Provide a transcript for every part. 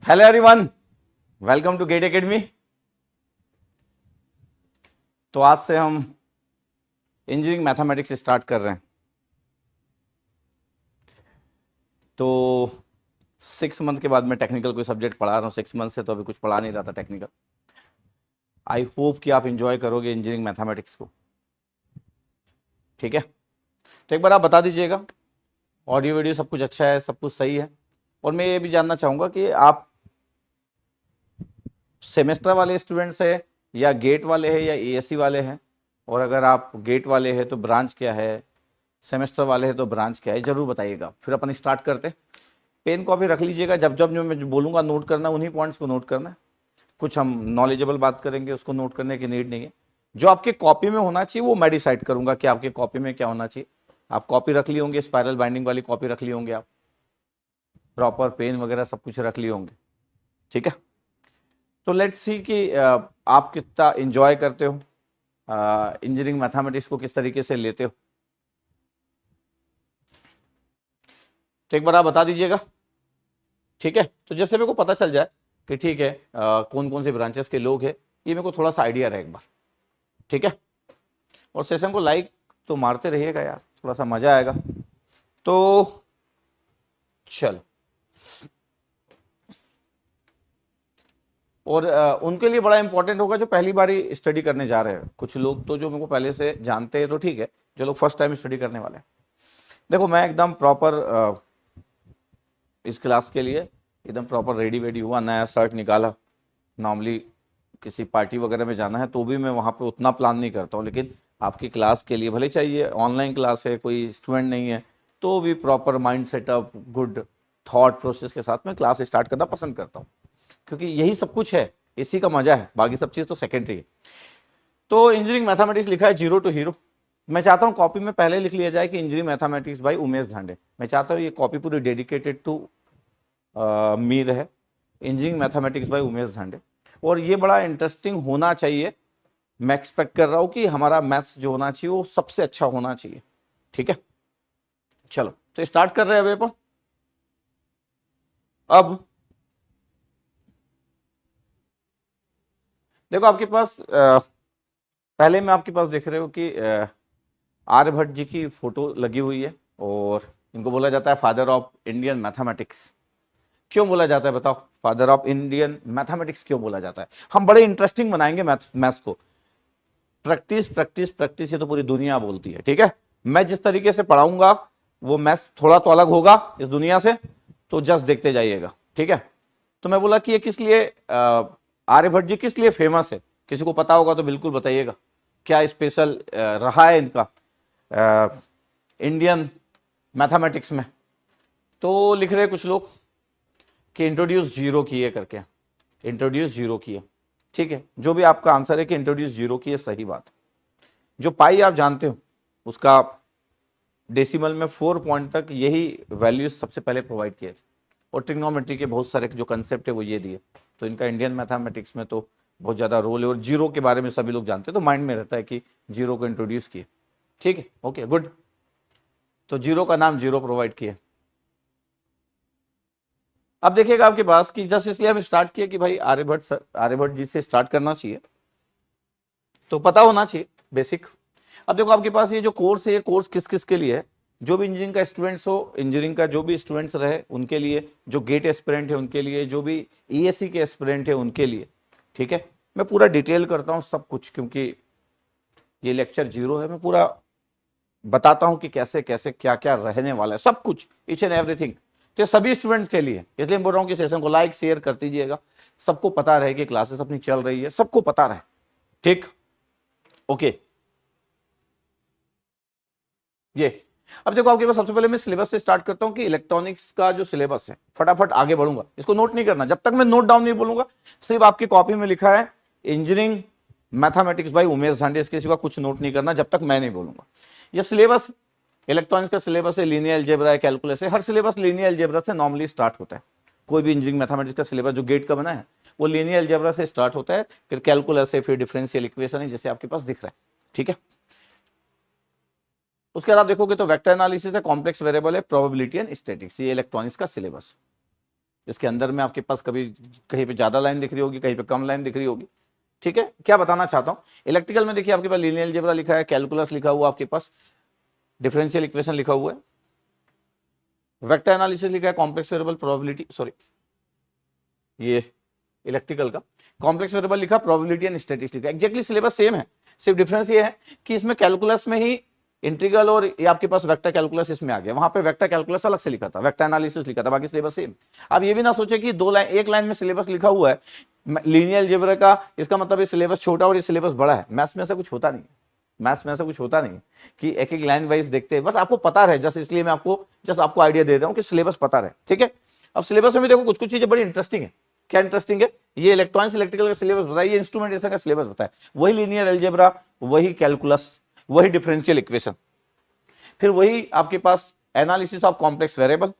Hello everyone, welcome to GATE Academy. तो आज से हम इंजीनियरिंग मैथमेटिक्स स्टार्ट कर रहे हैं। तो 6 मंथ के बाद मैं टेक्निकल कोई सब्जेक्ट पढ़ा रहा हूँ। 6 मंथ से तो अभी कुछ पढ़ा नहीं रहा था टेक्निकल। आई होप कि आप इंजॉय करोगे इंजीनियरिंग मैथमेटिक्स को। ठीक है, तो एक बार आप बता दीजिएगा ऑडियो वीडियो सब कुछ अच्छा है, सब कुछ सही है। और मैं ये भी जानना चाहूँगा कि आप सेमेस्टर वाले स्टूडेंट्स है या गेट वाले हैं या एएससी वाले हैं। और अगर आप गेट वाले हैं तो ब्रांच क्या है, सेमेस्टर वाले हैं तो ब्रांच क्या है, जरूर बताइएगा। फिर अपन स्टार्ट करते। पेन कॉपी रख लीजिएगा, जब जब मैं बोलूँगा नोट करना, उन्हीं पॉइंट्स को नोट करना है। कुछ हम नॉलेजेबल बात करेंगे, उसको नोट करने की नीड नहीं है। जो आपके कॉपी में होना चाहिए वो मैं डिसाइड करूंगा कि आपके कॉपी में क्या होना चाहिए। आप कॉपी रख लिए होंगे, स्पाइरल बाइंडिंग वाली कॉपी रख लिए होंगे, आप प्रॉपर पेन वगैरह सब कुछ रख लिए होंगे। ठीक है, तो लेट्स सी कि आप कितना एंजॉय करते हो इंजीनियरिंग मैथमेटिक्स को, किस तरीके से लेते हो। तो एक बार आप बता दीजिएगा। ठीक है, तो जैसे मेरे को पता चल जाए कि ठीक है कौन कौन से ब्रांचेस के लोग हैं, ये मेरे को थोड़ा सा आइडिया रहे एक बार। ठीक है, और सेशन को लाइक तो मारते रहिएगा यार, थोड़ा सा मजा आएगा। तो चल, और उनके लिए बड़ा इंपॉर्टेंट होगा जो पहली बार ही स्टडी करने जा रहे हैं। कुछ लोग तो जो मेरे को पहले से जानते हैं तो ठीक है, जो लोग फर्स्ट टाइम स्टडी करने वाले हैं, देखो मैं एकदम प्रॉपर इस क्लास के लिए एकदम प्रॉपर रेडी वेडी हुआ, नया शर्ट निकाला। नॉर्मली किसी पार्टी वगैरह में जाना है तो भी मैं वहाँ पे उतना प्लान नहीं करता हूँ, लेकिन आपकी क्लास के लिए भले चाहिए, ऑनलाइन क्लास है, कोई स्टूडेंट नहीं है, तो भी proper mind setup, good thought process के साथ में क्लास स्टार्ट करना पसंद करता हूँ, क्योंकि यही सब कुछ है, इसी का मजा है, बाकी सब चीज़ तो सेकेंडरी है। तो इंजीनियरिंग मैथमेटिक्स लिखा है जीरो टू हीरो। मैं चाहता हूँ कॉपी में पहले लिख लिया जाए कि engineering mathematics bye Umesh Dhande. मैं चाहता हूँ ये कॉपी पूरी डेडिकेटेड टू मी रहे, engineering mathematics bye Umesh Dhande. और ये बड़ा इंटरेस्टिंग होना चाहिए। मैं एक्सपेक्ट कर रहा हूँ कि हमारा मैथ्स जो होना चाहिए वो सबसे अच्छा होना चाहिए। ठीक है, चलो तो स्टार्ट कर रहे हैं अभी अपन। अब देखो आपके पास पहले में आपके पास देख रहे हो कि आर्यभट्ट जी की फोटो लगी हुई है, और इनको बोला जाता है फादर ऑफ इंडियन मैथमेटिक्स। क्यों बोला जाता है बताओ, फादर ऑफ इंडियन मैथमेटिक्स क्यों बोला जाता है? हम बड़े इंटरेस्टिंग बनाएंगे मैथ्स को। प्रैक्टिस प्रैक्टिस प्रैक्टिस, ये तो पूरी दुनिया बोलती है। ठीक है, मैं जिस तरीके से पढ़ाऊंगा वो मैथ्स थोड़ा तो अलग होगा इस दुनिया से, तो जस्ट देखते जाइएगा। ठीक है, तो मैं बोला कि ये किस लिए आर्यभट्ट जी किस लिए फेमस है, किसी को पता होगा तो बिल्कुल बताइएगा। क्या स्पेशल रहा है इनका इंडियन मैथमेटिक्स में? तो लिख रहे कुछ लोग कि इंट्रोड्यूस जीरो किए करके, इंट्रोड्यूस जीरो किए। ठीक है, जो भी आपका आंसर है कि इंट्रोड्यूस जीरो किए, सही बात। जो पाई आप जानते हो उसका डेसिमल में 4 पॉइंट तक यही वैल्यूज सबसे पहले प्रोवाइड किए थे, और ट्रिग्नोमेट्री के बहुत सारे जो कंसेप्ट है वो ये दिए। तो इनका इंडियन मैथमेटिक्स में तो बहुत ज़्यादा रोल है, और जीरो के बारे में सभी लोग जानते हैं, तो माइंड में रहता है कि जीरो को इंट्रोड्यूस किए। ठीक है, ओके गुड। तो जीरो का नाम जीरो प्रोवाइड किया। अब देखिएगा आपके पास कि जस्ट इसलिए हम स्टार्ट किए कि भाई आर्यभट्ट जी से स्टार्ट करना चाहिए, तो पता होना चाहिए बेसिक। अब देखो आपके पास ये जो कोर्स है, ये कोर्स किस किस के लिए है? जो भी इंजीनियरिंग का स्टूडेंट्स हो, इंजीनियरिंग का जो भी स्टूडेंट्स रहे उनके लिए, जो गेट एस्पिरेंट है उनके लिए, जो भी ईएससी के एस्पिरेंट है उनके लिए। ठीक है, मैं पूरा डिटेल करता हूँ सब कुछ, क्योंकि ये लेक्चर जीरो है। मैं पूरा बताता हूँ कि कैसे कैसे क्या क्या रहने वाला है, सब कुछ, ईच एंड एवरीथिंग। तो सभी स्टूडेंट्स के लिए, इसलिए बोल रहा हूँ कि सेशन को लाइक शेयर कर दीजिएगा, सबको पता रहे कि क्लासेस अपनी चल रही है, सबको पता रहे। ठीक, ओके। ये अब देखो आपके पास सबसे पहले मैं सिलेबस से स्टार्ट करता हूं कि इलेक्ट्रॉनिक्स का जो सिलेबस है, फटाफट आगे बढ़ूंगा। इसको नोट नहीं करना, जब तक मैं नोट डाउन नहीं बोलूंगा। सिर्फ आपकी कॉपी में लिखा है engineering mathematics bye Umesh Dhande, इसके सिवा कुछ नोट नहीं करना जब तक मैं नहीं बोलूंगा। ये सिलेबस इलेक्ट्रॉनिक्स का सिलेबस है, लीनियर अलजेब्रा है, कैलकुलस है। हर सिलेबस लीनियर अलजेब्रा से नॉर्मली स्टार्ट होता है। कोई भी इंजीनियरिंग मैथमेटिक्स का सिलेबस जो गेट का बना है वो लीनियर अलजेब्रा से स्टार्ट होता है, फिर कैलकुलस है, फिर डिफरेंशियल इक्वेशन है, जैसे आपके पास दिख रहा है। ठीक है, उसके बाद आप देखोगे तो वेक्टर एनालिसिस है, कॉम्प्लेक्स वेरिएबल है, प्रोबेबिलिटी एंड स्टैटिक्स। ये इलेक्ट्रॉनिक्स का सिलेबस। इसके अंदर में आपके पास कभी कहीं पे ज्यादा लाइन दिख रही होगी, कहीं पे कम लाइन दिख रही होगी, ठीक है। क्या बताना चाहता हूं, इलेक्ट्रिकल में देखिए आपके पास लीनियर अलजेब्रा लिखा है, कैलकुलस लिखा हुआ, आपके पास डिफरेंशियल इक्वेशन लिखा हुआ है, वेक्टर एनालिसिस लिखा है, कॉम्प्लेक्स वेरिएबल प्रोबेबिलिटी, सॉरी ये इलेक्ट्रिकल का कॉम्प्लेक्स वेरिएबल लिखा, प्रोबेबिलिटी एंड स्टैटिस्टिक्स लिखा। एग्जैक्टली सिलेबस सेम है, सिर्फ डिफरेंस ये है कि इसमें कैलकुलस में ही इंटीग्रल और ये आपके पास वेक्टर कैलकुलस इसमें आ गया, वहां पे वेक्टर कैलकुलस अलग से लिखा था, वेक्टर एनालिसिस लिखा था, बाकी सिलेबस सेम। अब ये भी ना सोचे कि दो लाइन एक लाइन में सिलेबस लिखा हुआ है लीनियर अलजेब्रा का, इसका मतलब ये सिलेबस छोटा और ये सिलेबस बड़ा है। मैथ्स में ऐसा कुछ होता नहीं है, मैथ्स में ऐसा कुछ होता नहीं कि एक एक लाइन वाइज देखते हैं, बस आपको पता रहे, जस्ट इसलिए मैं आपको आइडिया दे रहा हूं कि सिलेबस पता रहे, ठीक है। अब सिलेबस में भी देखो कुछ कुछ चीजें बड़ी इंटरेस्टिंग है। क्या इंटरेस्टिंग है, ये इलेक्ट्रॉनिक्स इलेक्ट्रिकल का सिलेबस बताया, ये इंस्ट्रूमेंटेशन का सिलेबस बताया, वही लीनियर अलजेब्रा, वही कैलकुलस, वही डिफरेंशियल इक्वेशन, फिर वही आपके पास एनालिसिस ऑफ कॉम्प्लेक्स वेरिएबल।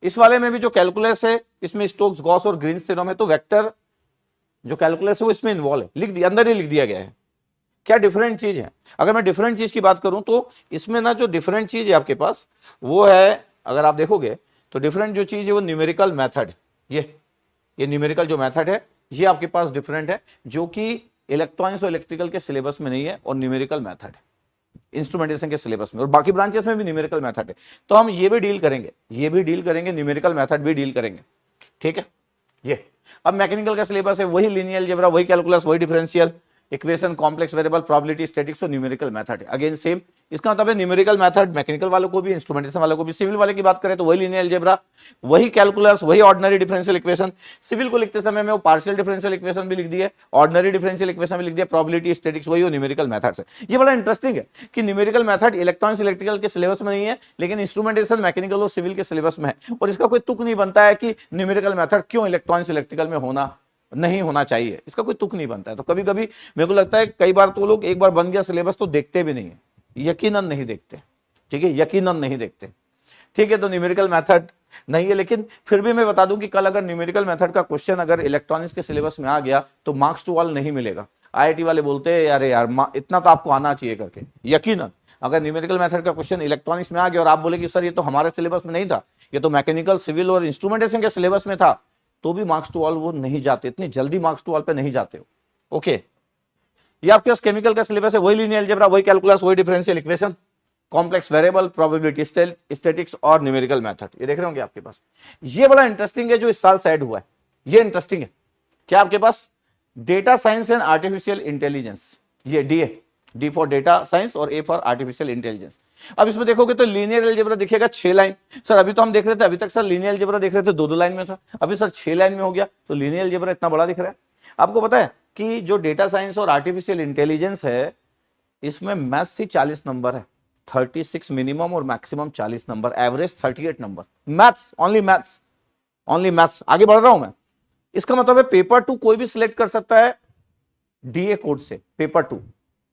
इस वाले में भी जो कैलकुलस है इसमें स्टोक्स गॉस और ग्रीन्स थ्योरम है, तो वेक्टर जो कैलकुलस है वो इसमें इन्वॉल्व है, लिख दिया अंदर ही लिख दिया गया है। क्या डिफरेंट चीज है, अगर मैं डिफरेंट चीज की बात करूं तो इसमें ना जो डिफरेंट चीज है आपके पास वो है, अगर आप देखोगे तो डिफरेंट जो चीज है वो न्यूमेरिकल मेथड, ये न्यूमेरिकल जो मेथड है ये आपके पास डिफरेंट है, जो कि इलेक्ट्रॉनिक्स और इलेक्ट्रिकल के सिलेबस में नहीं है, और न्यूमेरिकल मेथड है इंस्ट्रूमेंटेशन के सिलेबस में, और बाकी ब्रांचेस में भी न्यूमेरिकल मेथड है। तो हम ये भी डील करेंगे, न्यूमेरिकल मेथड भी डील करेंगे, ठीक है। ये अब मैकेनिकल का सिलेबस है, वही लीनियर अलजेब्रा, वही कैलकुलस, वही differential equation, complex variable, probability, statistics और न्यूमेरिकल मेथड है। अगेन सेम, इसका मतलब है न्यूमेरिकल मेथड मैकेनिकल वालों को भी, इंस्ट्रूमेंटेशन वालों को भी। सिविल वाले की बात करें तो वही लीनियर अलजेब्रा, वही कैलकुलस, वही ऑर्डिनरी डिफरेंशियल इक्वेशन। सिविल को लिखते समय में वो पार्शियल डिफरेंशियल इक्वेशन भी लिख दिए, ऑर्डिनरी डिफरेंशियल इक्वेशन भी लिख दिया, प्रोबेबिलिटी, स्टैटिस्टिक्स वही न्यूमेरिकल मेथड्स है। ये बड़ा इंटरेस्टिंग है कि न्यूमेरिकल मेथड इलेक्ट्रॉनिक्स इलेक्ट्रिकल के सिलेबस में नहीं है, लेकिन इंस्ट्रूमेंटेशन मैकेनिकल और सिविल के सिलेबस में है, और इसका कोई तुक नहीं बनता है कि न्यूमेरिकल मेथड क्यों इलेक्ट्रॉनिक्स इलेक्ट्रिकल में नहीं होना चाहिए, इसका कोई तुक नहीं बनता है। तो कभी कभी मेरे को लगता है कई बार तो लोग एक बार बन गया सिलेबस तो देखते भी नहीं है, यकीनन नहीं देखते, ठीक है, यकीनन नहीं देखते, ठीक है। तो न्यूमेरिकल मेथड नहीं है, लेकिन फिर भी मैं बता दूं कि कल अगर न्यूमेरिकल मेथड का क्वेश्चन अगर इलेक्ट्रॉनिक्स के सिलेबस में आ गया तो मार्क्स टू ऑल नहीं मिलेगा। आईआईटी वाले बोलते हैं अरे यार इतना तो आपको आना चाहिए करके, यकीनन अगर न्यूमेरिकल मेथड का क्वेश्चन इलेक्ट्रॉनिक्स में आ गया और आप बोले कि सर ये तो हमारे सिलेबस में नहीं था, ये तो मैकेनिकल, सिविल और इंस्ट्रूमेंटेशन के सिलेबस में था, तो भी मार्क्स टू ऑल वो नहीं जाते, इतनी जल्दी मार्क्स टू ऑल पे नहीं जाते हो, ओके। ये आपके पास केमिकल का सिलेबस है, वही लीनियर अलजेब्रा, वही कैलकुलस, वही differential equation, complex variable, probability, statistics और न्यूमेरिकल मेथड, ये देख रहे होंगे आपके पास। ये बड़ा इंटरेस्टिंग है जो इस साल से ऐड हुआ है, ये इंटरेस्टिंग है। क्या आपके पास data science and artificial intelligence, ये डी फॉर डेटा साइंस और ए फॉर आर्टिफिशियल इंटेलिजेंस। अब इसमें देखोगे तो लीनियर अलजेब्रा दिखेगा 6 लाइन, सर अभी तो हम देख रहे थे, अभी तक सर लीनियर अलजेब्रा देख रहे थे 2-2 लाइन में था, अभी सर 6 लाइन में हो गया, तो लीनियर अलजेब्रा इतना बड़ा दिख रहा है। आपको पता है कि जो डेटा साइंस और आर्टिफिशियल इंटेलिजेंस है इसमें मैथ्स ही 40 नंबर है, 36 मिनिमम और maximum 40 number, average 38 number, maths, only maths. आगे बढ़ रहा हूं मैं, इसका मतलब है पेपर 2 कोई भी सिलेक्ट कर सकता है डीए कोड से, पेपर 2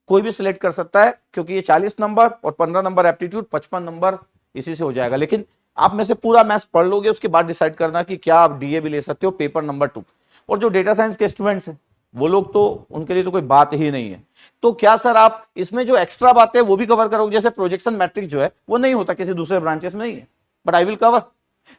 कोई भी सिलेक्ट कर सकता है, क्योंकि ये 40 नंबर और 15 नंबर एप्टीट्यूड, 55 नंबर इसी से हो जाएगा। लेकिन आप में से पूरा मैथ्स पढ़ लोगे, उसके बाद डिसाइड करना कि क्या आप डीए भी ले सकते हो पेपर नंबर 2। और जो डेटा साइंस के स्टूडेंट्स हैं वो लोग तो उनके लिए तो कोई बात ही नहीं है। तो क्या सर आप इसमें जो एक्स्ट्रा बातें वो भी कवर करोगे, जैसे प्रोजेक्शन मैट्रिक्स जो है वो नहीं होता, किसी दूसरे ब्रांचेस में नहीं है, बट आई विल कवर।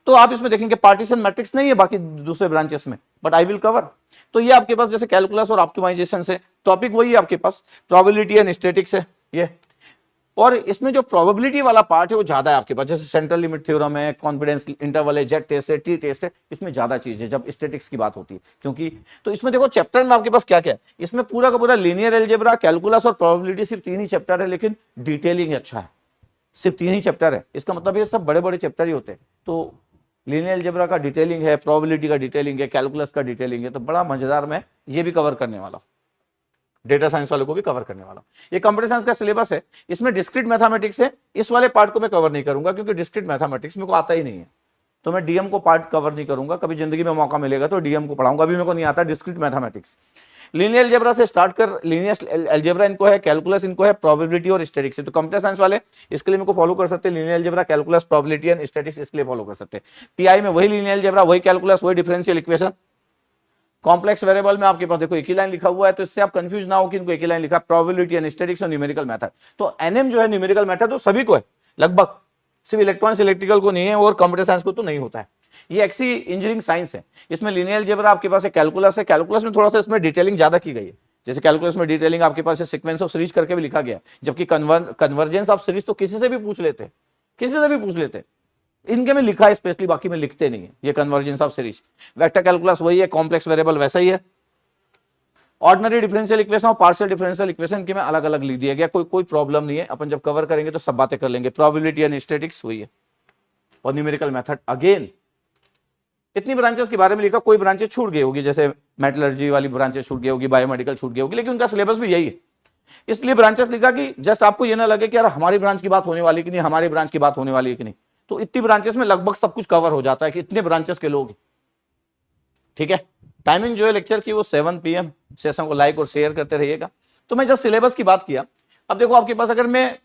तो आप इसमें देखेंगे पार्टीशन मैट्रिक्स नहीं है बाकी दूसरे ब्रांचेस में, बट आई विल कवर। तो ये आपके पास जैसे कैलकुलस और ऑप्टिमाइजेशन से टॉपिक वही है आपके पास, प्रोबेबिलिटी एंड स्टैटिस्टिक्स है ये, और इसमें जो प्रोबेबिलिटी वाला पार्ट है वो ज्यादा है आपके पास, जैसे सेंट्रल लिमिट थ्योरम है, कॉन्फिडेंस इंटरवल है, जेड टेस्ट है, टी टेस्ट है, इसमें ज्यादा चीज है जब स्टैटिस्टिक्स की बात होती है। क्योंकि तो इसमें देखो चैप्टर में आपके पास क्या क्या है, इसमें पूरा का पूरा लीनियर अलजेब्रा, कैलकुलस और प्रोबेबिलिटी सिर्फ 3 ही चैप्टर है, लेकिन डिटेलिंग अच्छा है, सिर्फ 3 ही चैप्टर है। इसका मतलब ये सब बड़े बड़े चैप्टर ही होते हैं। तो लीनियर अलजेब्रा का डिटेलिंग है, प्रोबेबिलिटी का डिटेलिंग है, कैलकुलस का डिटेलिंग है, तो बड़ा मजेदार मैं ये भी कवर करने वाला हूं, डेटा साइंस वालों को भी कवर करने वाला हूं। ये कंप्यूटर साइंस का सिलेबस है, इसमें डिस्क्रीट मैथमेटिक्स है, इस वाले पार्ट को मैं कवर नहीं करूंगा क्योंकि डिस्क्रीट मैथमेटिक्स मेरे को आता ही नहीं है, तो मैं डीएम को पार्ट कवर नहीं करूंगा। कभी जिंदगी में मौका मिलेगा तो डीएम को पढ़ाऊंगा, अभी मेरे को नहीं आता डिस्क्रीट मैथमेटिक्स। लीनियर अलजेब्रा से स्टार्ट कर, लीनियर अलजेब्रा इनको है, कैलकुलस इनको है, प्रोबेबिलिटी और स्टैटिस्टिक्स। तो कंप्यूटर साइंस वाले इसके लिए मेरे को फॉलो कर सकते हैं, linear algebra, calculus, probability and statistics इसके लिए फॉलो कर सकते हैं। पीआई में वही लीनियर अलजेब्रा, वही कैलकुलस, वही डिफरेंशियल इक्वेशन। कॉम्प्लेक्स वेरिएबल में आपके पास देखो एक ही लाइन लिखा हुआ है, तो इससे आप कंफ्यूज ना हो कि इनको एक ही लाइन लिखा, प्रोबेबिलिटी एंड स्टैटिस्टिक्स और न्यूमेरिकल मेथड। तो एनएम जो है न्यूमेरिकल मेथड तो सभी को है लगभग, सिर्फ इलेक्ट्रॉनिक्स इलेक्ट्रिकल को नहीं है और कंप्यूटर साइंस को तो नहीं होता है। ये एक्सी इंजीनियरिंग साइंस है, इसमें लीनियर अलजेब्रा आपके पास है, कैलकुलस है, कैलकुलस में थोड़ा सा इसमें डिटेलिंग ज्यादा की गई है, जैसे कैलकुलस में डिटेलिंग आपके पास सीक्वेंस ऑफ सीरीज करके भी लिखा गया, जबकि कन्वर्जेंस ऑफ सीरीज तो किसी से भी पूछ लेते हैं, किसी से भी पूछ लेते हैं, इनके में लिखा है स्पेशली, बाकी में लिखते नहीं है ये convergence of series. Vector calculus वही है, कॉम्प्लेक्स वेरिएबल वैसा ही है। ऑर्डिनरी डिफरेंशियल इक्वेशन और पार्शियल डिफरेंशियल इक्वेशन के में अलग अलग लिख दिया गया, कोई प्रॉब्लम नहीं है, अपन जब कवर करेंगे तो सब बातें कर लेंगे। प्रोबेबिलिटी एंड स्टैटिस्टिक्स वही है, और न्यूमेरिकल मेथड अगेन। इतनी ब्रांचेस के बारे में लिखा, कोई ब्रांचेस छूट गई होगी, जैसे मेटलर्जी वाली ब्रांचेस छूट गई होगी, बायोमेडिकल छूट गई होगी, लेकिन उनका सिलेबस भी यही है, इसलिए ब्रांचेस लिखा कि जस्ट आपको ये ना लगे कि यार हमारी ब्रांच की बात होने वाली कि नहीं, हमारी ब्रांच की बात होने वाली है कि नहीं। तो इतनी ब्रांचेस में लगभग सब कुछ कवर हो जाता है कि इतने ब्रांचेस के लोग, ठीक है। टाइमिंग जो है लेक्चर की वो 7 PM, सेशन को लाइक और शेयर करते रहिएगा। तो मैं जस्ट सिलेबस की बात किया, अब देखो आपके पास अगर मैं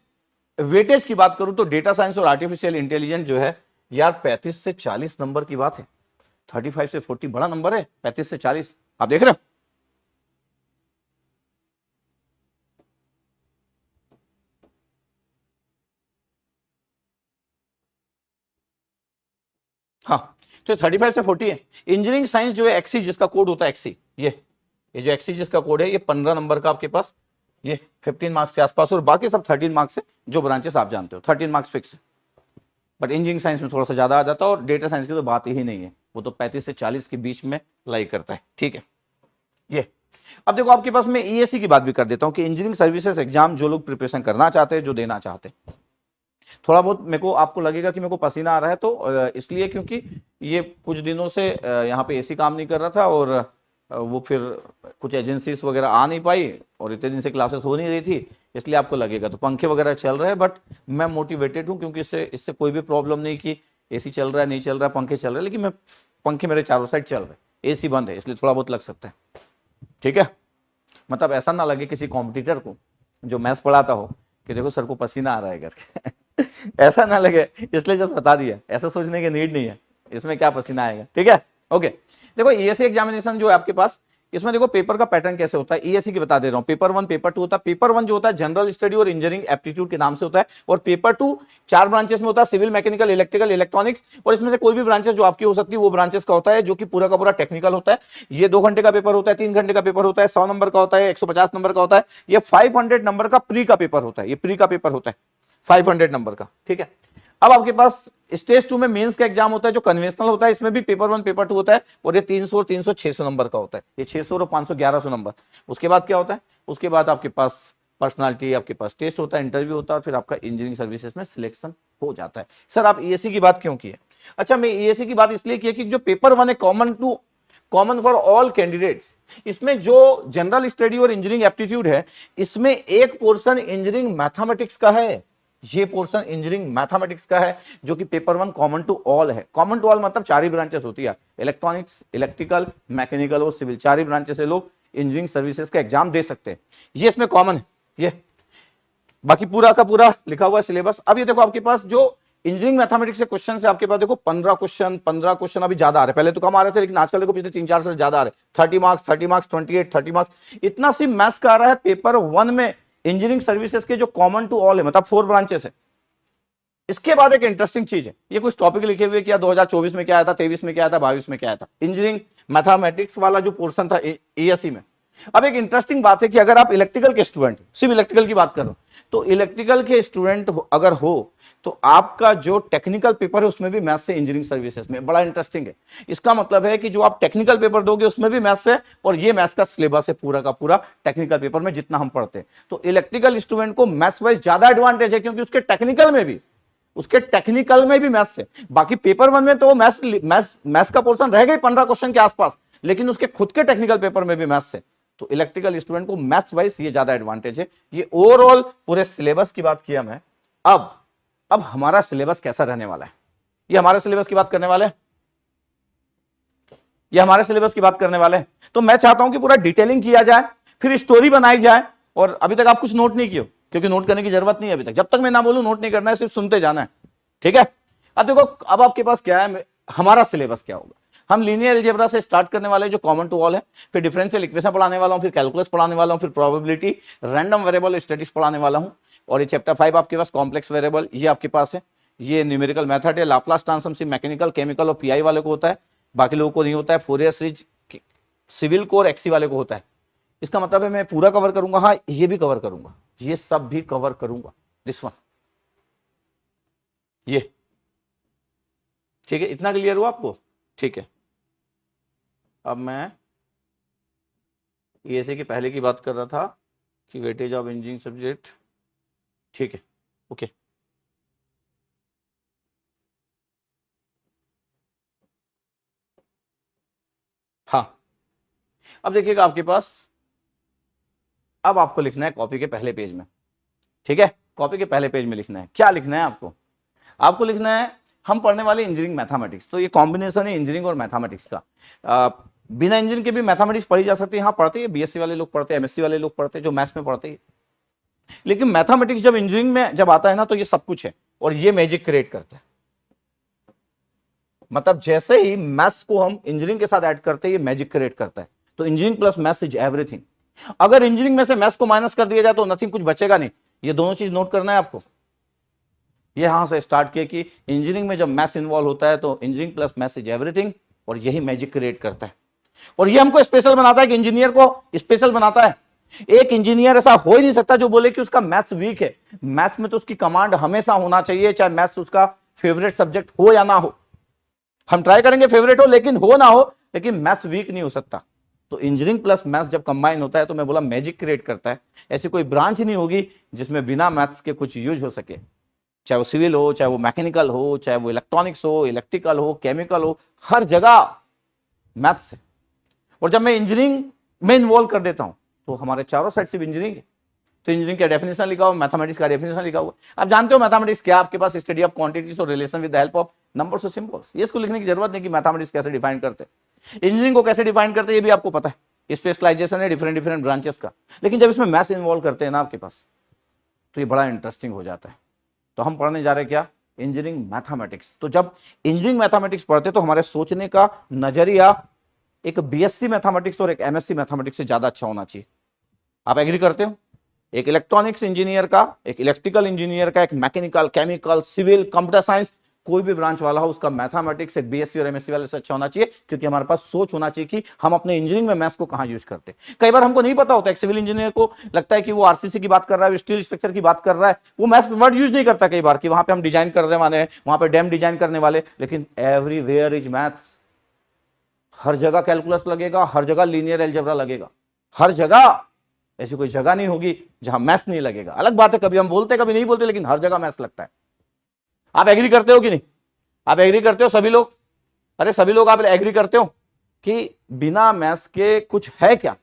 वेटेज की बात करूं तो डेटा साइंस और आर्टिफिशियल इंटेलिजेंस जो है यार 35 से 40 नंबर की बात है, 35 से 40 बड़ा नंबर है, 35 से 40 आप देख रहे हो। हाँ, तो 35 से 40 है। इंजीनियरिंग साइंस जो है एक्सी, जिसका कोड होता है एक्सी, ये जो एक्सी जिसका कोड है, ये 15 नंबर का आपके पास, ये 15 मार्क्स के आसपास, और बाकी सब 13 मार्क्स है, जो ब्रांचेस आप जानते हो 13 मार्क्स फिक्स है। बट इंजीनियरिंग साइंस में थोड़ा सा ज्यादा आ जाता है, और डेटा साइंस की तो बात ही नहीं है, वो तो 35 से 40 के बीच में लाई करता है, ठीक है। ये अब देखो आपके पास मैं ईएससी की बात भी कर देता हूं कि इंजीनियरिंग सर्विसेज एग्जाम जो लोग प्रिपरेशन करना चाहते हैं, जो देना चाहते हैं, थोड़ा बहुत मेरे को आपको लगेगा कि मेरे को पसीना आ रहा है, तो इसलिए क्योंकि ये कुछ दिनों से यहाँ पे एसी काम नहीं कर रहा था, और वो फिर कुछ एजेंसीज वगैरह आ नहीं पाई, और इतने दिन से क्लासेस हो नहीं रही थी, इसलिए आपको लगेगा। तो पंखे वगैरह चल रहे हैं, बट मैं मोटिवेटेड हूँ, क्योंकि इससे कोई भी प्रॉब्लम नहीं कि एसी चल रहा है नहीं चल रहा है, पंखे चल रहे हैं, लेकिन मैं पंखे मेरे चारों साइड चल रहे हैं, एसी बंद है, इसलिए थोड़ा बहुत लग सकता है, ठीक है। मतलब ऐसा ना लगे किसी कॉम्पिटिटर को जो मैथ्स पढ़ाता हो कि देखो सर को पसीना आ रहा है करके ऐसा ना लगे, इसलिए जस्ट बता दिया, ऐसा सोचने की नीड नहीं है, इसमें क्या पसीना आएगा, ठीक है। ओके, देखो ईएससी एग्जामिनेशन जो है आपके पास, इसमें देखो पेपर का पैटर्न कैसे होता है, ईएससी की बता दे रहा हूं। पेपर 1 पेपर 2 होता है। पेपर 1 जो होता है जनरल स्टडी और इंजीनियरिंग एप्टीट्यूड के नाम से होता है, और पेपर 2 4 ब्रांचेस में होता है, सिविल, मैकेनिकल, इलेक्ट्रिकल, इलेक्ट्रॉनिक्स, और इसमें से कोई भी ब्रांचेस जो आपकी हो सकती है वो ब्रांचेस का होता है, जो कि पूरा का पूरा टेक्निकल होता है। ये 2 घंटे का पेपर होता है, 3 घंटे का पेपर होता है, 100 नंबर का होता है, 150 नंबर का होता है, ये 500 नंबर का प्री का पेपर होता है, ये प्री का पेपर होता है 500 नंबर का, ठीक है। अब आपके पास स्टेज 2 में मेंस का एग्जाम होता है, जो कन्वेंशनल होता है, इसमें भी पेपर 1 पेपर 2 होता है, और ये 300 और 300 600 नंबर का होता है, ये 600 और 500 1100 नंबर। उसके बाद क्या होता है, उसके बाद आपके पास पर्सनालिटी, आपके पास टेस्ट होता है, इंटरव्यू होता है, और फिर आपका इंजीनियरिंग सर्विसेज में सिलेक्शन हो जाता है। सर आप ईएससी की बात क्यों की है? अच्छा, मैं ईएससी की बात इसलिए की है कि जो पेपर 1 है कॉमन फॉर ऑल कैंडिडेट्स, इसमें जो जनरल स्टडी और इंजीनियरिंग एप्टीट्यूड है, इसमें एक पोर्शन इंजीनियरिंग मैथमेटिक्स का है, ये पोर्शन इंजीनियरिंग मैथमेटिक्स का है, जो कि पेपर 1 कॉमन टू ऑल है। कॉमन टू ऑल मतलब 4 ही ब्रांचेस होती है, इलेक्ट्रॉनिक्स, इलेक्ट्रिकल, मैकेनिकल और सिविल, 4 ही ब्रांचेस से लोग इंजीनियरिंग सर्विसेज का एग्जाम दे सकते हैं, ये इसमें कॉमन है। ये बाकी पूरा का पूरा लिखा हुआ है सिलेबस। अब ये देखो आपके पास जो इंजीनियरिंग मैथमेटिक्स से क्वेश्चन है, आपके पास देखो 15 क्वेश्चन अभी ज्यादा आ रहे, पहले तो कम आ रहे थे, लेकिन आजकल देखो पिछले 3-4 साल ज्यादा आ रहे, 30 मार्क्स 28 30 मार्क्स, इतना सी मैथ्स का आ रहा है पेपर 1 में इंजीनियरिंग सर्विसेज के, जो कॉमन टू ऑल है, मतलब 4 ब्रांचेस है। इसके बाद एक इंटरेस्टिंग चीज है, ये कुछ टॉपिक लिखे हुए कि 2024 में क्या आया था, 23 में क्या आया था, 22 में क्या आया था, इंजीनियरिंग मैथमेटिक्स वाला जो पोर्शन था ईएससी में। अब एक इंटरेस्टिंग बात है कि अगर आप इलेक्ट्रिकल के स्टूडेंट, सिर्फ इलेक्ट्रिकल की बात करो, तो इलेक्ट्रिकल के स्टूडेंट अगर हो तो आपका जो टेक्निकल पेपर है उसमें भी मैथ्स से इंजीनियरिंग सर्विसेज में, बड़ा इंटरेस्टिंग है। इसका मतलब है कि जो आप टेक्निकल पेपर दोगे उसमें भी मैथ्स है, और ये मैथ्स का सिलेबस है पूरा का पूरा टेक्निकल पेपर में जितना हम पढ़ते हैं। तो इलेक्ट्रिकल स्टूडेंट को मैथ्स वाइज ज्यादा एडवांटेज है, क्योंकि उसके टेक्निकल में भी मैथ्स है। बाकी पेपर 1 में तो मैथ्स का पोर्शन रह गई 15 क्वेश्चन के आसपास, लेकिन उसके खुद के टेक्निकल पेपर में भी मैथ्स है। तो इलेक्ट्रिकल स्टूडेंट को मैथ्स वाइज ये ज्यादा एडवांटेज है। ये ओवरऑल पूरे सिलेबस की बात किया मैं। अब हमारा सिलेबस कैसा रहने वाला है, ये हमारे सिलेबस की बात करने वाले हैं, ये हमारे सिलेबस की बात करने वाले हैं। तो मैं चाहता हूं कि पूरा डिटेलिंग किया जाए, फिर स्टोरी बनाई जाए। और अभी तक आप कुछ नोट नहीं किए, क्योंकि नोट करने की जरूरत नहीं है अभी तक, जब तक मैं ना बोलूं नोट नहीं करना है, सिर्फ सुनते जाना है, ठीक है। अब देखो, अब आपके पास क्या है, हमारा सिलेबस क्या होगा। हम लीनियर अलजेब्रा से स्टार्ट करने वाले जो कॉमन टू ऑल है, फिर डिफरेंशियल इक्वेशन पढ़ाने वाला हूं, फिर कैलकुलस पढ़ाने वाला हूं, फिर प्रोबेबिलिटी, रैंडम वेरिएबल, स्टैटिस्टिक्स पढ़ाने वाला हूं, और ये चैप्टर 5 आपके पास कॉम्प्लेक्स वेरिएबल, ये आपके पास है। ये न्यूमेरिकल मेथड है, लाप्लास ट्रांसफॉर्म सिर्फ मैकेनिकल, केमिकल और पीआई वाले को होता है, बाकी लोगों को नहीं होता है। फोरियर सीरीज सिविल को और एक्सी वाले को होता है। इसका मतलब है मैं पूरा कवर करूंगा, हाँ ये भी कवर करूंगा, ये सब भी कवर करूंगा, दिस वन, ये ठीक है। इतना क्लियर हुआ आपको? ठीक है। अब मैं ऐसे कि पहले की बात कर रहा था कि वेटेज ऑफ इंजीनियरिंग सब्जेक्ट, ठीक है, ओके। हाँ, अब देखिएगा आपके पास, अब आपको लिखना है कॉपी के पहले पेज में, ठीक है। कॉपी के पहले पेज में लिखना है, क्या लिखना है आपको? आपको लिखना है हम पढ़ने वाले इंजीनियरिंग मैथमेटिक्स, तो ये कॉम्बिनेशन है इंजीनियरिंग और मैथमेटिक्स का। बिना इंजीनियरिंग के भी मैथमेटिक्स पढ़ी जा सकती है, हाँ पढ़ते हैं, बीएससी वाले लोग पढ़ते हैं, एमएससी वाले लोग पढ़ते हैं, जो मैथ्स में पढ़ते हैं। लेकिन मैथमेटिक्स जब इंजीनियरिंग में जब आता है ना, तो ये सब कुछ है और ये मैजिक क्रिएट करता है। मतलब जैसे ही मैथ्स को हम इंजीनियरिंग के साथ ऐड करते हैं, ये मैजिक क्रिएट करता है। तो engineering plus maths is everything. अगर इंजीनियरिंग में से मैथ्स को माइनस कर दिया जाए तो नथिंग, कुछ बचेगा नहीं। ये दोनों चीज नोट करना है आपको। ये यहां से स्टार्ट किया कि इंजीनियरिंग में जब मैथ्स इन्वॉल्व होता है तो engineering plus maths is everything, और यही मैजिक क्रिएट करता है। और ये हमको स्पेशल बनाता है, कि इंजीनियर को स्पेशल बनाता है। एक इंजीनियर ऐसा हो ही नहीं सकता जो बोले कि उसका मैथ्स वीक है। मैथ्स में तो उसकी कमांड हमेशा होना चाहिए, चाहे मैथ्स उसका फेवरेट सब्जेक्ट हो या ना हो। हम ट्राई करेंगे फेवरेट हो, लेकिन हो ना हो, लेकिन मैथ्स वीक नहीं हो सकता। तो इंजीनियरिंग प्लस मैथ्स जब कंबाइन होता है तो मैं बोला मैजिक क्रिएट करता है। ऐसी कोई ब्रांच नहीं होगी जिसमें बिना मैथ्स के कुछ यूज हो सके, चाहे वो सिविल हो, चाहे वो मैकेनिकल हो, चाहे वो इलेक्ट्रॉनिक्स हो, इलेक्ट्रिकल हो, केमिकल हो, हर जगह मैथ्स है। और जब मैं इंजीनियरिंग में इन्वॉल्व कर देता हूं तो हमारे चारों साइड सिर्फ इंजीनियरिंग है। तो इंजीनियरिंग का डेफिनेशन लिखा हुआ, मैथमेटिक्स का डेफिनेशन लिखा हुआ। आप जानते हो मैथमेटिक्स क्या? आपके पास स्टडी ऑफ क्वांटिटीज और relation with the help of numbers और सिंबल्स। ये इसको लिखने की जरूरत नहीं कि मैथमेटिक्स कैसे डिफाइन करते हैं, इंजीनियरिंग को कैसे डिफाइन करते हैं, ये भी आपको पता है। स्पेशलाइजेशन है डिफरेंट डिफरेंट ब्रांचेस का। लेकिन जब इसमें मैथ्स इन्वॉल्व करते हैं ना आपके पास, तो ये बड़ा इंटरेस्टिंग हो जाता है। तो हम पढ़ने जा रहे हैं क्या? Engineering mathematics. तो जब इंजीनियरिंग मैथमेटिक्स पढ़ते तो हमारे सोचने का नजरिया एक बीएससी मैथमेटिक्स और एक एमएससी मैथमेटिक्स से ज्यादा अच्छा होना चाहिए। आप एग्री करते हो? एक इलेक्ट्रॉनिक्स इंजीनियर का, एक इलेक्ट्रिकल इंजीनियर का, एक mechanical, chemical, civil, computer science, कोई भी ब्रांच वाला हो, उसका मैथमेटिक्स एक बीएससी और एमएससी वाले से अच्छा होना चाहिए। क्योंकि हमारे पास सोच होना चाहिए कि हम अपने इंजीनियरिंग में मैथ्स को कहां यूज करते हैं। कई बार हमको नहीं पता होता, एक सिविल इंजीनियर को लगता है कि वो आरसीसी की बात कर रहा है, स्टील स्ट्रक्चर की बात कर रहा है, वो मैथ्स वर्ड यूज नहीं करता कई बार, कि वहां पे हम डिजाइन करने वाले हैं, वहां पे डैम डिजाइन करने वाले। लेकिन एवरीवेयर इज मैथ्स। हर जगह कैलकुलस लगेगा, हर जगह लीनियर अलजेब्रा लगेगा, हर जगह। ऐसी कोई जगह नहीं होगी जहां मैथ्स नहीं लगेगा। अलग बात है कभी हम बोलते कभी नहीं बोलते, लेकिन हर जगह मैथ्स लगता है। आप एग्री करते हो कि नहीं? आप एग्री करते हो सभी लोग? अरे सभी लोग आप एग्री करते हो कि बिना मैथ्स के कुछ है क्या?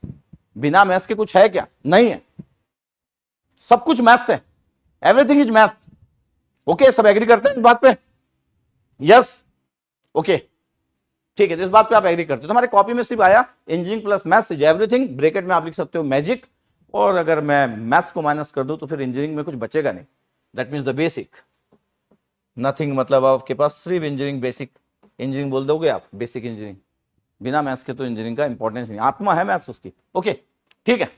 बिना मैथ्स के कुछ है क्या? नहीं है, सब कुछ मैथ्स है, एवरीथिंग इज मैथ्स। ओके, सब एग्री करते हैं इस बात पे? यस, ओके, ठीक है। तो इस बात पे आप एग्री करते हो। तो हमारे कॉपी में सिर्फ आया engineering plus maths is everything, bracket में आप लिख सकते हो मैजिक। और अगर मैं मैथ्स को माइनस कर दूं तो फिर इंजीनियरिंग में कुछ बचेगा नहीं। That means the basic, nothing. मतलब आपके पास सिर्फ इंजीनियरिंग बेसिक इंजीनियरिंग बोल दोगे आप, बेसिक इंजीनियरिंग। बिना मैथ्स के तो इंजीनियरिंग का इंपॉर्टेंस नहीं, आत्मा है मैथ्स उसकी। ओके, ठीक है।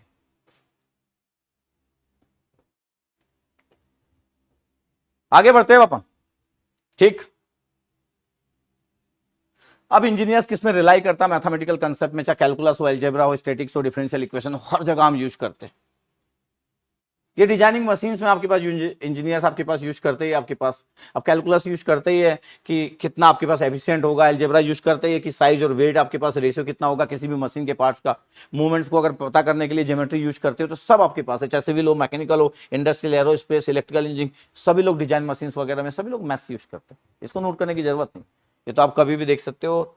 आगे बढ़ते हैं अपन, ठीक। अब इंजीनियर्स किस में रिलाई करता है? मैथमेटिकल कंसेप्ट में, चाहे कैलकुलस हो, अलजेब्रा हो, स्टैटिक्स हो, डिफरेंशियल इक्वेशन हो, हर जगह हम यूज करते हैं। ये डिजाइनिंग मशीन्स में आपके पास इंजीनियर्स आपके पास यूज करते ही, आपके पास अब कैलकुलस यूज करते ही है कि कितना आपके पास एफिशिएंट होगा, अलजेब्रा यूज करते ही है कि साइज और वेट आपके पास रेशियो कितना होगा, किसी भी मशीन के पार्ट्स का मूवमेंट्स को अगर पता करने के लिए ज्योमेट्री यूज करते हो, तो सब आपके पास है। चाहे सिविल हो, मैकेनिकल हो, इंडस्ट्रियल, एरोस्पेस, इलेक्ट्रिकल इंजीनियरिंग, सभी लोग डिजाइन मशीन्स वगैरह में सभी लोग मैथ्स यूज करते हैं। इसको नोट करने की जरूरत नहीं, ये तो आप कभी भी देख सकते हो,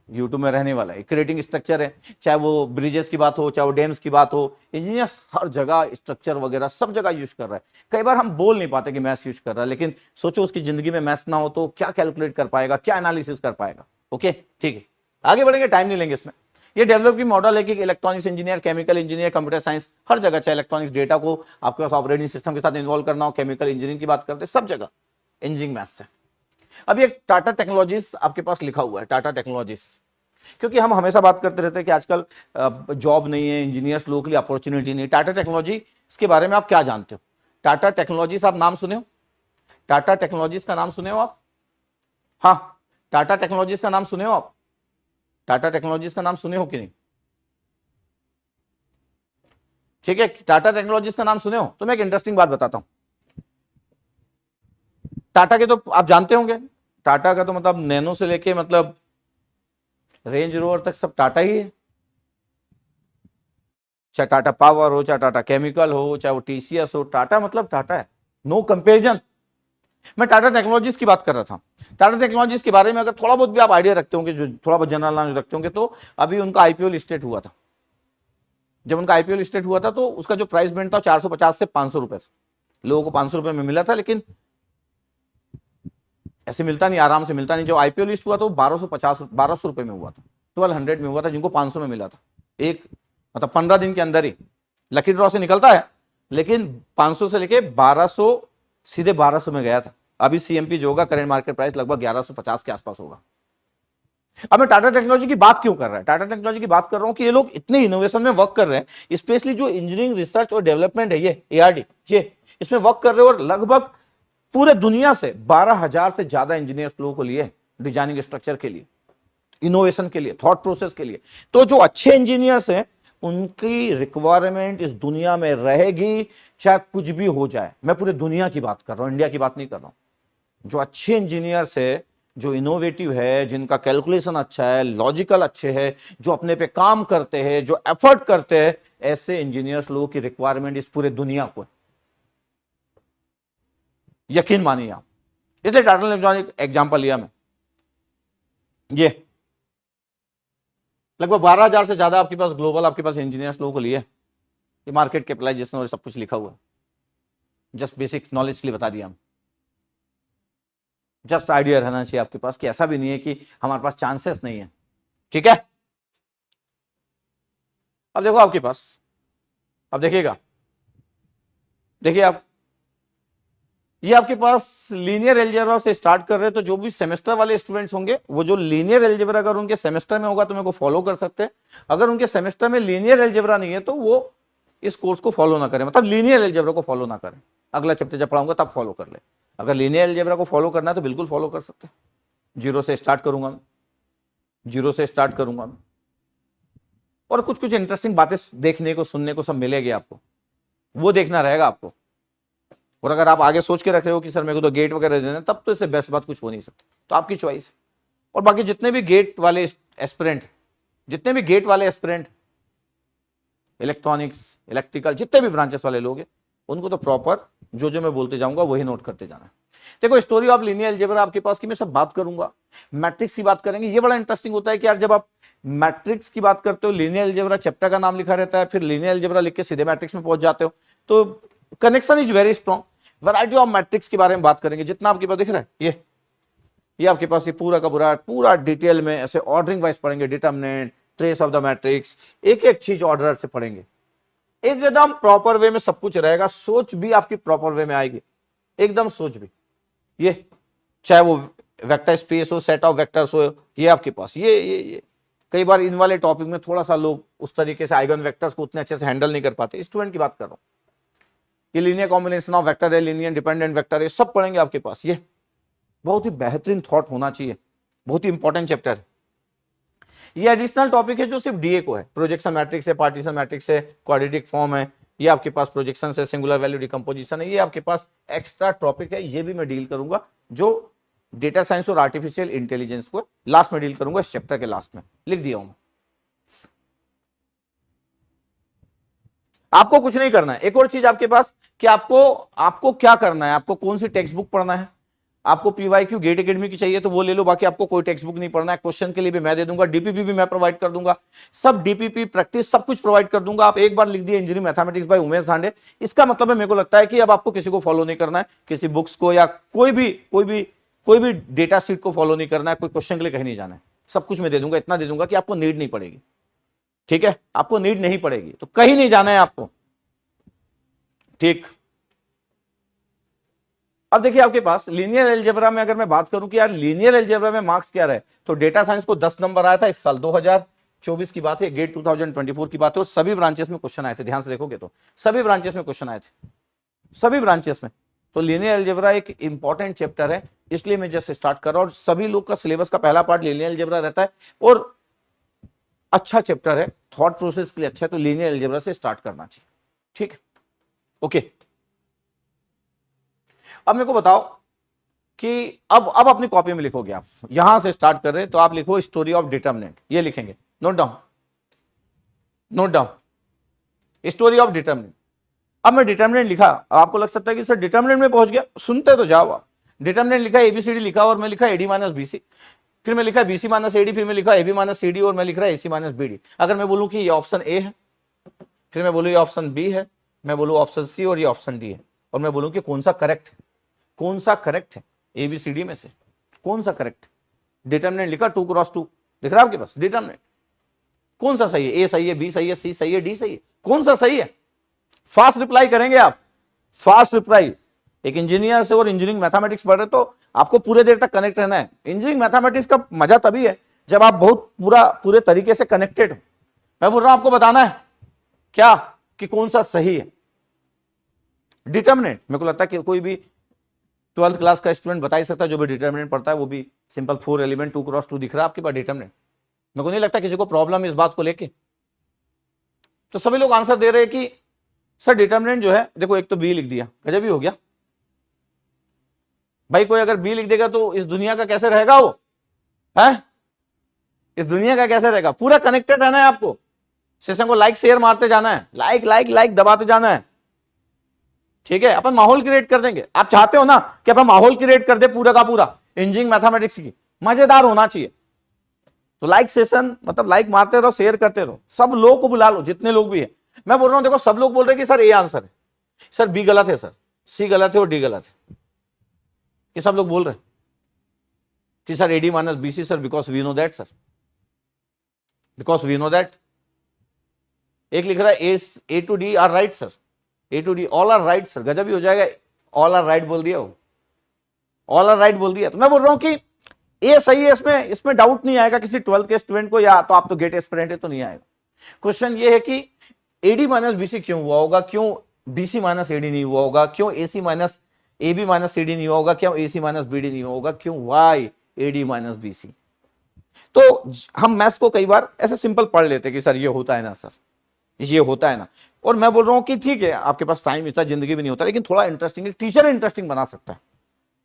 यूट्यूब में रहने वाला है। क्रिएटिंग स्ट्रक्चर है, चाहे वो ब्रिजेस की बात हो, चाहे वो डैम्स की बात हो, इंजीनियर्स हर जगह स्ट्रक्चर वगैरह सब जगह यूज कर रहा है। कई बार हम बोल नहीं पाते कि मैथ्स यूज कर रहा है, लेकिन सोचो उसकी जिंदगी में मैथ्स ना हो तो क्या कैलकुलेट कर पाएगा, क्या एनालिसिस कर पाएगा। ओके, ठीक है, आगे बढ़ेंगे, टाइम नहीं लेंगे इसमें। ये डेवलप की मॉडल है कि electronics engineer, chemical engineer, computer science, हर जगह, चाहे इलेक्ट्रॉनिक्स डेटा को आपके पास ऑपरेटिंग सिस्टम के साथ इन्वॉल्व करना हो, केमिकल इंजीनियरिंग की बात करते, सब जगह इंजीनियरिंग मैथ्स है। अब ये टाटा टेक्नोलॉजीज आपके पास लिखा हुआ है, टाटा टेक्नोलॉजीज, क्योंकि हम हमेशा बात करते रहते हैं कि आजकल जॉब नहीं है, इंजीनियर्स लोगों के लिए अपॉर्चुनिटी नहीं। टाटा टेक्नोलॉजी, इसके बारे में आप क्या जानते हो? टाटा टेक्नोलॉजीज आप नाम सुने हो? टाटा टेक्नोलॉजीज का नाम सुने हो आप? हाँ, टाटा टेक्नोलॉजीज का नाम सुने हो आप? टाटा टेक्नोलॉजीज का नाम सुने हो कि नहीं? ठीक है, टाटा टेक्नोलॉजीज का नाम सुने हो? तो मैं एक इंटरेस्टिंग बात बताता हूं। टाटा के तो आप जानते होंगे, टाटा का तो मतलब नैनो से लेके मतलब रेंज रोवर तक सब टाटा ही है। चाहे टाटा पावर हो, चाहे टाटा केमिकल हो, चाहे वो टीसीएस हो, टाटा मतलब टाटा है, नो कंपेरिजन। मैं टाटा टेक्नोलॉजीज की बात कर रहा था। टाटा टेक्नोलॉजीज के बारे में अगर थोड़ा बहुत भी आप आइडिया रखते होंगे, जो थोड़ा बहुत जनरल नॉलेज रखते होंगे, तो अभी उनका आईपीओ लिस्टेड हुआ था। जब उनका आईपीओ लिस्टेड हुआ था तो उसका जो प्राइस बैंड था 450 से 500 रुपए था। लोगों को 500 रुपए में मिला था, लेकिन ऐसे मिलता नहीं, आराम से मिलता नहीं। जो आईपीओ लिस्ट हुआ तो 1250 रुपए में हुआ था, 1200 में हुआ था, जिनको 500 में मिला था। एक मतलब 15 दिन के अंदर ही लकी ड्रॉ से निकलता है, लेकिन 500 से लेके 1200 सीधे 1200 में गया था। अभी सीएमपी जो होगा करेंट मार्केट प्राइस लगभग 1150 के आसपास होगा। अब मैं टाटा टेक्नोलॉजी की बात क्यों कर रहा है? टाटा टेक्नोलॉजी की बात कर रहा हूं कि ये लोग इतने इनोवेशन में वर्क कर रहे हैं, स्पेशली जो इंजीनियरिंग रिसर्च और डेवलपमेंट है, ये एआरडी, ये इसमें वर्क कर रहे हैं, और लगभग पूरे दुनिया से 12,000 से ज्यादा इंजीनियर्स लोगों को लिए डिजाइनिंग स्ट्रक्चर के लिए, इनोवेशन के लिए, थॉट प्रोसेस के लिए। तो जो अच्छे इंजीनियर्स हैं उनकी रिक्वायरमेंट इस दुनिया में रहेगी, चाहे कुछ भी हो जाए। मैं पूरे दुनिया की बात कर रहा हूं, इंडिया की बात नहीं कर रहा हूं। जो अच्छे इंजीनियर्स है, जो इनोवेटिव है, जिनका कैलकुलेशन अच्छा है, लॉजिकल अच्छे है, जो अपने पे काम करते हैं, जो एफर्ट करते हैं, ऐसे इंजीनियर्स लोगों की रिक्वायरमेंट इस पूरे दुनिया को है, यकीन मानिए आप। इसलिए टाटा इलेक्ट्रॉनिक एग्जांपल लिया मैं। ये लगभग 12,000 से ज्यादा आपके पास ग्लोबल आपके पास इंजीनियर्स लोगों को लिए, ये मार्केट कैपिटलाइजेशन और सब कुछ लिखा हुआ है। जस्ट बेसिक नॉलेज के लिए बता दिया हम, जस्ट आइडिया रहना चाहिए आपके पास कि ऐसा भी नहीं है कि हमारे पास चांसेस नहीं है। ठीक है, अब देखो आपके पास, अब देखिएगा, देखिए आप, ये आपके पास लीनियर अलजेब्रा से स्टार्ट कर रहे हैं। तो जो भी सेमेस्टर वाले स्टूडेंट्स होंगे, वो जो लीनियर अलजेब्रा अगर उनके सेमेस्टर में होगा तो मेरे को फॉलो कर सकते हैं। अगर उनके सेमेस्टर में लीनियर अलजेब्रा नहीं है तो वो इस कोर्स को फॉलो ना करें, मतलब लीनियर अलजेब्रा को फॉलो ना करें। अगला चैप्टर जब पढ़ाऊंगा तब फॉलो कर ले। अगर लीनियर अलजेब्रा को फॉलो करना है तो बिल्कुल फॉलो कर सकते हैं। जीरो से स्टार्ट करूंगा मैं, जीरो से स्टार्ट करूंगा मैं, और कुछ कुछ इंटरेस्टिंग बातें देखने को, सुनने को सब मिलेगी आपको, वो देखना रहेगा आपको। और अगर आप आगे सोच के रख रहे हो कि सर मेरे को तो गेट वगैरह देना है, तब तो इससे बेस्ट बात कुछ हो नहीं सकती, तो आपकी चॉइस। और बाकी जितने भी गेट वाले एस्पिरेंट, जितने भी गेट वाले एस्पिरेंट, इलेक्ट्रॉनिक्स, इलेक्ट्रिकल, जितने भी ब्रांचेस वाले लोग हैं, उनको तो प्रॉपर जो जो मैं बोलते जाऊंगा वही नोट करते जाना। देखो स्टोरी ऑफ लीनियर अलजेब्रा आपके पास की मैं सब बात करूंगा, मैट्रिक्स की बात करेंगे। ये बड़ा इंटरेस्टिंग होता है कि यार जब आप मैट्रिक्स की बात करते हो, लीनियर अलजेब्रा चैप्टर का नाम लिखा रहता है, फिर लीनियर अलजेब्रा लिख के सीधे मैट्रिक्स में पहुंच जाते हो, तो connection is very strong. Variety of matrix के बारे में बात करेंगे, जितना आपके पास दिख रहा है ये आपके पास ये पूरा का पूरा डिटेल में ऐसे ऑर्डरिंग वाइज पढ़ेंगे, determinant, trace of the matrix, एक एक चीज ऑर्डर से पढ़ेंगे, एकदम प्रॉपर वे में सब कुछ रहेगा। सोच भी आपकी प्रॉपर वे में आएगी, एकदम सोच भी। ये चाहे वो वेक्टर स्पेस हो, सेट ऑफ वेक्टर्स हो, ये आपके पास ये कई बार इन वाले टॉपिक में थोड़ा सा लोग उस तरीके से आइगन वेक्टर्स को उतने अच्छे से हैंडल नहीं कर पाते। स्टूडेंट की बात कर रहा हूं, ये लीनियर कॉम्बिनेशन ऑफ वेक्टर है, लीनियर डिपेंडेंट वेक्टर है, सब पढ़ेंगे आपके पास। ये बहुत ही बेहतरीन थॉट होना चाहिए, बहुत ही इंपॉर्टेंट चैप्टर है। ये एडिशनल टॉपिक है जो सिर्फ डीए को है। प्रोजेक्शन मैट्रिक्स है, पार्टीशन मैट्रिक्स है, क्वाड्रेटिक फॉर्म है, ये आपके पास प्रोजेक्शन से सिंगुलर वैल्यू डिकम्पोजिशन है, ये आपके पास एक्स्ट्रा टॉपिक है। ये भी मैं डील करूंगा, जो डेटा साइंस और आर्टिफिशियल इंटेलिजेंस को लास्ट में डील करूंगा, इस चैप्टर के लास्ट में लिख दिया हूं। आपको कुछ नहीं करना है। एक और चीज आपके पास कि आपको क्या करना है, आपको कौन सी टेक्स्ट बुक पढ़ना है। आपको पीवाईक्यू गेट एकेडमी की चाहिए तो वो ले लो, बाकी आपको कोई टेक्स्ट बुक नहीं पढ़ना है। क्वेश्चन के लिए भी मैं दे दूंगा, डीपीपी भी मैं प्रोवाइड कर दूंगा, सब डीपीपी प्रैक्टिस सब कुछ प्रोवाइड कर दूंगा। आप एक बार लिख दिए engineering mathematics bye Umesh Dhande, इसका मतलब है मेरे को लगता है कि अब आपको किसी को फॉलो नहीं करना है, किसी बुक्स को या कोई भी डेटा सीट को फॉलो नहीं करना है, कोई क्वेश्चन के लिए कहीं नहीं जाना है। सब कुछ मैं दे दूंगा, इतना दे दूंगा कि आपको नीड नहीं पड़ेगी। ठीक है, आपको नीड नहीं पड़ेगी तो कहीं नहीं जाना है आपको। ठीक, अब देखिए आपके पास लीनियर अलजेब्रा में अगर मैं बात करूं कि यार लीनियर अलजेब्रा में मार्क्स क्या रहे, तो डेटा साइंस को 10 नंबर आया था इस साल, 2024 की बात है, गेट 2024 की बात है, और सभी ब्रांचेस में क्वेश्चन आए थे। ध्यान से देखोगे तो सभी ब्रांचेस में क्वेश्चन आए थे, सभी ब्रांचेस में। तो लीनियर अलजेब्रा एक इंपॉर्टेंट चैप्टर है, इसलिए मैं जस्ट स्टार्ट कर रहा हूं। और सभी लोग का सिलेबस का पहला पार्ट लीनियर अलजेब्रा रहता है और अच्छा चैप्टर है, थॉट प्रोसेस के लिए अच्छा है, तो लीनियर अलजेब्रा से स्टार्ट करना चाहिए। ठीक, ओके। अब मेरे को बताओ कि अब अपनी कॉपी में लिखोगे आप, यहां से स्टार्ट कर रहे हैं तो आप लिखो स्टोरी ऑफ डिटरमिनेंट, ये लिखेंगे, note down, note down, story of determinant. अब मैं डिटरमिनेंट लिखा, आपको लग सकता है कि सर डिटरमिनेंट में पहुंच गया, सुनते तो जाओ आप। डिटरमिनेंट लिखा, एबीसीडी लिखा और मैं लिखा एडी माइनस बीसी, फिर मैं लिखा बीसी माइनस एडी, फिर मैं लिखा एबी माइनस सीडी और मैं लिख रहा है एसी माइनस बीडी। अगर मैं बोलूं कि ये ऑप्शन ए है, फिर मैं बोलूं ये ऑप्शन बी है, मैं बोलूं ऑप्शन सी और ये ऑप्शन डी है, और मैं बोलूं कि कौन सा करेक्ट है, कौन सा करेक्ट है एबीसीडी में से कौन सा करेक्ट। डिटरमिनेंट लिखा 2x2 दिख रहा है आपके पास, डिटरमिनेंट कौन सा सही है, ए सही है, बी सही है, सी सही है, डी सही है, कौन सा सही है। फास्ट रिप्लाई करेंगे आप, फास्ट रिप्लाई। एक इंजीनियर से और इंजीनियरिंग मैथमेटिक्स पढ़ रहे तो आपको पूरे देर तक कनेक्ट रहना है। इंजीनियरिंग मैथमेटिक्स का मजा तभी है जब आप बहुत पूरे तरीके से कनेक्टेड हो। मैं बोल रहा हूं आपको बताना है क्या कि कौन सा सही है। डिटरमिनेंट मेरे को लगता है कि कोई भी 12th क्लास का स्टूडेंट बता ही सकता है, जो भी डिटरमिनेंट पढ़ता है वो भी सिंपल 4 एलिमेंट 2x2 दिख रहा है आपके पास डिटरमिनेंट। मेरे को नहीं लगता किसी को प्रॉब्लम इस बात को लेके। तो सभी लोग आंसर दे रहे हैं कि सर डिटरमिनेंट जो है, देखो एक तो बी लिख दिया, गजब ही हो गया भाई। कोई अगर बी लिख देगा तो इस दुनिया का कैसे रहेगा वो है, इस दुनिया का कैसे रहेगा। पूरा कनेक्टेड रहना है आपको, सेशन को लाइक शेयर मारते जाना है, लाइक लाइक लाइक दबाते जाना है। ठीक है, अपन माहौल क्रिएट कर देंगे। आप चाहते हो ना कि अपन माहौल क्रिएट कर दे पूरा का पूरा इंजीनियरिंग मैथमेटिक्स की, मजेदार होना चाहिए। तो लाइक सेशन मतलब लाइक मारते रहो, शेयर करते रहो, सब लोगों को बुला लो जितने लोग भी है। मैं बोल रहा हूं देखो सब लोग बोल रहे हैं कि सर ए आंसर है, सर बी गलत है, सर सी गलत है और डी गलत है। ये सब लोग बोल रहे हैं कि sir AD minus BC sir, because we know that sir, because we know that. एक लिख रहा है A to D are right sir, A to D all are right sir, गजब ही हो जाएगा, ऑल आर राइट बोल दिया वो, ऑल आर राइट बोल दिया। तो मैं बोल रहा हूं कि ए सही है, इसमें डाउट नहीं आएगा किसी 12th के स्टूडेंट को, या तो आप तो गेट एस्पिरेंट है तो नहीं आएगा। क्वेश्चन ये है कि एडी माइनस बीसी क्यों हुआ होगा, क्यों बीसी माइनस एडी नहीं हुआ होगा, क्यों AC minus AB minus CD नहीं होगा, क्यों एसी माइनस बीडी नहीं होगा, क्यों वाई एडी माइनस बीसी। तो हम मैथ्स को कई बार ऐसे सिंपल पढ़ लेते हैं कि सर ये होता है ना, सर ये होता है ना। और मैं बोल रहा हूं कि ठीक है आपके पास टाइम इतना जिंदगी भी नहीं होता, लेकिन थोड़ा इंटरेस्टिंग, टीचर इंटरेस्टिंग बना सकता है,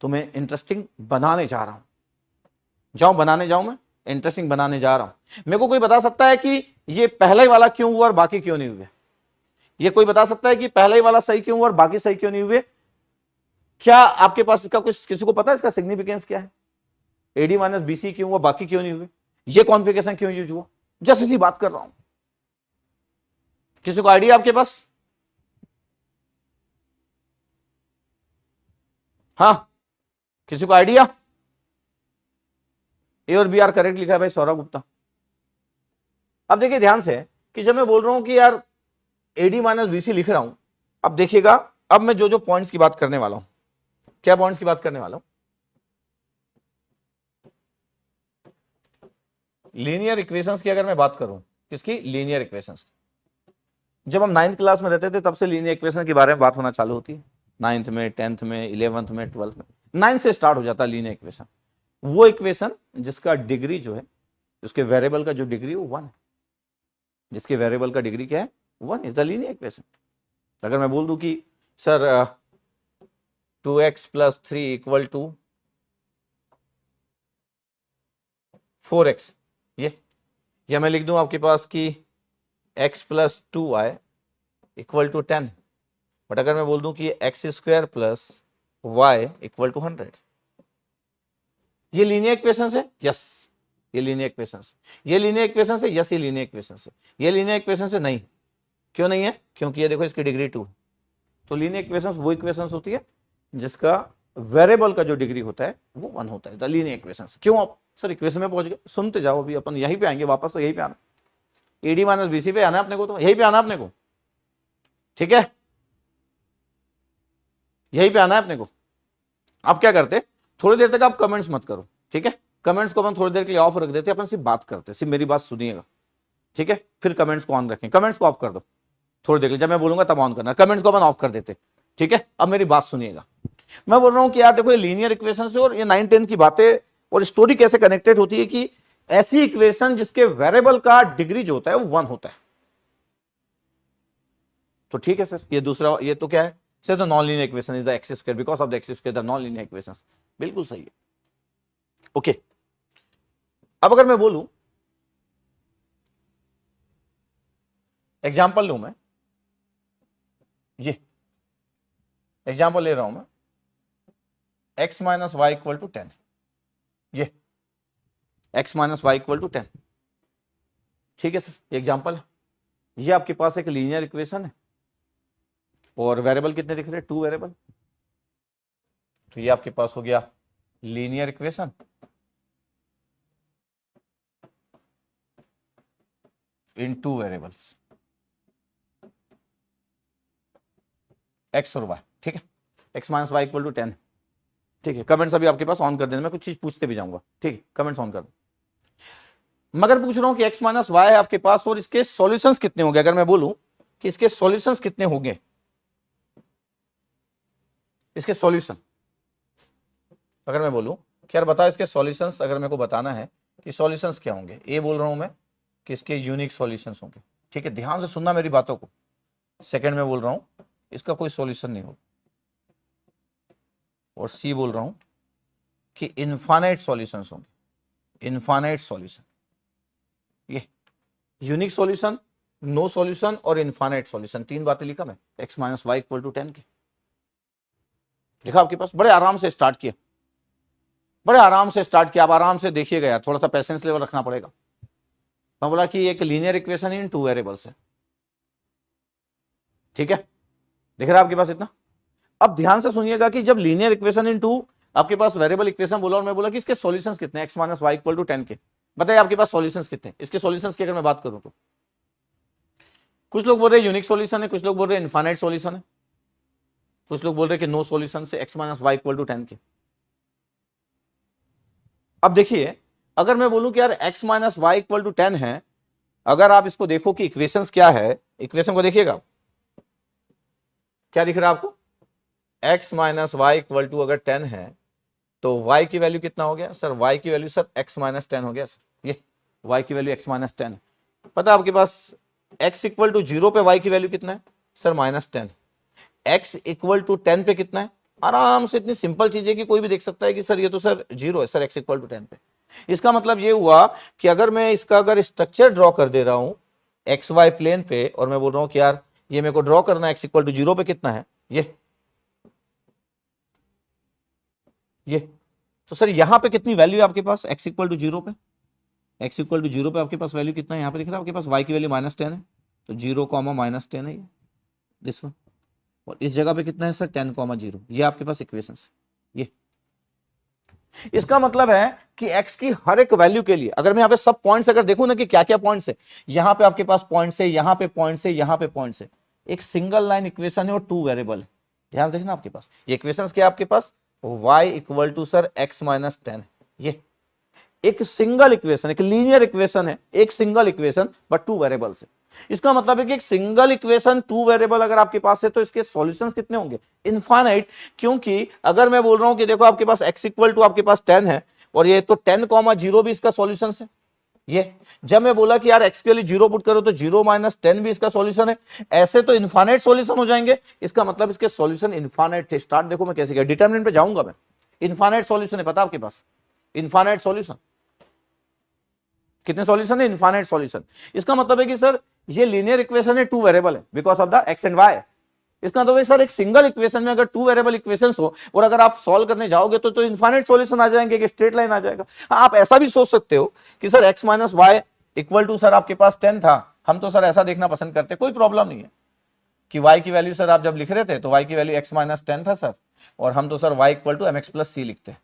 तो मैं इंटरेस्टिंग बनाने जा रहा हूं, बनाने जाऊं, मैं इंटरेस्टिंग बनाने जा रहा हूं। मेरे को कोई बता सकता है कि ये पहला ही वाला क्यों हुआ और बाकी क्यों नहीं हुए। ये कोई बता सकता है कि पहला ही वाला सही क्यों हुआ और बाकी सही क्यों नहीं हुए। क्या आपके पास इसका कुछ, किसी को पता है इसका सिग्निफिकेंस क्या है, एडी माइनस बीसी क्यों हुआ बाकी क्यों नहीं हुए, ये कॉन्फ़िगरेशन क्यों यूज हुआ। जस्ट इसी बात कर रहा हूं, किसी को आइडिया आपके पास। हाँ, किसी को आइडिया। ए और बी आर करेक्ट लिखा है भाई सौरभ गुप्ता। अब देखिए ध्यान से कि जब मैं बोल रहा हूं कि यार एडी माइनस बीसी लिख रहा हूं, अब देखिएगा, अब मैं जो जो पॉइंट्स की बात करने वाला हूं, क्या पॉइंट्स की बात करने वाला हूं, लीनियर इक्वेशंस की अगर मैं बात करूं, किसकी, लीनियर इक्वेशंस। जब हम 9th क्लास में रहते थे तब से लीनियर इक्वेशन के बारे में बात होना चालू होती है, 9th में, 10th में, 11th में, 12th में, 9 से स्टार्ट हो जाता है लीनियर इक्वेशन। वो इक्वेशन जिसका डिग्री जो है, उसके वेरिएबल का जो डिग्री है वो 1 है, जिसके वेरिएबल का डिग्री क्या है 1 इज द लीनियर इक्वेशन। अगर मैं बोल दूं कि sir 2x + 3 equal to 4x, ये, या मैं लिख दूं आपके पास कि x + 2y equal to 10, but अगर मैं बोल दूं कि x² + y इक्वल टू 100, ये लीनियर इक्वेशन है, यस ये लीनियर इक्वेशन, ये लीनियर इक्वेशन है, यस ये लीनियर इक्वेशन है, ये लीनियर इक्वेशन है नहीं, क्यों नहीं है, क्योंकि ये देखो इसकी डिग्री 2। तो लीनियर इक्वेशन वो इक्वेशन होती है जिसका वेरिएबल का जो डिग्री होता है वो 1 होता है, द लीनियर इक्वेशन। क्यों आप सर इक्वेशन में पहुंच गए, सुनते जाओ, अभी अपन यहीं पे आएंगे वापस, तो यहीं पे आना, एडी माइनस बीसी पे आना अपने को, तो यहीं पे आना अपने को, ठीक है, यहीं पे आना है अपने को। आप क्या करते, थोड़ी देर तक आप कमेंट्स मत करो, ठीक है, कमेंट्स को अपन थोड़ी देर के लिए ऑफ रख देते, अपन सिर्फ बात करते, सिर्फ मेरी बात सुनिएगा, ठीक है, फिर कमेंट्स को ऑन रखें, कमेंट्स को ऑफ कर दो थोड़ी देर के लिए, जब मैं बोलूंगा तब ऑन करना, कमेंट्स को अपन ऑफ कर देते, ठीक है। अब मेरी बात सुनिएगा, मैं बोल रहा हूं कि यार देखो ये लीनियर इक्वेशन से और ये 9-10 की बातें और स्टोरी कैसे कनेक्टेड होती है कि ऐसी इक्वेशन जिसके वेरिएबल का डिग्री जो होता है वो 1 होता है। तो ठीक है सर, ये दूसरा, ये तो क्या है sir, the non linear equation is the x square because of the x square, the non linear equation. बिल्कुल सही है। ओके, अब अगर मैं बोलूं, एग्जाम्पल लूं मैं, ये एग्जाम्पल ले रहा हूं मैं, x minus y equal to 10, ये x minus y equal to 10, ठीक है सर, ये एग्जाम्पल है। ये आपके पास एक लीनियर इक्वेशन है और वेरिएबल कितने दिख रहे हैं, 2 वेरिएबल। तो ये आपके पास हो गया linear equation in 2 variables, x और y, ठीक है। x minus y equal to 10, ठीक है। कमेंट्स अभी आपके पास ऑन कर देना, मैं कुछ चीज पूछते भी जाऊंगा, ठीक है, कमेंट्स ऑन कर दो। मगर पूछ रहा हूं कि x माइनस वाई है आपके पास और इसके सॉल्यूशंस कितने होंगे। अगर मैं बोलूं कि इसके सॉल्यूशंस कितने होंगे, इसके सॉल्यूशन, अगर मैं बोलूं कि यार बताओ इसके सॉल्यूशंस, अगर मेरे को बताना है कि सॉल्यूशंस क्या होंगे, ए बोल रहा हूं मैं कि इसके यूनिक सॉल्यूशंस होंगे, ठीक है, ध्यान से सुनना मेरी बातों को। सेकंड में बोल रहा हूं इसका कोई सॉल्यूशन नहीं होगा, और सी बोल रहा हूं कि इनफाइनाइट सॉल्यूशंस होंगे, इनफाइनाइट सॉल्यूशन। ये यूनिक सॉल्यूशन, नो सॉल्यूशन और इनफाइनाइट सॉल्यूशन, 3 बातें लिखा मैं x minus y equal to 10 के। लिखा आपके पास, बड़े आराम से स्टार्ट किया, बड़े आराम से स्टार्ट किया। आप आराम से देखिएगा यार, थोड़ा सा पेशेंस लेवल रखना पड़ेगा। मैं बोला कि एक लीनियर इक्वेशन इन 2 वेरिएबल्स है, ठीक है, दिख रहा है आपके पास इतना। अब ध्यान से सुनिएगा कि जब लीनियर इक्वेशन इन 2 आपके पास वेरिएबल इक्वेशन बोला और मैं बोला कि इसके सॉल्यूशंस कितने, x minus y equal to 10 के, बताइए आपके पास सॉल्यूशंस कितने। इसके सॉल्यूशंस की अगर मैं बात करूं तो कुछ लोग बोल रहे हैं यूनिक सॉल्यूशन है, कुछ लोग बोल रहे हैं इनफाइनाइट सॉल्यूशन है, कुछ लोग बोल रहे हैं कि नो सॉल्यूशन से x minus y equal to 10 के। अब देखिए, अगर मैं बोलूं कि यार x minus y equal to 10 है, अगर आप इसको देखो कि इक्वेशंस क्या है, इक्वेशन को देखिएगा, क्या दिख रहा है आपको, x minus y equal to अगर 10 है तो y की वैल्यू कितना हो गया सर, y की वैल्यू सर x माइनस 10 हो गया सर, ये y की वैल्यू x माइनस 10 है। पता है आपके पास x इक्वल टू 0 पे y की वैल्यू कितना है sir, minus 10। x equal to 10 पे कितना है, आराम से, इतनी सिंपल चीज है कि कोई भी देख सकता है कि सर ये तो सर 0 है सर, x इक्वल टू 10 पे। इसका मतलब ये हुआ कि अगर मैं इसका अगर स्ट्रक्चर ड्रॉ कर दे रहा हूं एक्स वाई प्लेन पे, और मैं बोल रहा हूं कि यार ये मेरे को ड्रॉ करना है, x इक्वल टू 0 पे कितना है, ये तो सर यहां पे कितनी वैल्यू है आपके पास x इक्वल टू 0 पे, x इक्वल टू 0 पे आपके पास वैल्यू कितना है, यहाँ पे दिख रहा है आपके पास y की वैल्यू माइनस 10 है, तो 0 कॉमा माइनस 10 है ये, दिस वन। और इस जगह पे कितना है सर, 10 कॉमा 0। ये आपके पास इक्वेशंस, ये इसका मतलब है कि x की हर एक वैल्यू के लिए, अगर मैं यहाँ पे सब पॉइंट्स अगर देखूं ना कि क्या क्या पॉइंट्स है, यहाँ पे आपके पास पॉइंट्स है, यहाँ पे पॉइंट्स है, यहाँ पे पॉइंट्स है, एक सिंगल लाइन इक्वेशन है और 2 वेरिएबल है। ध्यान देखना आपके पास ये इक्वेशंस क्या है आपके पास, y equal to sir x minus 10, ये एक सिंगल इक्वेशन, एक लीनियर इक्वेशन है, एक सिंगल इक्वेशन बट 2 वेरिएबल्स है। इसका मतलब है कि एक सिंगल इक्वेशन 2 वेरिएबल अगर आपके पास है तो इसके सॉल्यूशंस कितने होंगे, इनफाइनाइट। क्योंकि अगर मैं बोल रहा हूं कि देखो आपके पास x इक्वल टू आपके पास 10 है और ये तो 10 कॉमा 0 भी इसका सॉल्यूशन है, ये जब मैं बोला कि यार x के लिए 0 पुट करो तो 0 माइनस 10 भी इसका सॉल्यूशन है, ऐसे तो इनफाइनाइट सॉल्यूशन हो जाएंगे। इसका मतलब इसके सॉल्यूशन इनफाइनाइट थे। स्टार्ट देखो मैं कैसे किया, डिटरमिनेंट पे जाऊंगा मैं, इनफाइनाइट सॉल्यूशन है, पता आपके पास इनफाइनाइट सॉल्यूशन कितने सॉल्यूशन है, इनफाइनाइट सॉल्यूशन। इसका मतलब है कि सर ये लीनियर इक्वेशन है, 2 वेरिएबल है because of the x and y. इसका मतलब है सर एक सिंगल इक्वेशन में अगर 2 वेरिएबल इक्वेशंस हो और अगर आप सॉल्व करने जाओगे तो इनफाइनाइट सॉल्यूशन आ जाएंगे, कि स्ट्रेट लाइन आ जाएगा। आप ऐसा भी सोच सकते हो कि sir x minus y equal to sir आपके पास 10 था, हम तो सर ऐसा देखना पसंद करते, कोई प्रॉब्लम नहीं है कि y की वैल्यू सर आप जब लिख रहे थे तो y की वैल्यू x माइनस 10 था सर, और हम तो sir y equal to mx plus C लिखते,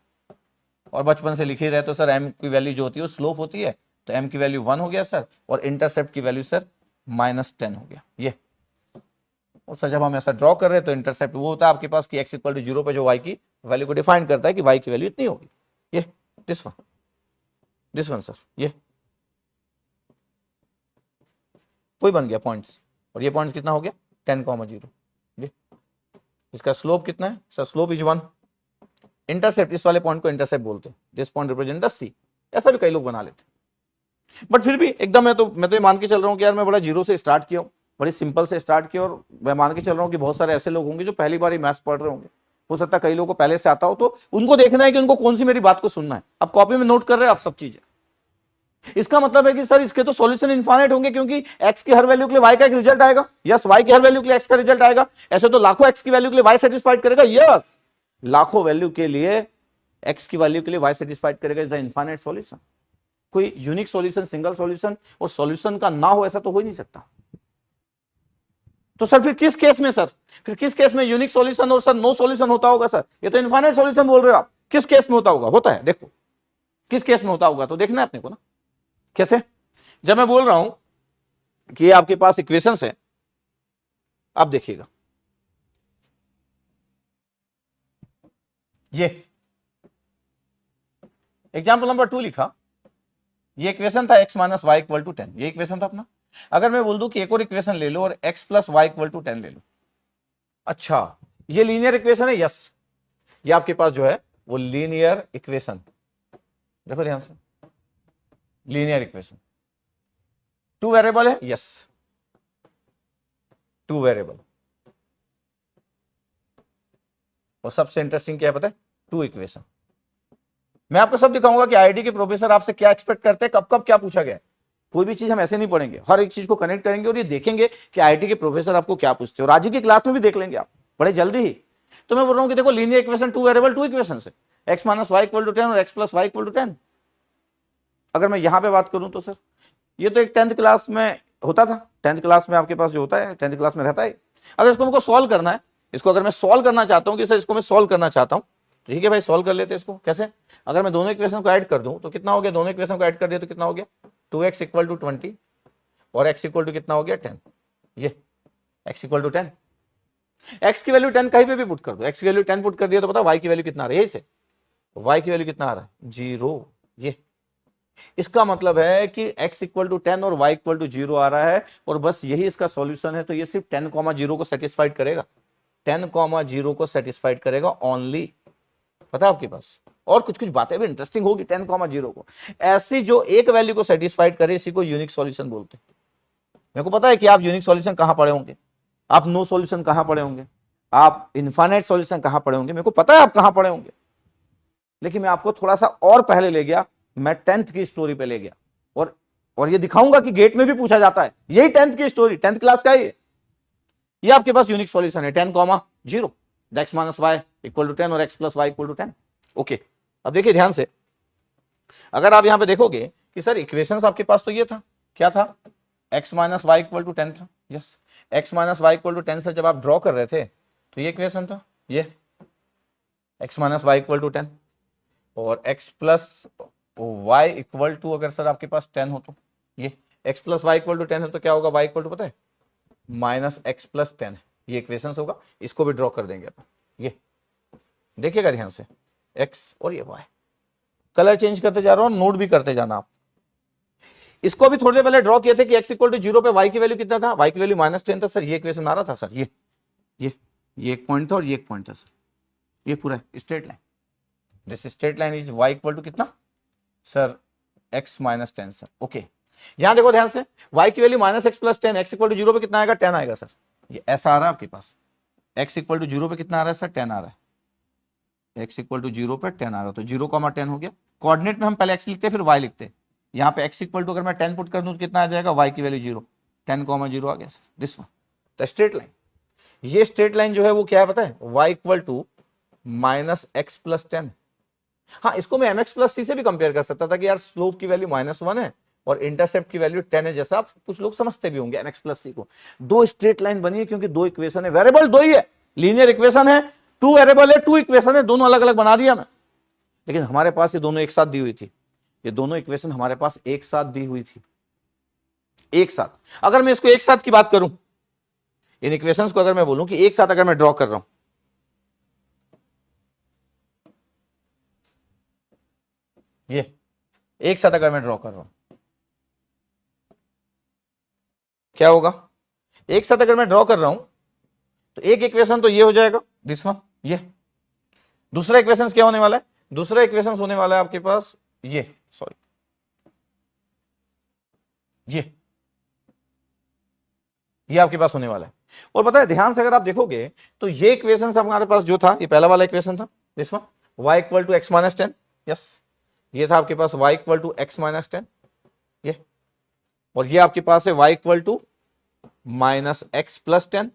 और बचपन से लिखे रहे तो सर m की वैल्यू जो होती है वो स्लोप होती है, तो m की वैल्यू 1 हो गया सर, और इंटरसेप्ट की वैल्यू सर माइनस 10 हो गया ये। और सर जब हम ऐसा ड्रॉ कर रहे हैं तो इंटरसेप्ट वो होता है आपके पास कि x इक्वल टू 0 पे जो y की वैल्यू को डिफाइन करता है कि y की वैल्यू इतनी होगी, ये दिस वन सर, ये कोई बन गया पॉइंट्स, और ये पॉइंट्स कितना हो गया 10 कॉमा 0, ये इसका स्लोप कितना है सर? Slope is 1। इंटरसेप्ट, इस वाले पॉइंट को इंटरसेप्ट बोलते हैं, दिस पॉइंट रिप्रेजेंट द सी। ऐसा भी कई लोग बना लेते हैं, बट फिर भी एकदम मैं तो ये मान के चल रहा हूँ कि यार मैं बड़ा जीरो से स्टार्ट किया हूँ, बड़ी सिंपल से स्टार्ट किया, और मैं मान के चल रहा हूँ कि बहुत सारे ऐसे लोग होंगे जो पहली बार ही मैथ्स पढ़ रहे होंगे। हो सकता है कई लोगों को पहले से आता हो, तो उनको देखना है कि उनको कौन सी मेरी बात को सुनना है। अब कॉपी में नोट कर रहे हैं आप सब चीजें। इसका मतलब है कि सर इसके तो सॉल्यूशन इनफाइनाइट होंगे, क्योंकि एक्स की हर वैल्यू के लिए वाई का एक रिजल्ट आएगा। यस, वाई की हर वैल्यू के लिए एक्स का रिजल्ट आएगा। ऐसे तो लाखों एक्स की वैल्यू के लिए वाई सेटिस्फाइड करेगा। यस, लाखों वैल्यू के लिए एक्स की वैल्यू के लिए वाई सेटिस्फाइड करेगा। Is the infinite solution. कोई यूनिक सॉल्यूशन, सिंगल सॉल्यूशन और सॉल्यूशन का ना हो, ऐसा तो हो ही नहीं सकता। तो सर फिर किस केस में सर, फिर किस केस में यूनिक सॉल्यूशन और सर नो सॉल्यूशन होता होगा? सर ये तो इनफाइनाइट सॉल्यूशन बोल रहे हो आप, किस केस में होता होगा? होता है, देखो किस केस में होता होगा तो देखना है अपने को ना। कैसे? जब मैं बोल रहा हूं कि आपके पास इक्वेशंस है, आप देखिएगा ये एग्जाम्पल नंबर 2 लिखा, ये इक्वेशन था x minus y equal to 10, ये इक्वेशन था अपना। अगर मैं बोल दूं कि एक और इक्वेशन ले लो और x plus y equal to 10 ले लो, अच्छा ये लीनियर इक्वेशन है। यस, ये आपके पास जो है वो लीनियर इक्वेशन, देखो ध्यान से, लीनियर इक्वेशन। 2 वेरिएबल है। यस, 2 वेरिएबल, और सबसे इंटरेस्टिंग क्या है पता है? 2 इक्वेशन। मैं आपको सब दिखाऊंगा कि आईआईटी के प्रोफेसर आपसे क्या एक्सपेक्ट करते हैं, कब कब क्या पूछा गया। कोई भी चीज हम ऐसे नहीं पढ़ेंगे, हर एक चीज को कनेक्ट करेंगे और ये देखेंगे कि आईआईटी के प्रोफेसर आपको क्या पूछते हैं, और आज ही की क्लास में भी देख लेंगे आप बड़े जल्दी ही। तो मैं बोल रहा हूं कि देखो लीनियर इक्वेशन 2 वेरिएबल 2 इक्वेशन है, x minus y equal to 10 और x plus y equal to 10। अगर मैं यहां पे बात करूं तो सर ये तो एक 10th क्लास में होता था। 10th क्लास में आपके पास जो होता है 10th क्लास में रहता है। अगर इसको हमको सॉल्व करना है, इसको अगर मैं सॉल्व करना चाहता हूं कि सर इसको मैं सॉल्व करना चाहता हूं, ठीक है भाई सॉल्व कर लेते हैं इसको। कैसे? अगर मैं दोनों इक्वेशन को ऐड कर दूं तो कितना हो गया? दोनों इक्वेशन को ऐड कर दिया तो कितना हो गया? 2x इक्वल टू 20 और x इक्वल टू कितना हो गया? 10। ये x इक्वल टू 10, x की वैल्यू 10 कहीं पे भी पुट कर दो, x की वैल्यू 10 पुट कर दिया तो पता y की वैल्यू कितना आ रहा है? इसे y की वैल्यू कितना आ रहा है? 0। ये इसका मतलब है कि x इक्वल टू 10 और y इक्वल टू 0 आ रहा है, और बस यही इसका सॉल्यूशन है। तो ये सिर्फ 10,0 को सेटिस्फाइड करेगा, 10,0 को सेटिस्फाइड करेगा ओनली। पता है आपके पास? और कुछ कुछ बातें भी इंटरेस्टिंग होगी। 10,0 को ऐसी जो एक वैल्यू को सेटिस्फाइड करे, इसी को यूनिक सॉल्यूशन बोलते हैं। मेरे को पता है कि आप यूनिक सॉल्यूशन कहां पढ़े होंगे, आप नो सॉल्यूशन कहां पढ़े होंगे, आप इनफाइनाइट सॉल्यूशन कहां पढ़े होंगे, मेरे को पता है आप कहां पढ़े होंगे। लेकिन मैं आपको थोड़ा सा और पहले ले गया, मैं 10th की स्टोरी पे ले गया, और ये दिखाऊंगा कि गेट में भी पूछा जाता है। यही 10th की स्टोरी, 10th क्लास का है ये आपके पास यूनिक सॉल्यूशन है 10,0 x minus y equal to 10 और x plus y equal to 10। Okay, अब देखिए ध्यान से, अगर आप यहां पे देखोगे कि सर इक्वेशंस आपके पास तो ये था, क्या था? x minus y equal to 10 था। Yes, x minus y equal to 10 से जब आप ड्रॉ कर रहे थे तो ये इक्वेशन था, ये x minus y equal to 10 और x plus y equal to, अगर सर आपके पास 10 हो तो ये x plus y equal to 10 है तो क्या होगा? y इक्वल टू पता है माइनस एक्स प्लस 10। ये इक्वेशन होगा, इसको भी ड्रॉ कर देंगे अपन। ये देखिएगा ध्यान से, x और ये y, कलर चेंज करते जा रहा हूं, नोट भी करते जाना आप। इसको भी थोड़ी देर पहले ड्रॉ किए थे कि x इक्वल टू 0 पे y की वैल्यू कितना था? y की वैल्यू -10 था सर। ये इक्वेशन आ रहा था सर, ये एक पॉइंट था और ये एक पॉइंट था सर। ये पूरा straight line, this straight line is y equal to कितना sir? x minus 10 sir. Okay, यहां देखो ध्यान से, y की value minus x plus 10, x equal to 0 पे कितना आएगा? 10 आएगा सर। ये ऐसा आ रहा है आपके पास, x इक्वल टू 0 पे कितना आ रहा है सर? 10 आ रहा है। x इक्वल टू 0 पे 10 आ रहा है, तो 0,10 हो गया। कोऑर्डिनेट में हम पहले x लिखते हैं फिर y लिखते हैं। यहाँ पे x इक्वल टू अगर मैं 10 पुट कर दूं तो कितना आ जाएगा? y की वैल्यू 0, 10,0 आ गया sir. This one the straight line. ये स्ट्रेट लाइन जो है वो क्या है पता है? y equal to minus x plus 10। हाँ, इसको मैं mx प्लस c से भी कंपेयर कर सकता था कि यार स्लोप की वैल्यू -1 है और इंटरसेप्ट की वैल्यू 10 है, जैसा आप कुछ लोग समझते भी होंगे mx प्लस c को। दो स्ट्रेट लाइन बनी है क्योंकि दो इक्वेशन है, वेरिएबल दो ही है, लीनियर इक्वेशन है, 2 वेरिएबल है, 2 इक्वेशन है, दोनों अलग अलग बना दिया मैं। लेकिन हमारे पास ये दोनों एक साथ दी हुई थी, ये दोनों इक्वेशन हमारे पास एक साथ दी हुई थी, एक साथ। अगर मैं इसको एक साथ की बात करूं, इन इक्वेशंस को अगर मैं बोलूं कि एक साथ अगर मैं ड्रॉ कर रहा हूं, ये एक साथ अगर मैं ड्रॉ कर रहा हूं क्या होगा? एक साथ अगर मैं ड्रॉ कर रहा हूं तो एक इक्वेशन तो ये हो जाएगा, दिस वन, ये। दूसरा इक्वेशन क्या होने वाला है? दूसरा इक्वेशन होने वाला है आपके पास ये, सॉरी, ये आपके पास होने वाला है। और पता है ध्यान से अगर आप देखोगे तो ये इक्वेशन हमारे पास जो था, ये पहला वाला इक्वेशन था, this one, y equal to x minus 10, yes, ये था आपके पास y equal to x minus 10, ये। और ये आपके पास है y equal to minus x plus 10।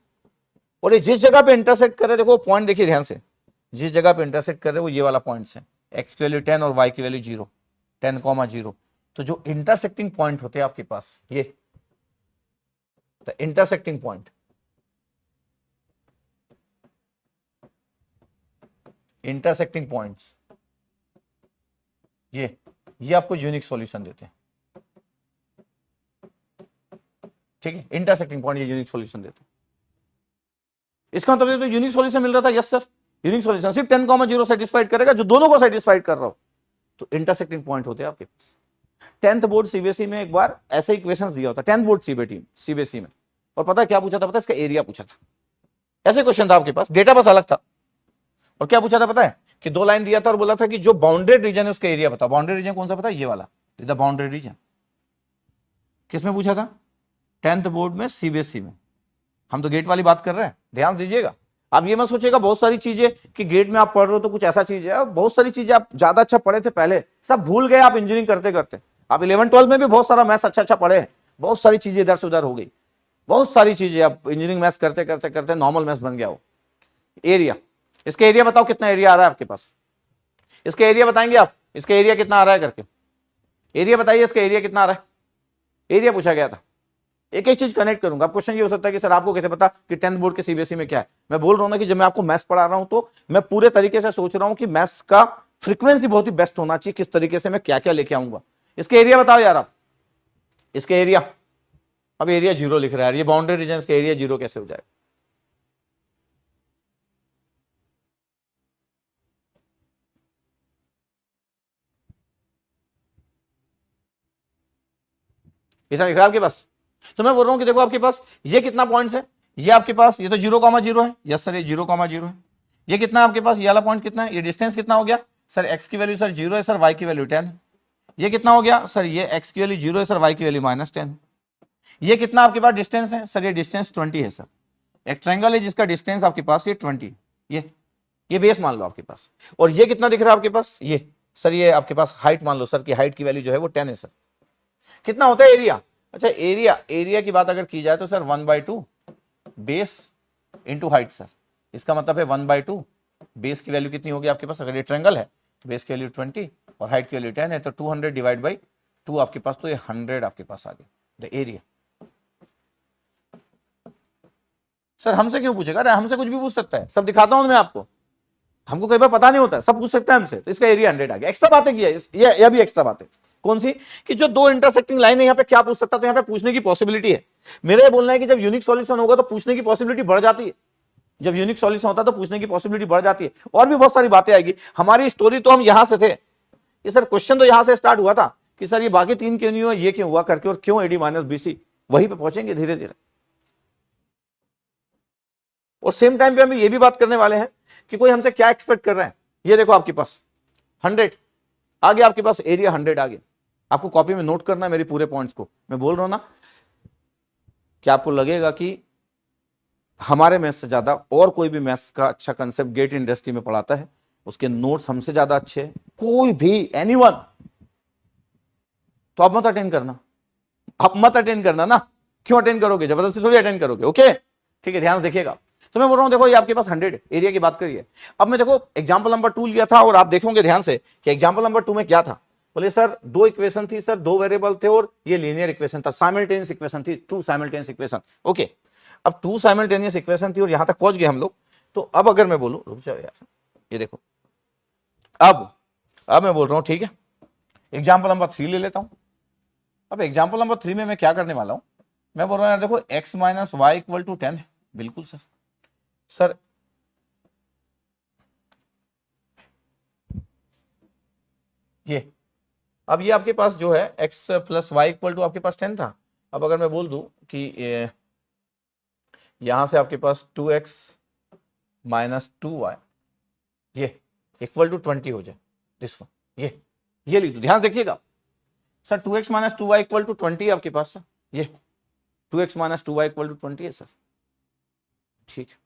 और ये जिस जगह पे इंटरसेक्ट कर रहे, देखो पॉइंट देखिए ध्यान से, जिस जगह पे इंटरसेक्ट कर रहे वो ये वाला पॉइंट है, x की वैल्यू 10 और y की वैल्यू 0, 10,0। तो जो इंटरसेक्टिंग पॉइंट होते हैं आपके पास, ये the intersecting point, intersecting points, ये आपको यूनिक सॉल्यूशन देते हैं, ठीक है। इंटरसेक्टिंग पॉइंट ये यूनिक सॉल्यूशन देते हैं। इसका मतलब तो यूनिक सॉल्यूशन मिल रहा था, यस सर, यूनिक सॉल्यूशन सिर्फ 10,0 सेटिस्फाइड करेगा जो दोनों को सेटिस्फाइड कर रहा हो, तो इंटरसेक्टिंग पॉइंट होते हैं आपके पास। 10th बोर्ड सीबीएसई में एक बार ऐसे इक्वेशंस दिया होता, 10th बोर्ड सीबीएसई में, और पता है क्या पूछा था? पता है, इसका एरिया पूछा था। ऐसे क्वेश्चन था आपके पास, डेटा बस अलग था। और क्या पूछा था पता है? कि 2 लाइन दिया था और बोला था कि जो बाउंडेड रीजन है उसका एरिया बताओ। बाउंडेड रीजन कौन सा पता है? ये वाला, द बाउंडेड रीजन। किसमें पूछा था? 10th बोर्ड में, सीबीएसई में। हम तो गेट वाली बात कर रहे हैं, ध्यान दीजिएगा। आप ये मत सोचिएगा बहुत सारी चीजें कि गेट में आप पढ़ रहे हो तो कुछ ऐसा चीज है, बहुत सारी चीजें आप ज्यादा अच्छा पढ़े थे पहले, सब भूल गए आप इंजीनियरिंग करते करते। आप 11-12 में भी बहुत सारा मैथ्स अच्छा पढ़े हैं, बहुत सारी चीजें इधर से उधर हो गई, बहुत सारी चीजें आप इंजीनियरिंग मैथ्स करते करते करते नॉर्मल मैथ्स बन गया हो। एरिया, इसका एरिया बताओ कितना एरिया आ रहा है आपके पास? इसका एरिया बताएंगे आप? इसका एरिया कितना आ रहा है करके एरिया बताइए, इसका एरिया कितना आ रहा है? एरिया पूछा गया था। एक एक चीज कनेक्ट करूंगा। अब क्वेश्चन ये हो सकता है कि सर आपको कैसे पता कि 10th बोर्ड के सीबीएसई में क्या है? मैं बोल रहा हूं ना कि जब मैं आपको मैथ्स पढ़ा रहा हूं तो मैं पूरे तरीके से सोच रहा हूं कि मैथ्स का फ्रीक्वेंसी बहुत ही बेस्ट होना चाहिए, किस तरीके से मैं क्या क्या लेके आऊंगा। इसके एरिया बताओ यार आप, इसके एरिया। अब एरिया 0 लिख रहा है, ये बाउंड्री रीजन का एरिया 0 कैसे हो जाएगा? इतना लिख रहा है आपके पास। तो मैं बोल रहा हूं कि देखो आपके पास ये कितना पॉइंट्स है, ये आपके पास, ये तो 0,0 है, यस सर, ये 0,0 है। ये कितना आपके पास, ये वाला पॉइंट कितना है? ये डिस्टेंस कितना हो गया सर? एक्स की वैल्यू सर 0 है सर, वाई की वैल्यू 10 है। ये कितना हो गया सर? ये एक्स की वैल्यू 0 है सर, वाई की वैल्यू -10 है। ये कितना आपके पास डिस्टेंस है सर? ये डिस्टेंस 20 है सर। एक ट्रायंगल है जिसका डिस्टेंस आपके पास ये 20, ये बेस मान लो आपके पास। और ये कितना दिख रहा है आपके पास? ये सर, ये आपके पास हाइट मान लो सर, की हाइट की वैल्यू जो है वो 10 है सर। कितना होता है एरिया? अच्छा, एरिया की बात अगर की जाए तो sir 1/2 base into height sir. इसका मतलब है 1/2 बेस की वैल्यू कितनी होगी आपके पास? अगर ये ट्रायंगल है तो बेस की वैल्यू 20 और हाइट की वैल्यू 10 है, तो 200 डिवाइड बाई 2 आपके पास, तो ये 100 आपके पास आ गया द एरिया। सर हमसे क्यों पूछेगा? अरे हमसे कुछ भी पूछ सकता है, सब दिखाता हूं मैं आपको। हमको कई बार पता नहीं होता, सब पूछ सकता है हमसे। तो इसका एरिया 100 आ गया। एक्स्ट्रा बातें की है, ये भी एक्स्ट्रा बातें। कौन सी? कि जो 2 इंटरसेक्टिंग लाइन है, यहाँ पे क्या पूछ सकता? तो यहाँ पे पूछने की पॉसिबिलिटी है। मेरा ये बोलना है कि जब यूनिक सॉल्यूशन होगा तो पूछने की पॉसिबिलिटी बढ़ जाती है। जब यूनिक सॉल्यूशन होता है तो पूछने की पॉसिबिलिटी बढ़ जाती है। और भी बहुत सारी बातें आएगी। हमारी स्टोरी तो हम यहां से थे, ये सर क्वेश्चन तो यहां से स्टार्ट हुआ था कि सर ये बाकी 3 क्यों नहीं हुआ, ये क्यों हुआ करके, और क्यों AD-BC, वहीं पे पहुंचेंगे धीरे धीरे। और सेम टाइम पे हम ये भी बात करने वाले हैं कि कोई हमसे क्या एक्सपेक्ट कर रहा है। ये देखो आपके पास 100 आ गया, आपके पास एरिया 100 आ गया। आपको कॉपी में नोट करना है मेरे पूरे पॉइंट्स को। मैं बोल रहा हूं ना कि आपको लगेगा कि हमारे मैथ्स से ज्यादा और कोई भी मैथ्स का अच्छा कंसेप्ट गेट इंडस्ट्री में पढ़ाता है, उसके नोट्स हमसे ज्यादा अच्छे हैं, कोई भी एनीवन, तो आप मत अटेंड करना। आप मत अटेंड करना ना। क्यों अटेंड करोगे? जबरदस्ती थोड़ी अटेंड करोगे। ओके, ठीक है, ध्यान से देखिएगा। तो मैं बोल रहा हूं देखो ये आपके पास 100 एरिया की बात करिए। अब मैं देखो एग्जांपल नंबर 2 लिया था, और आप देखोगे ध्यान से कि एग्जांपल नंबर 2 में क्या था। बोले सर 2 इक्वेशन थी सर, 2 वेरिएबल थे और ये लीनियर इक्वेशन था, साइमल्टेनियस इक्वेशन थी, 2 साइमल्टेनियस इक्वेशन। ओके, अब 2 साइमल्टेनियस इक्वेशन थी और यहां तक पहुंच गए हम लोग। तो अब अगर मैं बोलूं, रुक जाओ यार, ये देखो, अब मैं बोल रहा हूं ठीक है, एग्जांपल नंबर 3 ले लेता हूं। अब एग्जांपल नंबर 3 में मैं क्या करने वाला हूं, मैं बोल रहा हूं यार देखो x minus y equal to 10 है। बिल्कुल सर ये, अब ये आपके पास जो है x plus y equal to आपके पास 10 था। अब अगर मैं बोल दूं कि यहां से आपके पास 2x माइनस 2y ये इक्वल टू 20 हो जाए, दिस वन, ये लिख दो, ध्यान से देखिएगा sir. 2x minus 2y equal to 20 आपके पास सर, ये 2x minus 2y equal to 20 है सर, ठीक है,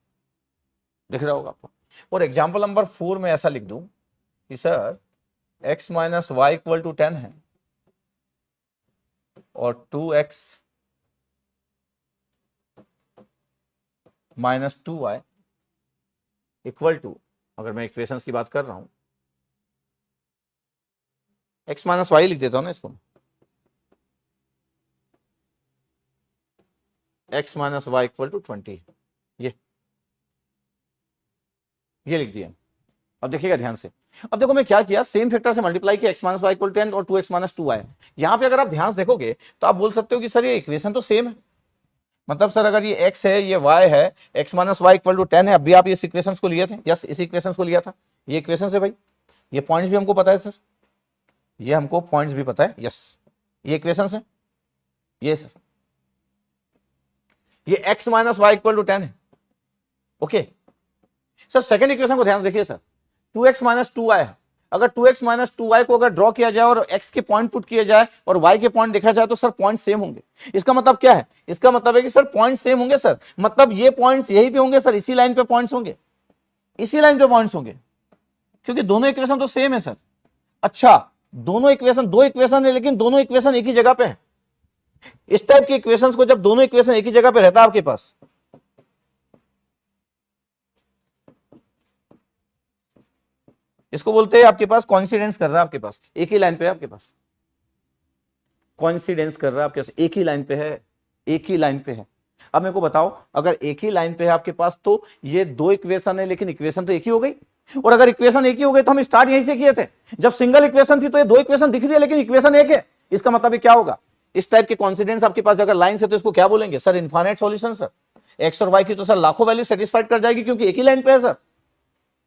दिख रहा होगा आपको। और एग्जाम्पल नंबर 4 में ऐसा लिख दूं कि sir x minus y equal to 10 है और 2x minus 2y equal to, अगर मैं इक्वेशंस की बात कर रहा हूं, x माइनस वाई लिख देता हूं ना इसको, x minus y equal to 20, ये लिख दिया। अब देखिएगा ध्यान से, अब देखो मैं क्या किया, सेम फैक्टर से मल्टीप्लाई किया, x माइनस वाई इक्वल 10 और 2x माइनस 2y। यहां पे अगर आप ध्यान से देखोगे तो आप बोल सकते हो कि सर ये इक्वेशन तो सेम है, मतलब सर अगर ये x है ये y है, x minus y equal to 10 है, अभी आप इस इक्वेशंस को लिए थे, यस इस इक्वेशंस को लिया था, ये इक्वेशन है भाई, ये पॉइंट्स भी हमको पता है सर, ये हमको पॉइंट्स भी पता है, यस ये इक्वेशन है, ये सर ये x minus y equal to 10 है, ओके सर। सेकंड इक्वेशन को ध्यान से देखिए सर, 2x माइनस 2y है, अगर 2x माइनस 2y को अगर ड्रॉ किया जाए और x के पॉइंट पुट किए जाए और y के पॉइंट देखा जाए तो सर पॉइंट सेम होंगे। इसका मतलब क्या है, इसका मतलब है कि सर पॉइंट सेम होंगे सर, मतलब ये पॉइंट्स यहीं पे होंगे सर, इसी लाइन पे पॉइंट्स होंगे, इसी लाइन पे पॉइंट्स होंगे, क्योंकि दोनों इक्वेशन तो सेम है सर। अच्छा दोनों इक्वेशन, दो इक्वेशन है लेकिन दोनों इक्वेशन एक ही जगह पे है। इस टाइप के इक्वेशंस को जब दोनों इक्वेशन एक ही जगह पे रहता है आपके पास, इसको बोलते हैं आपके पास कॉन्सिडेंस कर रहा है, आपके पास एक ही लाइन पे है, आपके पास कॉन्सिडेंस कर रहा है आपके पास, एक ही लाइन पे है, एक ही लाइन पे है। अब मेरे को बताओ अगर एक ही लाइन पे है आपके पास तो ये दो इक्वेशन है लेकिन इक्वेशन तो एक ही हो गई, और अगर इक्वेशन एक ही हो गई तो हम स्टार्ट यहीं से किए थे, जब सिंगल इक्वेशन थी तो ये दो इक्वेशन दिख रही है लेकिन इक्वेशन एक है, इसका मतलब क्या होगा, इस टाइप के कॉन्सिडेंस आपके पास अगर लाइन से तो इसको क्या बोलेंगे sir, infinite solution sir. X और वाई की तो सर लाखों वैल्यू सेटिस्फाइड कर जाएगी क्योंकि एक ही लाइन पे है सर,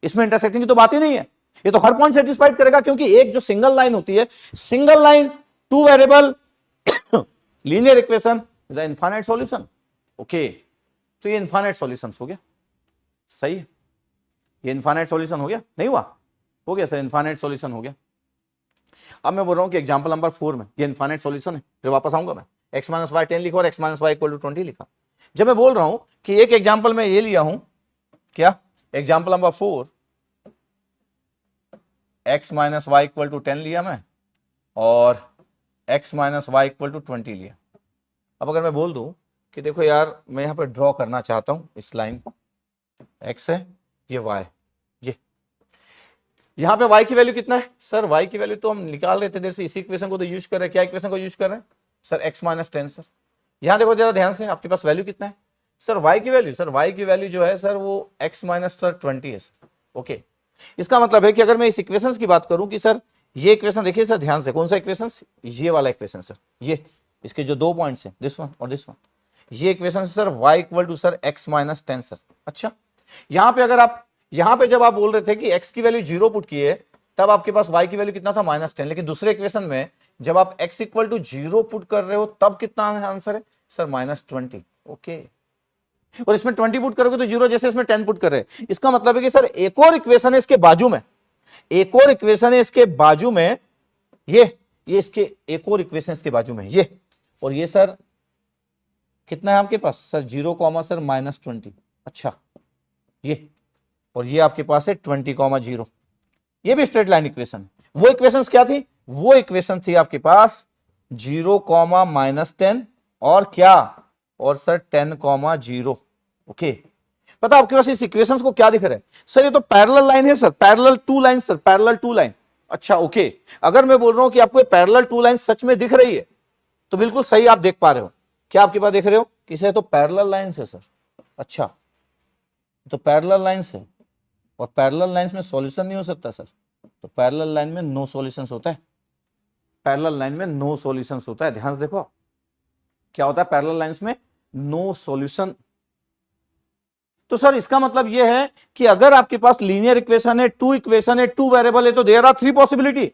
इसमें इंटरसेक्टिंग की तो बात ही नहीं है, ये तो हर पॉइंट सेटिस्फाइड करेगा, क्योंकि एक जो सिंगल लाइन होती है, single line two variable linear equation the infinite solution, okay तो ये इनफाइनाइट सॉल्यूशन हो गया, सही है, ये इनफाइनाइट सॉल्यूशन हो गया, नहीं हुआ, हो गया सर इनफाइनाइट सॉल्यूशन हो गया। अब मैं बोल रहा हूं कि एग्जांपल नंबर 4 में ये इनफाइनाइट सॉल्यूशन है, फिर वापस आऊंगा मैं, x माइनस वाई 10 लिखा और x minus y equal to 20 लिखा। जब मैं बोल रहा हूं कि एक एग्जांपल में ये लिया हूं, क्या example number 4 x minus y equal to 10 लिया मैं और x minus y equal to 20 लिया। अब अगर मैं बोल दूं कि देखो यार मैं यहां पर ड्रॉ करना चाहता हूं इस लाइन को, x है ये y, ये यहां पे y की वैल्यू कितना है सर, y की वैल्यू तो हम निकाल रहे थे देर से, इसी इक्वेशन को तो यूज कर रहे हैं, क्या इक्वेशन को यूज कर रहे हैं सर, x माइनस 10 सर। यहां देखो जरा ध्यान से, आपके पास वैल्यू कितना है सर, y की वैल्यू, सर y की वैल्यू जो है सर वो x माइनस 20 है सर, ओके। इसका मतलब है कि अगर मैं इस इक्वेशन की बात करूं कि सर ये इक्वेशन देखिए सर ध्यान से, कौन सा इक्वेशन, ये वाला इक्वेशन सर, ये इसके जो दो पॉइंट्स हैं दिस वन और दिस वन, ये equation sir y equal to sir x minus 10 sir. अच्छा यहां पे अगर आप, यहां पे जब आप बोल रहे थे कि x की वैल्यू 0 पुट किए तब आपके पास y की वैल्यू कितना था -10, लेकिन दूसरे इक्वेशन में जब आप x इक्वल टू 0 पुट कर रहे हो तब कितना आंसर है सर -20, ओके। और इसमें 20 पुट करोगे तो 0, जैसे इसमें 10 पुट कर रहे हैं, इसका मतलब है कि सर एक और इक्वेशन है इसके बाजू में, एक और इक्वेशन है इसके बाजू में, ये इसके एक और इक्वेशन इसके बाजू में ये, और ये सर कितना है आपके पास सर 0, सर -20, अच्छा ये, और ये आपके पास है 20, 0, ये भी स्ट्रेट लाइन इक्वेशन है। वो इक्वेशंस क्या थी, वो इक्वेशन थी आपके पास 0, -10 और क्या, और सर 10, 0, ओके। पता आपके पास इस इक्वेशंस को क्या दिख रहा है सर, ये तो पैरेलल लाइन है sir, parallel to line sir, parallel to line, अच्छा ओके। अगर मैं बोल रहा हूं कि आपको पैरेलल टू लाइन सच में दिख रही है तो बिल्कुल सही आप देख पा रहे हो, क्या आपके पास देख रहे हो किसे, तो पैरेलल लाइन है सर, अच्छा तो पैरेलल लाइंस है, और पैरेलल लाइंस में सॉल्यूशन नहीं हो सकता सर, तो पैरेलल लाइन में नो सॉल्यूशंस होता है, पैरेलल लाइन में नो सॉल्यूशंस होता है, ध्यान से देखो क्या होता है पैरेलल लाइंस में, नो सॉल्यूशन। तो सर इसका मतलब यह है कि अगर आपके पास लीनियर इक्वेशन है, टू इक्वेशन है, टू वेरिएबल है, तो देयर आर 3 पॉसिबिलिटी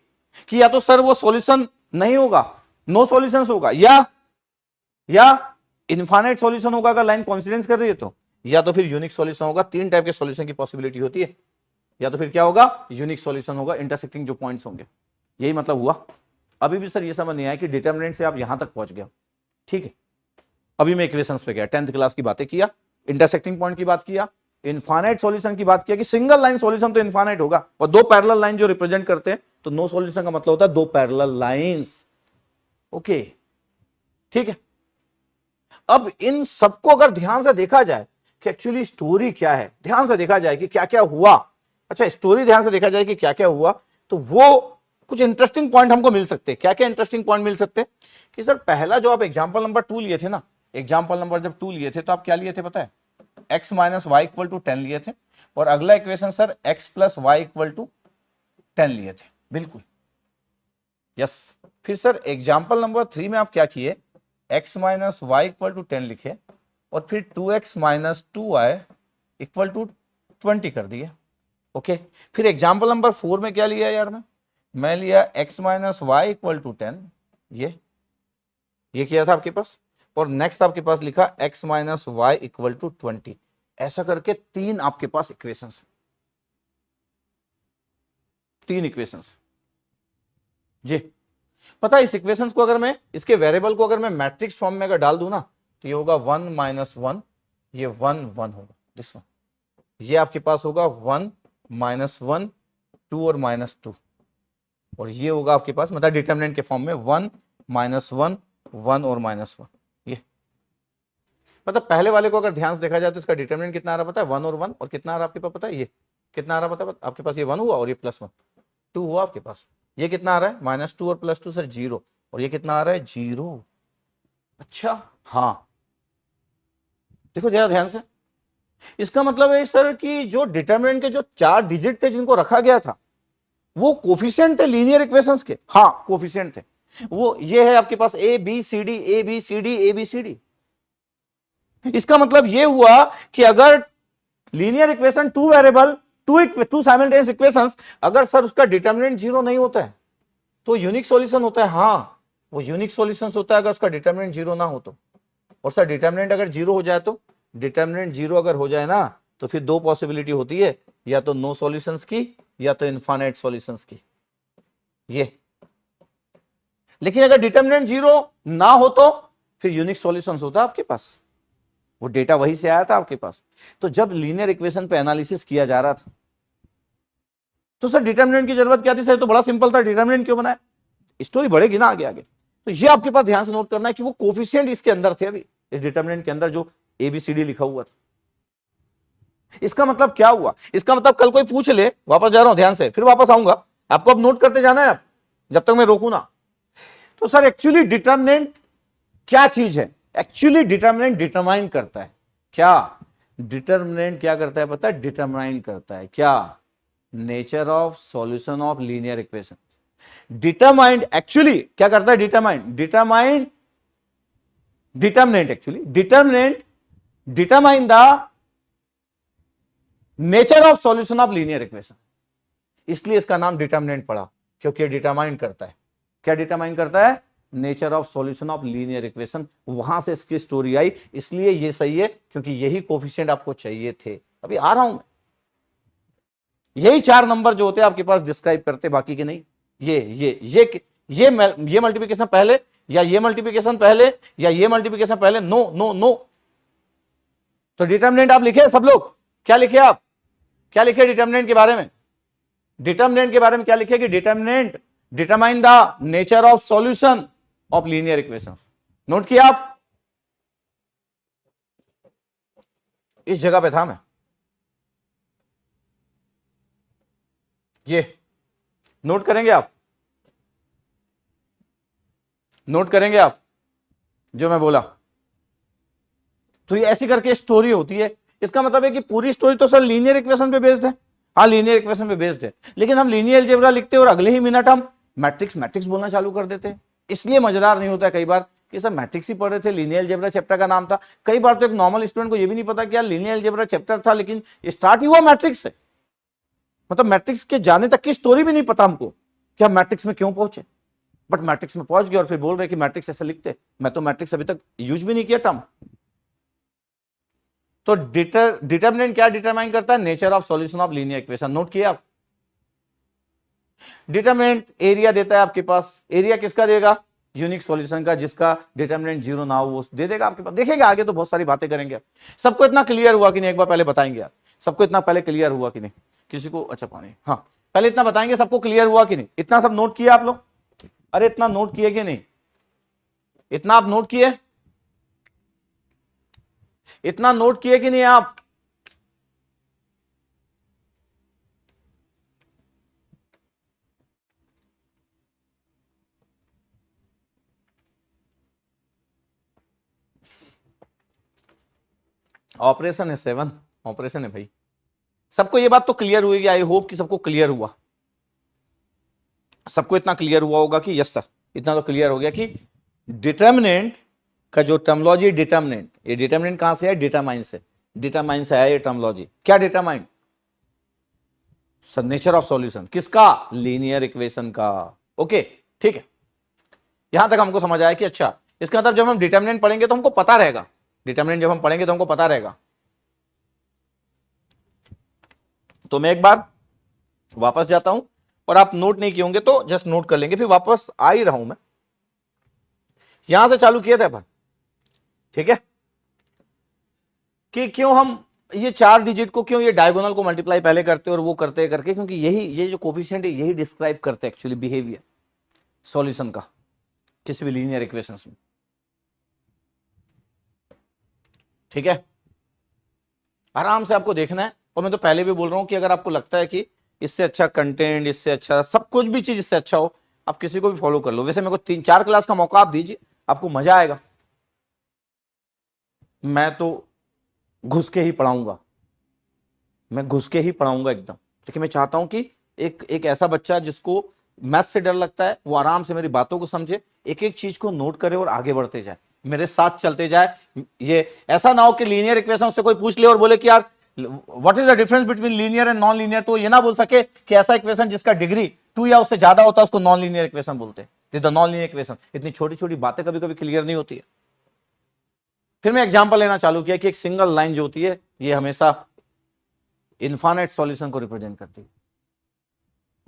कि या तो सर वो सॉल्यूशन नहीं होगा, नो सॉल्यूशंस होगा, या इनफाइनाइट सॉल्यूशन होगा अगर लाइन कॉन्सिडेंस कर रही है तो, या तो फिर यूनिक सॉल्यूशन होगा। तीन टाइप के सॉल्यूशन की पॉसिबिलिटी होती है, या तो फिर क्या होगा, यूनिक सॉल्यूशन होगा, इंटरसेक्टिंग जो पॉइंट्स होंगे। यही मतलब हुआ। अभी भी सर ये समझ नहीं आया कि डिटरमिनेंट से आप यहां तक पहुंच गए, ठीक है। अभी मैं इक्वेशंस पे गया, 10th क्लास की बातें किया, इंटरसेक्टिंग पॉइंट की बात किया, इनफाइनाइट सॉल्यूशन की बात किया कि सिंगल लाइन सॉल्यूशन तो इनफाइनाइट होगा, और दो पैरेलल लाइन जो रिप्रेजेंट करते हैं, तो नो सॉल्यूशन का मतलब होता है दो पैरेलल लाइंस। ओके, ठीक है। अब इन सबको अगर ध्यान से देखा जाए कि एक्चुअली स्टोरी क्या है, ध्यान से देखा जाए कि क्या क्या हुआ, अच्छा स्टोरी ध्यान से देखा जाए कि क्या क्या हुआ, तो वो कुछ इंटरेस्टिंग पॉइंट हमको मिल सकते हैं। क्या क्या इंटरेस्टिंग पॉइंट मिल सकते हैं कि सर पहला जो आप एग्जांपल नंबर 2 लिए थे ना, एग्जांपल नंबर जब 2 लिए थे तो आप क्या लिए थे पता है, x minus y equal to 10 लिए थे, और अगला equation sir x plus y equal to 10 लिए थे, बिल्कुल यस। फिर सर एग्जांपल नंबर 3 में आप क्या किए, x minus y equal to 10 लिखे, और फिर 2x minus 2y equal to 20 कर दिए। ओके, फिर एग्जांपल नंबर 4 में क्या लिया यार, मैं लिया x minus y equal to 10, ये किया था आपके पास, और नेक्स्ट आपके पास लिखा x minus y equal to 20। ऐसा करके तीन आपके पास इक्वेशंस, तीन इक्वेशंस जी। पता है इस इक्वेशंस को अगर मैं, इसके वेरिएबल को अगर मैं मैट्रिक्स फॉर्म में अगर डाल दूं ना, तो ये होगा 1 माइनस 1, ये 1 1 होगा, दिस वन, ये आपके पास होगा 1 माइनस 1 2 और माइनस 2, और ये होगा आपके पास मतलब डिटरमिनेंट के फॉर्म में 1 माइनस 1 1 और माइनस 1। ये मतलब पहले वाले को अगर ध्यान से देखा जाए तो इसका डिटरमिनेंट कितना आ रहा पता है, 1 और 1, और कितना आ रहा आपके पास पता है, ये कितना आ रहा पता है आपके पास, ये 1 हुआ और ये प्लस 1 2 हुआ आपके पास। ये कितना आ रहा है, माइनस 2 और प्लस 2 सर 0, और ये कितना आ रहा है 0। अच्छा हाँ, देखो जरा ध्यान से, इसका मतलब है सर कि जो डिटरमिनेंट के जो 4 डिजिट थे जिनको रखा गया था, वो कोफिशिएंट थे लीनियर इक्वेशंस के, हाँ कोफिशिएंट थे वो, ये है आपके पास A B C D A B C D A B C D. इसका मतलब ये हुआ कि अगर linear equation two variable two simultaneous equations, अगर सर उसका डिटरमिनेंट 0 नहीं होता है तो यूनिक सॉल्यूशन होता है, हाँ वो यूनिक सॉल्यूशन होता है अगर उसका डिटरमिनेंट 0 ना हो तो। और सर डिटरमिनेंट अगर 0 हो जाए तो, डिटरमिनेंट 0 अगर हो जाए ना तो फिर दो पॉसिबिलिटी होती है, या तो नो सॉल्यूशंस की या तो इनफाइनाइट सॉल्यूशंस की, ये। लेकिन अगर डिटरमिनेंट 0 ना हो तो फिर यूनिक सॉल्यूशंस होता है आपके पास, वो डेटा वहीं से आया था आपके पास। तो जब लीनियर इक्वेशन पे एनालिसिस किया जा रहा था तो सर डिटरमिनेंट की जरूरत क्या थी सर, तो बड़ा सिंपल था, डिटरमिनेंट क्यों बनाया, स्टोरी बढ़ेगी ना आगे आगे। तो ये आपके पास ध्यान से नोट करना है कि वो कोफिशिएंट इसके अंदर थे, अभी इस डिटरमिनेंट के अंदर जो एबीसीडी लिखा हुआ था। इसका मतलब क्या हुआ, इसका मतलब कल कोई पूछ ले, वापस जा रहा हूं ध्यान से, फिर वापस आऊंगा, आपको अब नोट करते जाना है आप जब तक मैं रोकू ना। तो सर एक्चुअली डिटरमिनेंट क्या चीज है, एक्चुअली डिटरमिनेंट डिटरमाइन करता है क्या, डिटरमिनेंट क्या करता है पता है, डिटरमाइन करता है क्या, nature of solution of linear equation. Determined actually क्या करता है, determined determinant actually determinant determine the nature of solution of linear equation. इसलिए इसका नाम डिटरमिनेंट पड़ा, क्योंकि डिटरमाइन करता है, क्या डिटरमाइन करता है, nature of solution of linear equation. वहां से इसकी स्टोरी आई, इसलिए ये सही है क्योंकि यही कोफिशिएंट आपको चाहिए थे। अभी आ रहा हूं मैं, यही 4 नंबर जो होते हैं आपके पास डिस्क्राइब करते, बाकी के नहीं। ये मल्टीप्लिकेशन पहले, या ये मल्टीप्लिकेशन पहले, या ये मल्टीप्लिकेशन पहले, नो नो नो। तो डिटरमिनेंट आप लिखे सब लोग, क्या लिखे आप, क्या लिखे डिटरमिनेंट के बारे में, डिटरमिनेंट के बारे में क्या लिखे कि determinant determine the nature of solution of linear equation. Note किया आप, इस जगह पे था मैं, ये नोट करेंगे आप, नोट करेंगे आप जो मैं बोला। तो ये ऐसी करके स्टोरी होती है। इसका मतलब है कि पूरी स्टोरी तो सर लीनियर इक्वेशन पे बेस्ड है, हाँ लीनियर इक्वेशन पे बेस्ड है, लेकिन हम लीनियर अलजेब्रा लिखते हैं और अगले ही मिनट हम मैट्रिक्स मैट्रिक्स बोलना चालू कर देते हैं। इसलिए मजेदार नहीं होता है कई बार कि सर मैट्रिक्स ही पढ़ रहे थे, लीनियर अलजेब्रा चैप्टर का नाम था। कई बार तो एक नॉर्मल स्टूडेंट को यह भी नहीं पता कि यार लीनियर अलजेब्रा चैप्टर था, लेकिन स्टार्ट ही हुआ मैट्रिक्स से, मतलब मैट्रिक्स के जाने तक की स्टोरी भी नहीं पता हमको कि हम मैट्रिक्स में क्यों पहुंचे, बट मैट्रिक्स में पहुंच गए और फिर बोल रहे कि मैट्रिक्स ऐसे लिखते। मैं तो मैट्रिक्स अभी तक यूज भी नहीं किया टर्म। तो डिटर्मिनेंट क्या डिटरमाइन करता है? Nature of solution of linear equation. Note किया आप? डिटरमिनेंट एरिया देता है आपके पास। एरिया किसका देगा? यूनिक सॉल्यूशन का, जिसका डिटरमिनेंट जीरो ना हो वो दे देगा आपके पास। देखेंगे आगे तो बहुत सारी बातें करेंगे। सबको इतना क्लियर हुआ कि नहीं? एक बार पहले बताएंगे यार, सबको इतना पहले क्लियर हुआ कि नहीं? किसी को? अच्छा पानी, हाँ पहले इतना बताएंगे सबको क्लियर हुआ कि नहीं? इतना सब नोट किया आप लोग? अरे इतना नोट किए कि नहीं? इतना आप नोट किए? इतना नोट किए कि नहीं आप? ऑपरेशन है 7, ऑपरेशन है भाई। सबको ये बात तो क्लियर हुई? आई होप कि सबको क्लियर हुआ। सबको इतना क्लियर हुआ होगा कि यस सर, इतना तो क्लियर हो गया कि डिटर्मिनेंट का जो टर्मोलॉजी, डिटर्मिनेंट, ये डिटर्मिनेंट कहां से है? डिटरमाइन से। डिटरमाइन से है ये टर्मोलॉजी। क्या determine? Sir nature of solution किसका? लीनियर इक्वेशन का। ओके ठीक है, यहां तक हमको समझ आया कि अच्छा इसका मतलब जब हम डिटर्मिनेंट पढ़ेंगे तो हमको पता रहेगा। डिटर्मिनेंट जब हम पढ़ेंगे तो हमको पता रहेगा। तो मैं एक बार वापस जाता हूं, और आप नोट नहीं किए होंगे तो जस्ट नोट कर लेंगे, फिर वापस आ ही रहा हूं मैं। यहां से चालू किए थे अपन, ठीक है, कि क्यों हम ये 4 डिजिट को, क्यों ये डायगोनल को मल्टीप्लाई पहले करते और वो करते करके, क्योंकि यही ये जो कोफिशिएंट है यही डिस्क्राइब करते हैं एक्चुअली बिहेवियर सॉल्यूशन का किसी भी लीनियर इक्वेशंस में। ठीक है, आराम से आपको देखना है। और मैं तो पहले भी बोल रहा हूं कि अगर आपको लगता है कि इससे अच्छा कंटेंट, इससे अच्छा सब कुछ भी चीज इससे अच्छा हो, आप किसी को भी फॉलो कर लो। वैसे मेरे को 3-4 क्लास का मौका आप दीजिए, आपको मजा आएगा। मैं तो घुस के ही पढ़ाऊंगा, मैं घुस के ही पढ़ाऊंगा एकदम। क्योंकि मैं चाहता हूं कि एक ऐसा बच्चा जिसको मैथ से डर लगता है वो आराम से मेरी बातों को समझे, एक एक चीज को नोट करे और आगे बढ़ते जाए, मेरे साथ चलते जाए। ये ऐसा ना हो कि लीनियर इक्वेशन से कोई पूछ ले और बोले कि यार what is the difference between linear and non linear, तो ये ना बोल सके कि ऐसा इक्वेशन जिसका डिग्री 2 या उससे ज्यादा होता है उसको नॉन लीनियर इक्वेशन बोलते हैं। नॉन लीनियर इक्वेशन, इतनी छोटी छोटी बातें कभी कभी क्लियर नहीं होती है। फिर मैं एग्जांपल लेना चालू किया कि एक सिंगल लाइन जो होती है ये हमेशा इनफाइनाइट सॉल्यूशन को रिप्रेजेंट करती है,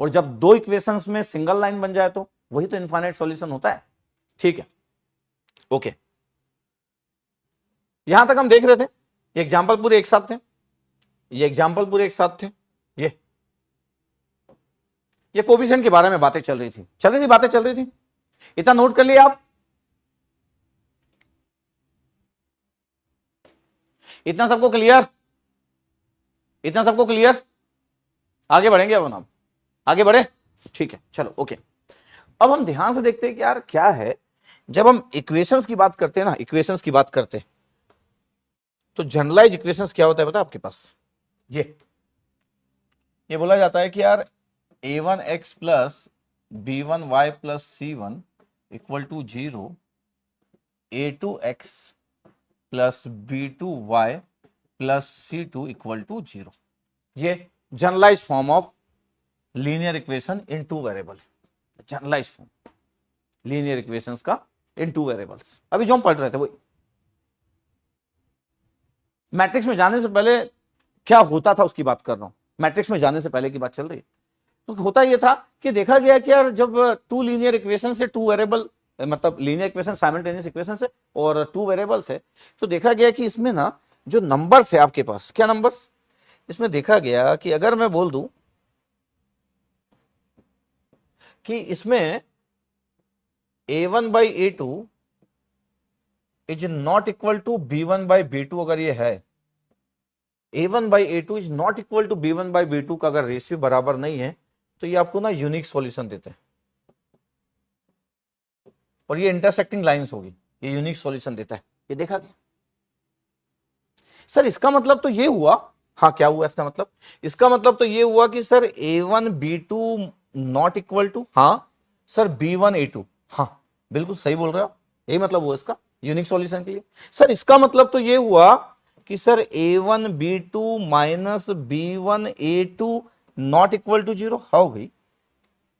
और जब 2 इक्वेशंस में सिंगल लाइन बन जाए तो वही तो इनफाइनाइट सॉल्यूशन होता है। ठीक है, ओके, यहां तक हम देख रहे थे। ये एग्जांपल पूरे एक साथ थे, ये एग्जांपल पूरे एक साथ थे। ये कोफिशिएंट के बारे में बातें चल रही थी, बातें चल रही थी। इतना नोट कर लिया आप? इतना सबको क्लियर? इतना सबको क्लियर? आगे बढ़ेंगे अब हम, आगे बढ़े? ठीक है, चलो ओके। अब हम ध्यान से देखते हैं कि यार क्या है, जब हम इक्वेशंस की बात करते हैं ना, इक्वेशंस की बात करते हैं तो जनरलाइज इक्वेशंस क्या होता है पता है आपके पास? ये बोला जाता है कि यार a1x plus b1y plus c1 equal to 0, a2x plus b2y plus c2 equal to 0। ये generalize form of linear equation in 2 variable, generalize form linear equations का इन 2 वेरिएबल्स। अभी जो हम पढ़ रहे थे वही। मैट्रिक्स में जाने से पहले क्या होता था उसकी बात कर रहा हूं, मैट्रिक्स में जाने से पहले की बात चल रही है। तो होता यह था कि देखा गया कि यार जब 2 लीनियर इक्वेशन से 2 वेरिएबल, मतलब लीनियर इक्वेशन साइमल्टेनियस इक्वेशन से और 2 वेरिएबल्स है, तो देखा गया कि इसमें ना जो नंबर्स है आपके पास, क्या नंबर्स इसमें देखा गया कि अगर मैं बोल दूं कि इसमें a1 by a2 is not equal to b1 by b2, अगर ये है a1 by a2 is not equal to b1 by b2 का अगर रेशियो बराबर नहीं है तो ये आपको ना यूनिक सॉल्यूशन देते हैं, और ये इंटरसेक्टिंग लाइंस होगी, ये यूनिक सॉल्यूशन देता है। ये देखा गया। सर इसका मतलब तो ये हुआ, हाँ क्या हुआ इसका मतलब? इसका मतलब तो ये हुआ कि sir a1 b2 not equal to, हाँ सर b1 a2, हाँ बिल्कुल सही बोल रहे हो, यही मतलब हुआ इसका यूनिक सॉल्यूशन के लिए। सर इसका मतलब तो ये हुआ कि sir a1 b2 minus b1 a2 not equal to 0। हाँ भाई,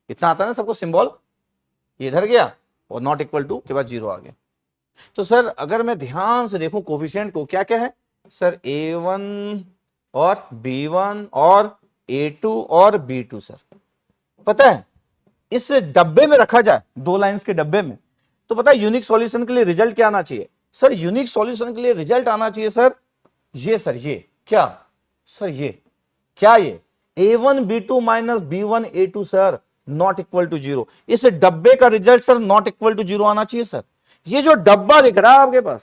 इतना आता है ना सबको सिंबल, ये इधर गया और नॉट इक्वल टू के बाद 0 आ गया। तो सर अगर मैं ध्यान से देखूं कोफिशिएंट को, क्या क्या है? सर A1 और B1 और A2 और B2 सर। पता है इस डब्बे में रखा जाए, दो लाइंस के डब्बे में, तो पता है यूनिक सॉल्यूशन के लिए रिजल्ट क्या आना चाहिए सर? यूनिक सॉल्यूशन के लिए रिजल्ट आना चाहिए सर ये, सर ये क्या सर, ये क्या, ये A1 B2 minus B1 A2 sir not equal to 0। इस डब्बे का result sir not equal to 0 आना चाहिए सर। ये जो डब्बा दिख रहा है आपके पास,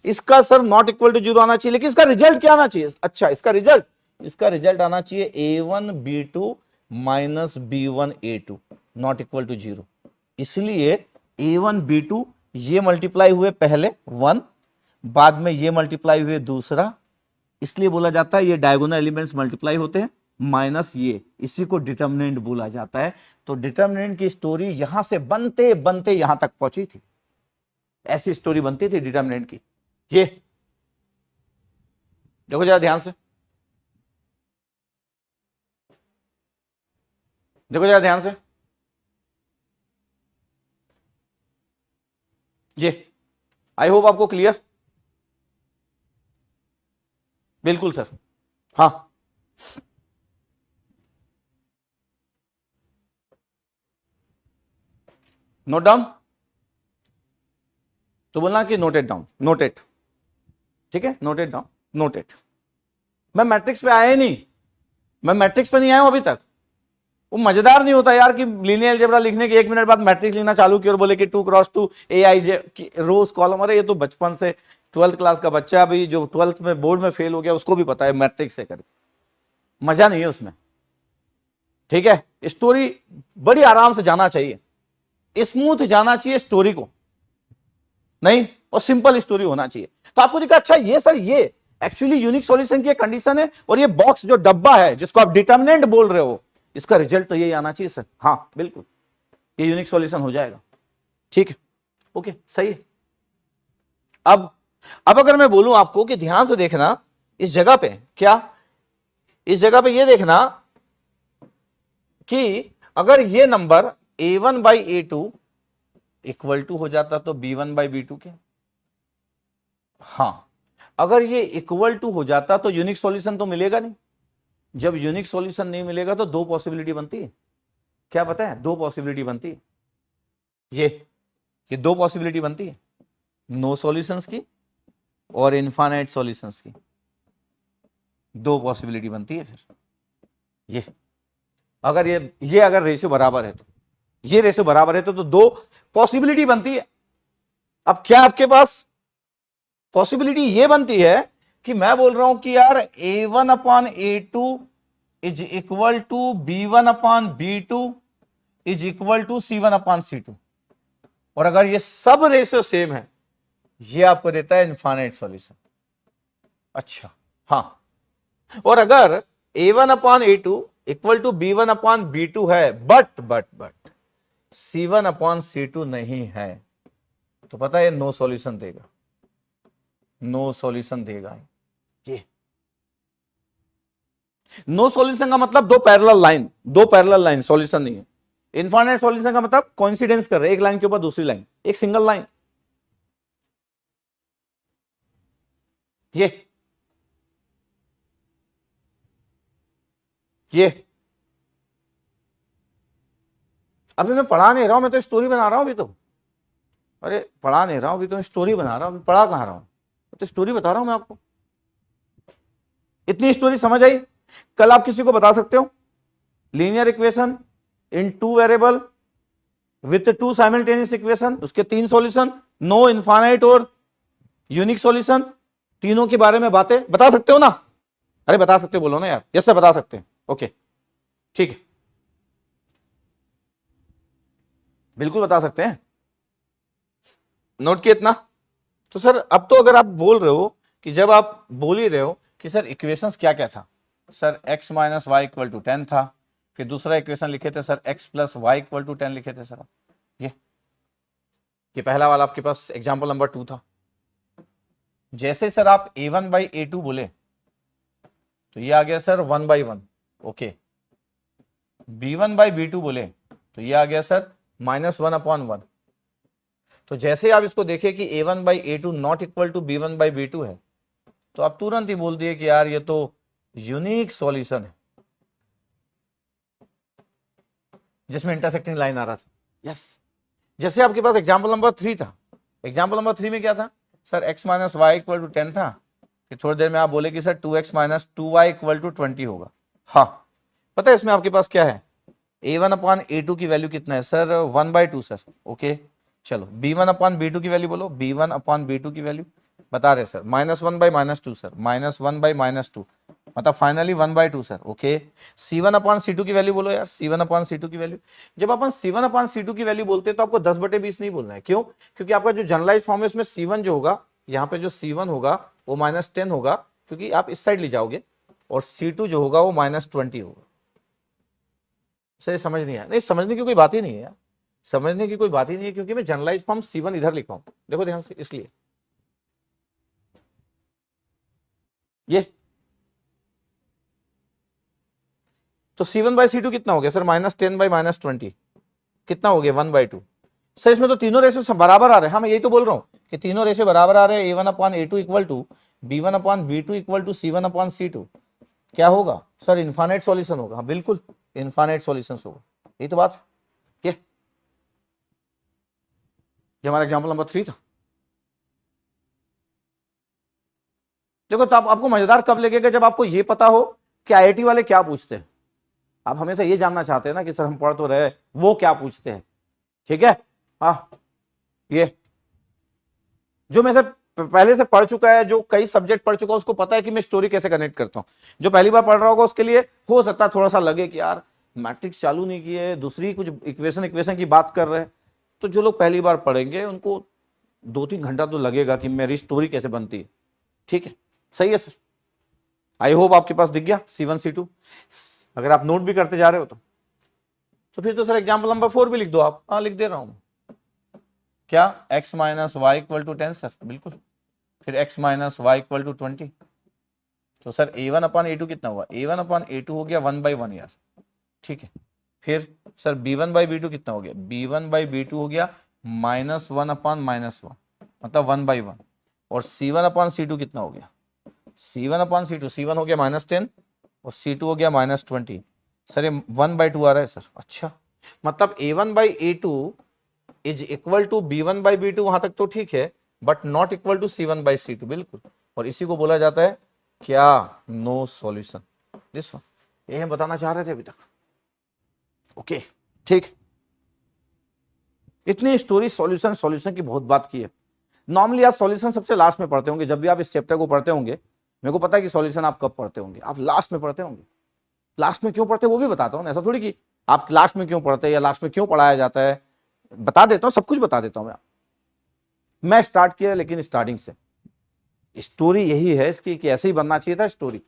इसका सर नॉट इक्वल टू 0 आना चाहिए, लेकिन इसका रिजल्ट क्या आना चाहिए? अच्छा इसका रिजल्ट आना चाहिए A1 B2 minus B1 A2 not equal to 0। इसलिए A1 B2 ये मल्टीप्लाई हुए पहले 1, बाद में ये मल्टीप्लाई हुए दूसरा, इसलिए बोला जाता है ये डायगोनल एलिमेंट्स मल्टीप्लाई होते हैं, माइनस ये, इसी को डिटर्मिनेंट बोला जाता है। तो डिटर्मिनेंट की स्टोरी यहां से बनते बनते यहां तक पहुंची थी, ऐसी स्टोरी बनती थी डिटर्मिनेंट की। ये देखो जरा ध्यान से, देखो जरा ध्यान से, ये आई होप आपको क्लियर। बिल्कुल सर, हाँ नोट डाउन, तो बोलना कि नोटेड डाउन, नोटेड, ठीक है, नोटेड डाउन, नोटेड। मैं मैट्रिक्स पे आया ही नहीं, मैं मैट्रिक्स पे नहीं आया हूं अभी तक। वो मजेदार नहीं होता यार कि लीनियर अलजेब्रा लिखने के 1 मिनट बाद मैट्रिक्स लिखना चालू किया और बोले कि 2x2 AIJ रोज कॉलम। अरे ये तो बचपन से 12th क्लास का बच्चा भी जो 12th में बोर्ड में फेल हो गया उसको भी पता है मैट्रिक्स से कर, मजा नहीं है उसमें, ठीक है। स्टोरी बड़ी आराम से जाना चाहिए, स्मूथ जाना चाहिए स्टोरी को, नहीं, और सिंपल स्टोरी होना चाहिए। तो आपको दिखा अच्छा ये सर ये एक्चुअली यूनिक सॉल्यूशन की कंडीशन है, और ये बॉक्स जो डब्बा है जिसको आप डिटर्मिनेंट बोल रहे हो, इसका रिजल्ट तो यही आना चाहिए सर। हाँ बिल्कुल, ये यूनिक सॉल्यूशन हो जाएगा, ठीक है, ओके सही है। अब अगर मैं बोलूं आपको कि ध्यान से देखना इस जगह पे, क्या इस जगह पे ये देखना कि अगर ये number A1 by A2 equal to हो जाता तो B1 बाई B2 के, हाँ अगर ये इक्वल टू हो जाता तो यूनिक सॉल्यूशन तो मिलेगा नहीं। जब यूनिक सॉल्यूशन नहीं मिलेगा तो दो पॉसिबिलिटी बनती है, क्या पता है? दो पॉसिबिलिटी बनती है, ये दो पॉसिबिलिटी बनती है, नो सॉल्यूशंस की और इनफाइनाइट सॉल्यूशंस की, दो पॉसिबिलिटी बनती है। फिर ये अगर रेशियो बराबर है, तो ये रेशियो बराबर है तो दो पॉसिबिलिटी बनती है। अब क्या आपके पास पॉसिबिलिटी ये बनती है कि मैं बोल रहा हूं कि यार A1 upon A2 is equal to B1 upon B2 is equal to C1 upon C2, और अगर ये सब रेशियो सेम है, ये आपको देता है इनफाइनाइट सॉल्यूशन। अच्छा हाँ, और अगर A1 upon A2 equal to B1 upon B2 है, बट C1 अपॉन C2 नहीं है, तो पता है नो सॉल्यूशन देगा, नो सॉल्यूशन देगा। ये नो सॉल्यूशन का मतलब दो पैरेलल लाइन सॉल्यूशन नहीं है। इनफाइनाइट सॉल्यूशन का मतलब कोइंसिडेंस कर रहे, एक लाइन के ऊपर दूसरी लाइन, एक सिंगल लाइन। ये अभी मैं पढ़ा नहीं रहा हूं, मैं तो स्टोरी बना रहा हूं अभी तो। अरे पढ़ा नहीं रहा हूं अभी तो, स्टोरी बना रहा हूं, पढ़ा कहां रहा हूं, तो स्टोरी बता रहा हूं मैं आपको। इतनी स्टोरी समझ आई? कल आप किसी को बता सकते हो linear equation in two variable with to simultaneous equation, उसके तीन सॉल्यूशन, नो, इनफाइनाइट और यूनिक सॉल्यूशन, तीनों के बारे में बातें बता सकते हो ना? अरे बता सकते हो, बोलो ना यार, यस सर बता सकते हैं, ओके ठीक है, बिल्कुल बता सकते हैं, नोट किया इतना? तो सर अब तो अगर आप बोल रहे हो कि जब आप बोल ही रहे हो कि सर इक्वेशंस क्या क्या था, sir x minus y equal to 10 था, फिर दूसरा इक्वेशन लिखे थे sir x plus y equal to 10 लिखे थे सर। ये पहला वाला आपके पास एग्जाम्पल नंबर 2 था। जैसे सर आप A1 बाई A2 बोले तो ये आ गया sir 1 by 1, okay. B1 by B2 बोले तो ये आ गया सर -1 अपॉन 1। तो जैसे आप इसको देखें कि A1 by A2 not equal to B1 by B2 है, तो आप तुरंत ही बोल दिए कि यार ये तो यूनिक सॉल्यूशन है जिसमें इंटरसेक्टिंग लाइन आ रहा था। यस, जैसे आपके पास एग्जाम्पल नंबर 3 था। एग्जाम्पल नंबर 3 में क्या था sir, x minus y equal to 10 था, कि थोड़ी देर में आप बोले कि sir 2x minus 2y equal to 20 होगा। हाँ, पता है इसमें आपके पास क्या है, a1 अपॉन a2 की वैल्यू कितना है सर, 1/2 सर। ओके, चलो b1 अपॉन b2 की वैल्यू बोलो, b1 अपॉन b2 की वैल्यू बता रहे सर, -1/-2 सर, -1/-2, मतलब finally 1/2 sir. Okay, c1 upon c2 की वैल्यू बोलो यार, c1 अपॉन c2 की वैल्यू। जब अपन c1 अपॉन c2 की वैल्यू बोलते हैं तो आपको 10/20 नहीं बोलना है। क्यों? क्योंकि आपका जो जनरलाइज फॉर्म है उसमें c1 जो होगा, यहाँ पे जो c1 होगा वो -10 होगा, क्योंकि आप इस साइड ले जाओगे, और c2 जो होगा वो -20 होगा। सर समझ नहीं आया? नहीं, समझने की कोई बात ही नहीं है यार, समझने की कोई बात ही नहीं है, क्योंकि मैं जनरलाइज फॉर्म c1 इधर लिखा हूं, देखो ध्यान से, इसलिए ये तो c1/c2 कितना हो गया सर, -10/-20 कितना हो गया, 1/2। सर इसमें तो तीनों रेशो बराबर आ रहे हैं। हाँ, मैं यही तो बोल रहा हूँ कि तीनों रेशो बराबर आ रहे हैं। a1 upon a2 equal to b1 upon b2 equal to c1 upon c2। क्या होगा सर, इनफाइनाइट सॉल्यूशन होगा। हाँ बिल्कुल, इनफाइनाइट सॉल्यूशन होगा, यही तो बात है। ये हमारा एग्जाम्पल नंबर 3 था। देखो, तो आपको मजेदार कब लगेगा, जब आपको ये पता हो कि आईआईटी वाले क्या पूछते हैं। आप हमेशा ये जानना चाहते हैं ना कि सर हम पढ़ तो रहे, वो क्या पूछते हैं। ठीक है, हाँ, ये जो मैं से पहले से पढ़ चुका है, जो कई सब्जेक्ट पढ़ चुका है, उसको पता है कि मैं स्टोरी कैसे कनेक्ट करता हूं। जो पहली बार पढ़ रहा होगा उसके लिए हो सकता है थोड़ा सा लगे कि यार मैट्रिक्स चालू नहीं किए, दूसरी कुछ इक्वेशन की बात कर रहे हैं। तो जो लोग पहली बार पढ़ेंगे उनको 2-3 घंटा तो लगेगा कि मेरी स्टोरी कैसे बनती है। ठीक है, सही है सर, आई होप आपके पास दिख गया C1 C2। अगर आप नोट भी करते जा रहे हो तो फिर तो सर एग्जाम्पल नंबर 4 भी लिख दो आप। हाँ, लिख दे रहा हूं। क्या, x minus y equal to 10 sir, बिल्कुल। फिर x minus y equal to 20। तो सर a1 अपॉन a2 कितना हुआ, a1 अपॉन a2 हो गया 1/1 यार। ठीक है, फिर सर b1/b2 कितना हो गया, b1/b2 हो गया -1 अपॉन -1, मतलब 1/1। और c1 अपॉन c2 कितना हो गया, c1 अपॉन c2, c1 हो गया -10 और c2 हो गया -20। सर ये 1/2 आ रहा है सर। अच्छा, मतलब a1/a2 is equal to b1/b2, वहां तक तो ठीक है, but not equal to c1/c2, बिल्कुल। और इसी को बोला जाता है क्या, नो सॉल्यूशन, दिस वन। ये हम बताना चाह रहे थे अभी तक। ओके, ठीक। इतनी स्टोरी सॉल्यूशन की बहुत बात की है। नॉर्मली आप सॉल्यूशन सबसे लास्ट में पढ़ते होंगे, जब भी आप इस चैप्टर को पढ़ते होंगे। मेरे को पता है कि सॉल्यूशन आप कब पढ़ते होंगे, आप लास्ट में पढ़ते होंगे। लास्ट में क्यों पढ़ते हैं वो भी बताता हूँ, ऐसा थोड़ी कि आप लास्ट में क्यों पढ़ते हैं या लास्ट में क्यों पढ़ाया जाता है, बता देता हूँ, सब कुछ बता देता हूँ मैं स्टार्ट किया, लेकिन स्टार्टिंग से स्टोरी यही है इसकी कि ऐसे ही बनना चाहिए था स्टोरी।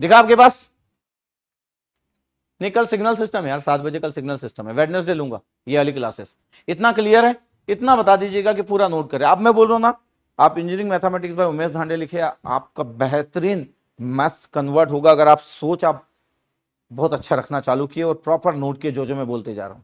देखा आपके पास, नहीं कल सिग्नल सिस्टम है यार, 7 बजे कल सिग्नल सिस्टम है, वेडनेसडे लूंगा ये वाली क्लासेस। इतना क्लियर है, इतना बता दीजिएगा कि पूरा नोट करें। अब मैं बोल रहा हूं ना, आप engineering mathematics bye Umesh Dhande लिखे, आपका बेहतरीन मैथ्स कन्वर्ट होगा अगर आप सोच आप बहुत अच्छा रखना चालू किए और प्रॉपर नोट किए जो मैं बोलते जा रहा हूं।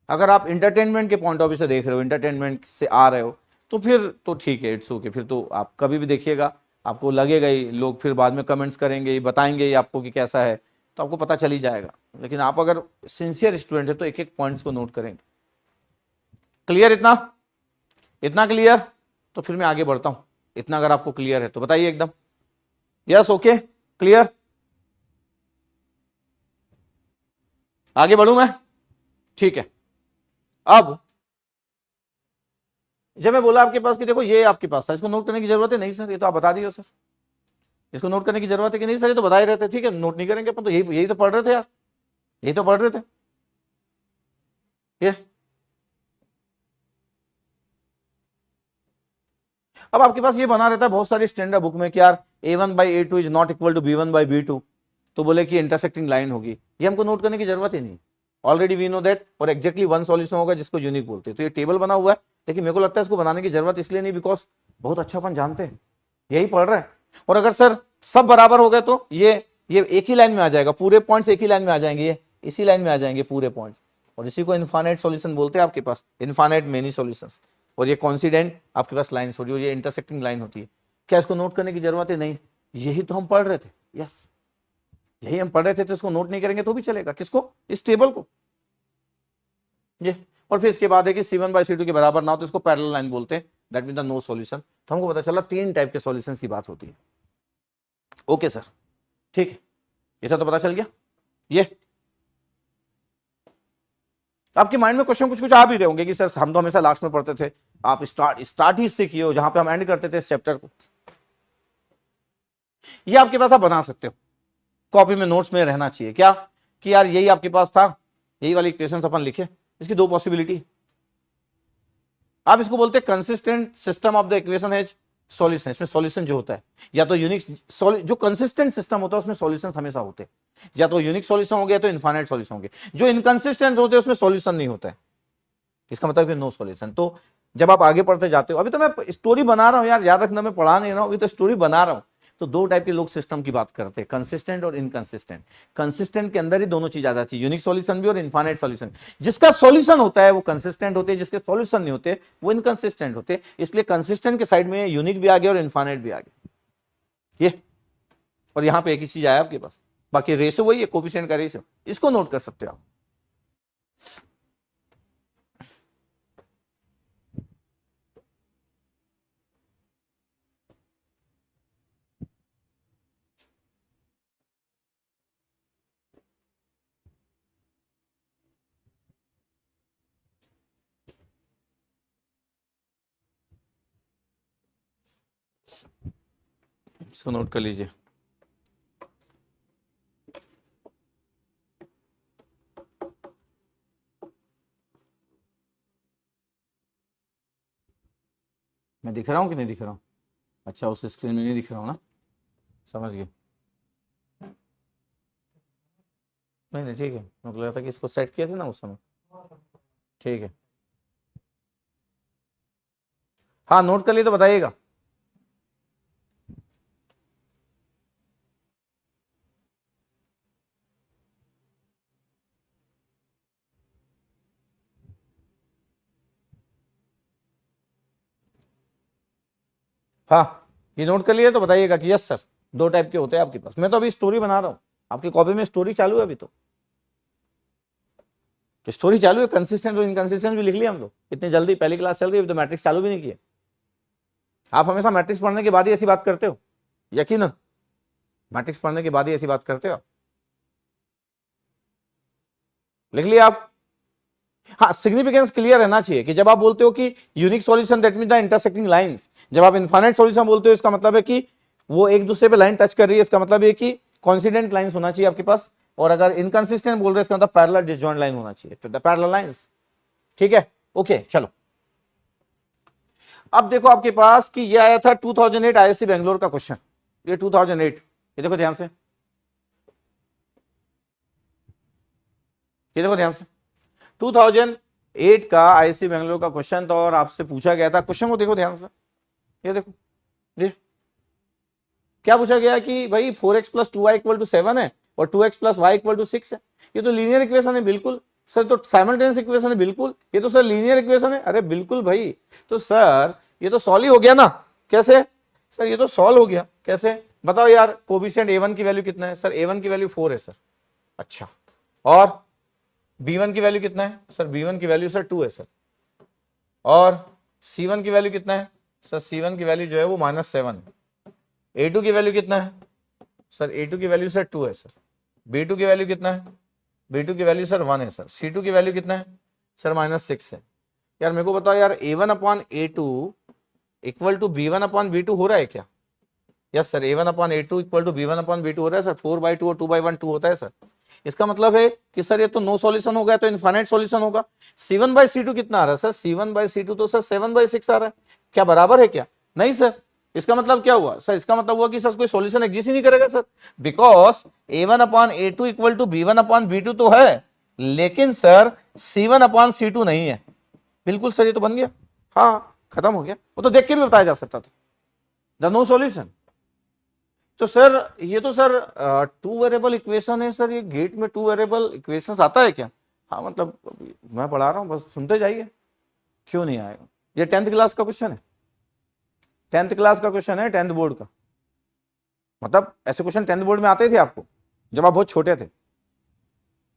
अगर आप इंटरटेनमेंट के पॉइंट ऑफ व्यू से देख रहे हो, इंटरटेनमेंट से आ रहे हो, तो फिर तो ठीक है, इट्स ओके। फिर तो आप कभी भी देखिएगा, आपको लगेगा ही, लोग फिर बाद में कमेंट्स करेंगे, बताएंगे ही आपको कि कैसा है, तो आपको पता चल ही जाएगा। लेकिन आप अगर सिंसियर स्टूडेंट है तो एक एक पॉइंट्स को नोट करेंगे। क्लियर, इतना इतना क्लियर? तो फिर मैं आगे बढ़ता हूं। इतना अगर आपको क्लियर है तो बताइए एकदम यस, ओके, क्लियर। आगे बढ़ूं मैं? ठीक है। अब जब मैं बोला आपके पास कि देखो ये आपके पास था, इसको नोट करने की जरूरत है नहीं सर, ये तो आप बता दिए सर, इसको नोट करने की जरूरत है कि नहीं सर, ये तो बता ही रहते। ठीक है, नोट नहीं करेंगे अपन, तो यही तो पढ़ रहे थे यार, यही तो पढ़ रहे थे ये। अब आपके पास ये बना रहता है बहुत सारी स्टैंडर्ड बुक में कि यार a1/a2 is not equal to b1/b2, तो बोले कि इंटरसेक्टिंग लाइन होगी। ये हमको नोट करने की जरूरत ही नहीं, ऑलरेडी वी नो दैट। और एक्जैक्टली वन सॉल्यूशन होगा जिसको यूनिक बोलते हैं। तो ये टेबल बना हुआ है, लेकिन मेरे को लगता है इसको बनाने की जरूरत इसलिए नहीं, बिकॉज बहुत अच्छा अपन जानते हैं, यही पढ़ रहे हैं। और अगर सर सब बराबर हो गए तो ये एक ही लाइन में आ जाएगा, पूरे पॉइंट्स एक ही लाइन में आ जाएंगे, ये इसी लाइन में आ जाएंगे पूरे पॉइंट्स। और इसी को इनफाइनाइट सॉल्यूशन बोलते हैं आपके पास, इनफाइनाइट मेनी सॉल्यूशंस। और ये कॉन्सिडेंट आपके पास लाइन होती है, ये इंटरसेक्टिंग लाइन होती है। क्या इसको नोट करने की जरूरत है? नहीं, यही तो हम पढ़ रहे थे। यस, यही हम पढ़ रहे थे, तो इसको नोट नहीं करेंगे तो भी चलेगा। किसको? इस टेबल को। ये और फिर इसके बाद है कि C1/C2 के बराबर ना हो तो इसको पैरेलल लाइन बोलते हैं, that mean the no solution. तो हमको पता चला 3 टाइप के सॉल्यूशंस की बात होती है। ओके सर, ठीक है, इतना तो पता चल गया। ये आपके माइंड में क्वेश्चन कुछ कुछ आ भी रहे होंगे कि सर हम तो हमेशा लास्ट में पढ़ते थे, आप स्टार्ट ही इससे किए हो जहां पे हम एंड करते थे इस चैप्टर को। ये आपके पास आप बना सकते हो, कॉपी में नोट्स में रहना चाहिए क्या कि यार यही आपके पास था, यही वाली इक्वेशंस अपन लिखे। इसकी 2 पॉसिबिलिटी, आप इसको बोलते हैं consistent system of the equation has solution. इसमें सॉल्यूशन जो होता है या तो यूनिक, जो कंसिस्टेंट सिस्टम होता है उसमें सॉल्यूशन हमेशा होते हैं, या तो यूनिक सॉल्यूशन हो गया तो इनफाइनाइट सॉल्यूशन होंगे। जो इनकंसिस्टेंट होते हैं उसमें सॉल्यूशन नहीं होता है, इसका मतलब नो सॉल्यूशन। तो जब आप आगे पढ़ते जाते हो, अभी तो मैं स्टोरी बना रहा हूं यार, याद रखना मैं पढ़ा नहीं रहा हूं, अभी तो स्टोरी बना रहा हूं। तो 2 टाइप के लोग सिस्टम की बात करते हैं, कंसिस्टेंट और इनकंसिस्टेंट। कंसिस्टेंट के अंदर ही दोनों चीज आ जाती है, यूनिक सॉल्यूशन भी और इनफाइनाइट सॉल्यूशन। जिसका सॉल्यूशन होता है वो कंसिस्टेंट होते हैं, जिसके सॉल्यूशन नहीं होते वो इनकंसिस्टेंट होते हैं। इसलिए कंसिस्टेंट के साइड में यूनिक भी आ गया और इनफाइनाइट भी आ गया ये। और यहां पे एक ही चीज आया आपके पास, बाकी रेशो वही है, कोफिशिएंट का रेशो, इसको नोट कर सकते हो आप। इसको नोट कर लीजिए। मैं दिख रहा हूं कि नहीं दिख रहा हूं? अच्छा, उस स्क्रीन में नहीं दिख रहा हूं ना, समझ गए। नहीं नहीं ठीक है, मुझे लगा था कि इसको सेट किया था ना उस समय। ठीक है, हाँ नोट कर लिए तो बताइएगा। हाँ, ये नोट कर लिए तो बताइएगा कि यस सर 2 टाइप के होते हैं आपके पास। मैं तो अभी स्टोरी बना रहा हूँ, आपकी कॉपी में स्टोरी चालू है अभी तो स्टोरी चालू है। कंसिस्टेंट और इनकंसिस्टेंट भी लिख लिया हम लोग, इतनी जल्दी, पहली क्लास चल रही है अभी तो, मैट्रिक्स चालू भी नहीं किया। आप हमेशा मैट्रिक्स पढ़ने के बाद ही ऐसी बात करते हो, यकीनन मैट्रिक्स पढ़ने के बाद ही ऐसी बात करते हो। लिख लिया आप? हाँ, सिग्निफिकेंस क्लियर रहना चाहिए कि जब आप बोलते हो कि unique solution that mean the intersecting lines, जब आप इनफाइनाइट सॉल्यूशन बोलते हो इसका मतलब है कि वो एक दूसरे पे लाइन टच कर रही है, इसका मतलब है कि कॉन्सिडेंट लाइंस होना चाहिए आपके पास। और अगर इनकंसिस्टेंट बोल रहे हैं इसका मतलब पैरेलल डिसजॉइंट लाइन होना चाहिए, फिर द पैरेलल लाइंस। ठीक है, ओके चलो। अब देखो आपके पास कि ये आया था 2008 आईआईटी बेंगलोर का क्वेश्चन, ये 2008, ये देखो ध्यान से, ये देखो ध्यान से, 2008 का आईआईटी बेंगलोर का क्वेश्चन था और आपसे पूछा गया था। क्वेश्चन को देखो ध्यान से, ये देखो, ये क्या पूछा गया कि भाई 4x + 2y = 7 है और 2x + y = 6 है। ये तो लीनियर इक्वेशन है बिल्कुल सर, तो साइमल्टेनियस इक्वेशन है बिल्कुल, ये तो सर लीनियर इक्वेशन है। अरे बिल्कुल भाई, तो सर ये तो सॉल्व ही हो गया ना। कैसे सर? ये तो सॉल्व हो गया कैसे बताओ यार। कोफिशिएंट a1 की वैल्यू कितना है सर? a1 की वैल्यू 4 है सर। अच्छा, और b1 की वैल्यू कितना है सर? b1 की वैल्यू सर 2 है सर। और c1 की वैल्यू कितना है सर? c1 की वैल्यू जो है वो -7 है। a2 की वैल्यू कितना है सर? a2 की वैल्यू सर 2 है सर। b2 की वैल्यू कितना है? b2 की वैल्यू सर 1 है सर। c2 की वैल्यू कितना है सर? -6 है। यार मेरे को बताओ यार, a1/a2 = b1/b2 हो रहा है क्या? यस सर, a1/a2 = b1/b2 हो रहा है सर। 4/2 और 2/1 2 होता है सर। इसका मतलब है कि सर ये तो नो सॉल्यूशन हो गया, तो इनफाइनाइट सॉल्यूशन होगा। c1/c2 कितना आ रहा है सर? c1/c2 तो सर 7/6 आ रहा है। क्या बराबर है क्या? नहीं सर। इसका मतलब क्या हुआ सर? इसका मतलब हुआ कि सर कोई सॉल्यूशन एग्जिस्ट ही नहीं करेगा सर, बिकॉज a1/a2 = b1/b2 तो है, लेकिन सर c1/c2 नहीं है। बिल्कुल सर, ये तो बन गया, हाँ खत्म हो गया। वो तो देख के भी बताया जा सकता था, द नो सॉल्यूशन। तो सर ये तो सर 2 वेरिएबल इक्वेशन है सर, ये गेट में 2 वेरिएबल इक्वेशन आता है क्या? हाँ मतलब मैं पढ़ा रहा हूँ, बस सुनते जाइए, क्यों नहीं आएगा। ये 10th क्लास का क्वेश्चन है, 10th क्लास का क्वेश्चन है, 10th बोर्ड का। मतलब ऐसे क्वेश्चन 10th बोर्ड में आते थे आपको जब आप बहुत छोटे थे।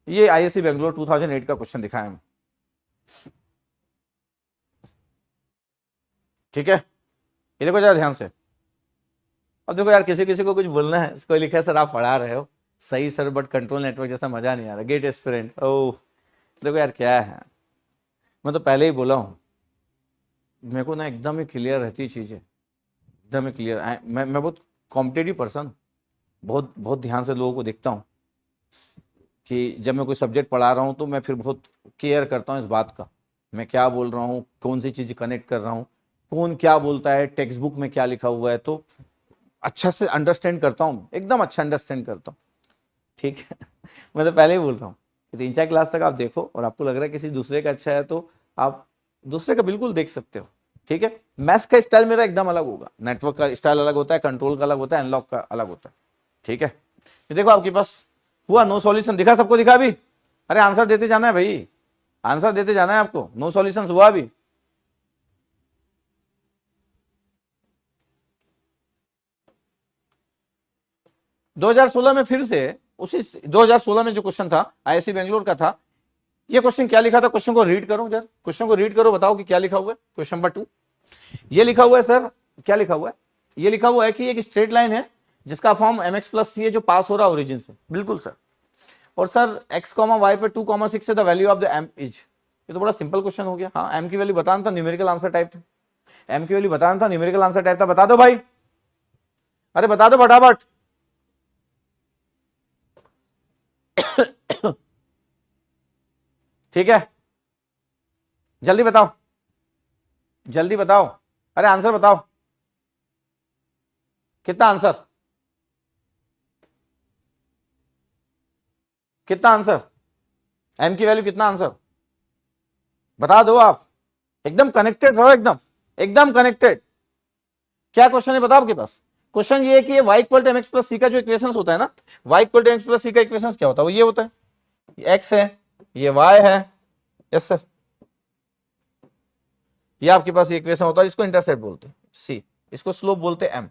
ये आईएससी बेंगलोर 2008 का क्वेश्चन दिखाया मैं, ठीक है। ये देखो जरा ध्यान से। अब देखो यार, किसी किसी को कुछ बोलना है, इसको लिखा है सर आप पढ़ा रहे हो सही सर, बट कंट्रोल नेटवर्क जैसा मजा नहीं आ रहा, गेट एस्पिरेंट। ओह देखो यार क्या है, मैं तो पहले ही बोला हूं, मेरे को ना एकदम ही क्लियर रहती चीजें, एकदम ही क्लियर। मैं बहुत कॉम्पिटेटिव पर्सन, बहुत बहुत ध्यान से लोगों को देखता हूँ कि जब मैं कोई सब्जेक्ट पढ़ा रहा हूँ तो मैं फिर बहुत केयर करता हूँ इस बात का, मैं क्या बोल रहा हूँ, कौन सी चीज़ कनेक्ट कर रहा हूँ, कौन क्या बोलता है, टेक्स्ट बुक में क्या लिखा हुआ है, तो अच्छा से अंडरस्टैंड करता हूँ, एकदम अच्छा अंडरस्टैंड करता हूँ, ठीक है। मैं तो पहले ही बोल रहा हूँ कि 3-4 क्लास तक आप देखो और आपको लग रहा है किसी दूसरे का अच्छा है तो आप दूसरे का बिल्कुल देख सकते हो, ठीक है। मैथ्स का स्टाइल मेरा एकदम अलग होगा, नेटवर्क का स्टाइल अलग होता है, कंट्रोल का अलग होता है, एनालॉग का अलग होता है, ठीक है। ये देखो आपके पास हुआ नो सॉल्यूशन, दिखा सबको, दिखा अभी? अरे आंसर देते जाना है भाई, आंसर देते जाना है आपको। नो सॉल्यूशन हुआ अभी? दो 2016 में फिर से उसी 2016 में जो क्वेश्चन था आईआईसी बेंगलोर का था, ये क्वेश्चन क्या लिखा था, क्वेश्चन को रीड करो जरा, क्वेश्चन को रीड करो, बताओ कि क्या लिखा हुआ है। क्वेश्चन नंबर 2 ये लिखा हुआ है सर, क्या लिखा हुआ है? ये लिखा हुआ है कि एक स्ट्रेट लाइन है जिसका फॉर्म mx प्लस सी है जो पास हो रहा है ओरिजिन से, बिल्कुल सर। और सर x, y पे 2,6 से the value of the m is, ये तो बड़ा सिंपल क्वेश्चन हो गया। हाँ, m की वैल्यू बताना था, न्यूमेरिकल आंसर टाइप था, m की वैल्यू बताना था, न्यूमेरिकल आंसर टाइप था। बता दो भाई, अरे बता दो फटाफट। ठीक है, जल्दी बताओ, जल्दी बताओ, अरे आंसर बताओ, कितना आंसर, कितना आंसर, m की वैल्यू कितना आंसर बता दो आप, एकदम कनेक्टेड रहो, एकदम एकदम कनेक्टेड। क्या क्वेश्चन है बताओ आपके पास? क्वेश्चन ये है कि y equal to mx plus C का जो इक्वेशन होता है ना, y equal to mx plus C का इक्वेशन क्या होता है? वो ये होता है, ये x है, ये y है, यस सर, ये आपके पास ये इक्वेशन होता है, इसको इंटरसेप्ट बोलते हैं c, इसको स्लोप बोलते हैं m।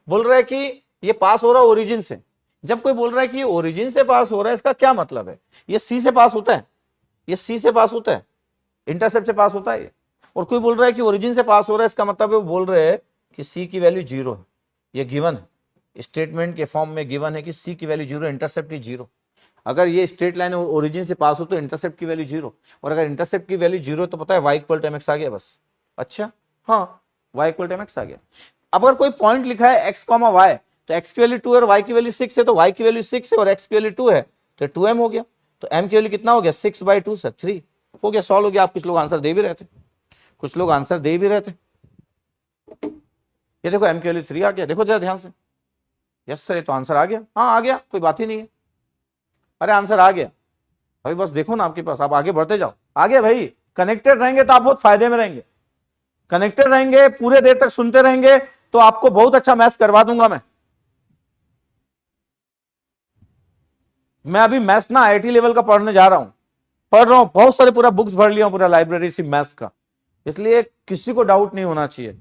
बोल रहा है कि ये पास हो रहा है ओरिजिन से। जब कोई बोल रहा है कि ओरिजिन से पास हो रहा है, इसका क्या मतलब है? ये सी से पास होता है, ये सी से पास होता है, इंटरसेप्ट से पास होता है। और कोई बोल रहा है कि ओरिजिन से पास हो रहा है, इसका मतलब है वो बोल रहे हैं कि सी की वैल्यू 0 है, ये गिवन है, स्टेटमेंट के फॉर्म में गिवन है कि सी की वैल्यू 0, इंटरसेप्ट की 0। अगर ये स्ट्रेट लाइन ओरिजिन से पास हो तो इंटरसेप्ट की वैल्यू 0, और अगर इंटरसेप्ट की वैल्यू 0 तो पता है y इक्वल टू mx आ गया बस। अच्छा हाँ, y इक्वल टू mx आ गया। अब अगर कोई पॉइंट लिखा है x, y, तो x की वैल्यू 2 है और y की वैल्यू 6 है, तो y की वैल्यू 6 है और x की वैल्यू 2 है, तो 2m हो गया। तो m की वैल्यू कितना हो गया? 6/2 सर, 3 हो गया, सॉल्व हो गया। आप कुछ लोग आंसर दे भी रहे थे, कुछ लोग आंसर दे भी रहे थे। ये देखो m की वैल्यू 3 आ गया, देखो जरा ध्यान से। यस सर, ये तो आंसर आ गया, हाँ आ गया, कोई बात ही नहीं है। अरे आंसर आ गया भाई, बस देखो ना आपके पास, आप आगे बढ़ते जाओ। आगे भाई, कनेक्टेड रहेंगे तो आप बहुत फायदे में रहेंगे, कनेक्टेड रहेंगे, पूरे देर तक सुनते रहेंगे तो आपको बहुत अच्छा मैथ्स करवा दूंगा मैं अभी मैथ्स ना आईआईटी लेवल का पढ़ने जा रहा हूं, पढ़ रहा हूं, बहुत सारे पूरा बुक्स भर लिया हूं, पूरा लाइब्रेरी से मैथ्स का, इसलिए किसी को डाउट नहीं होना चाहिए।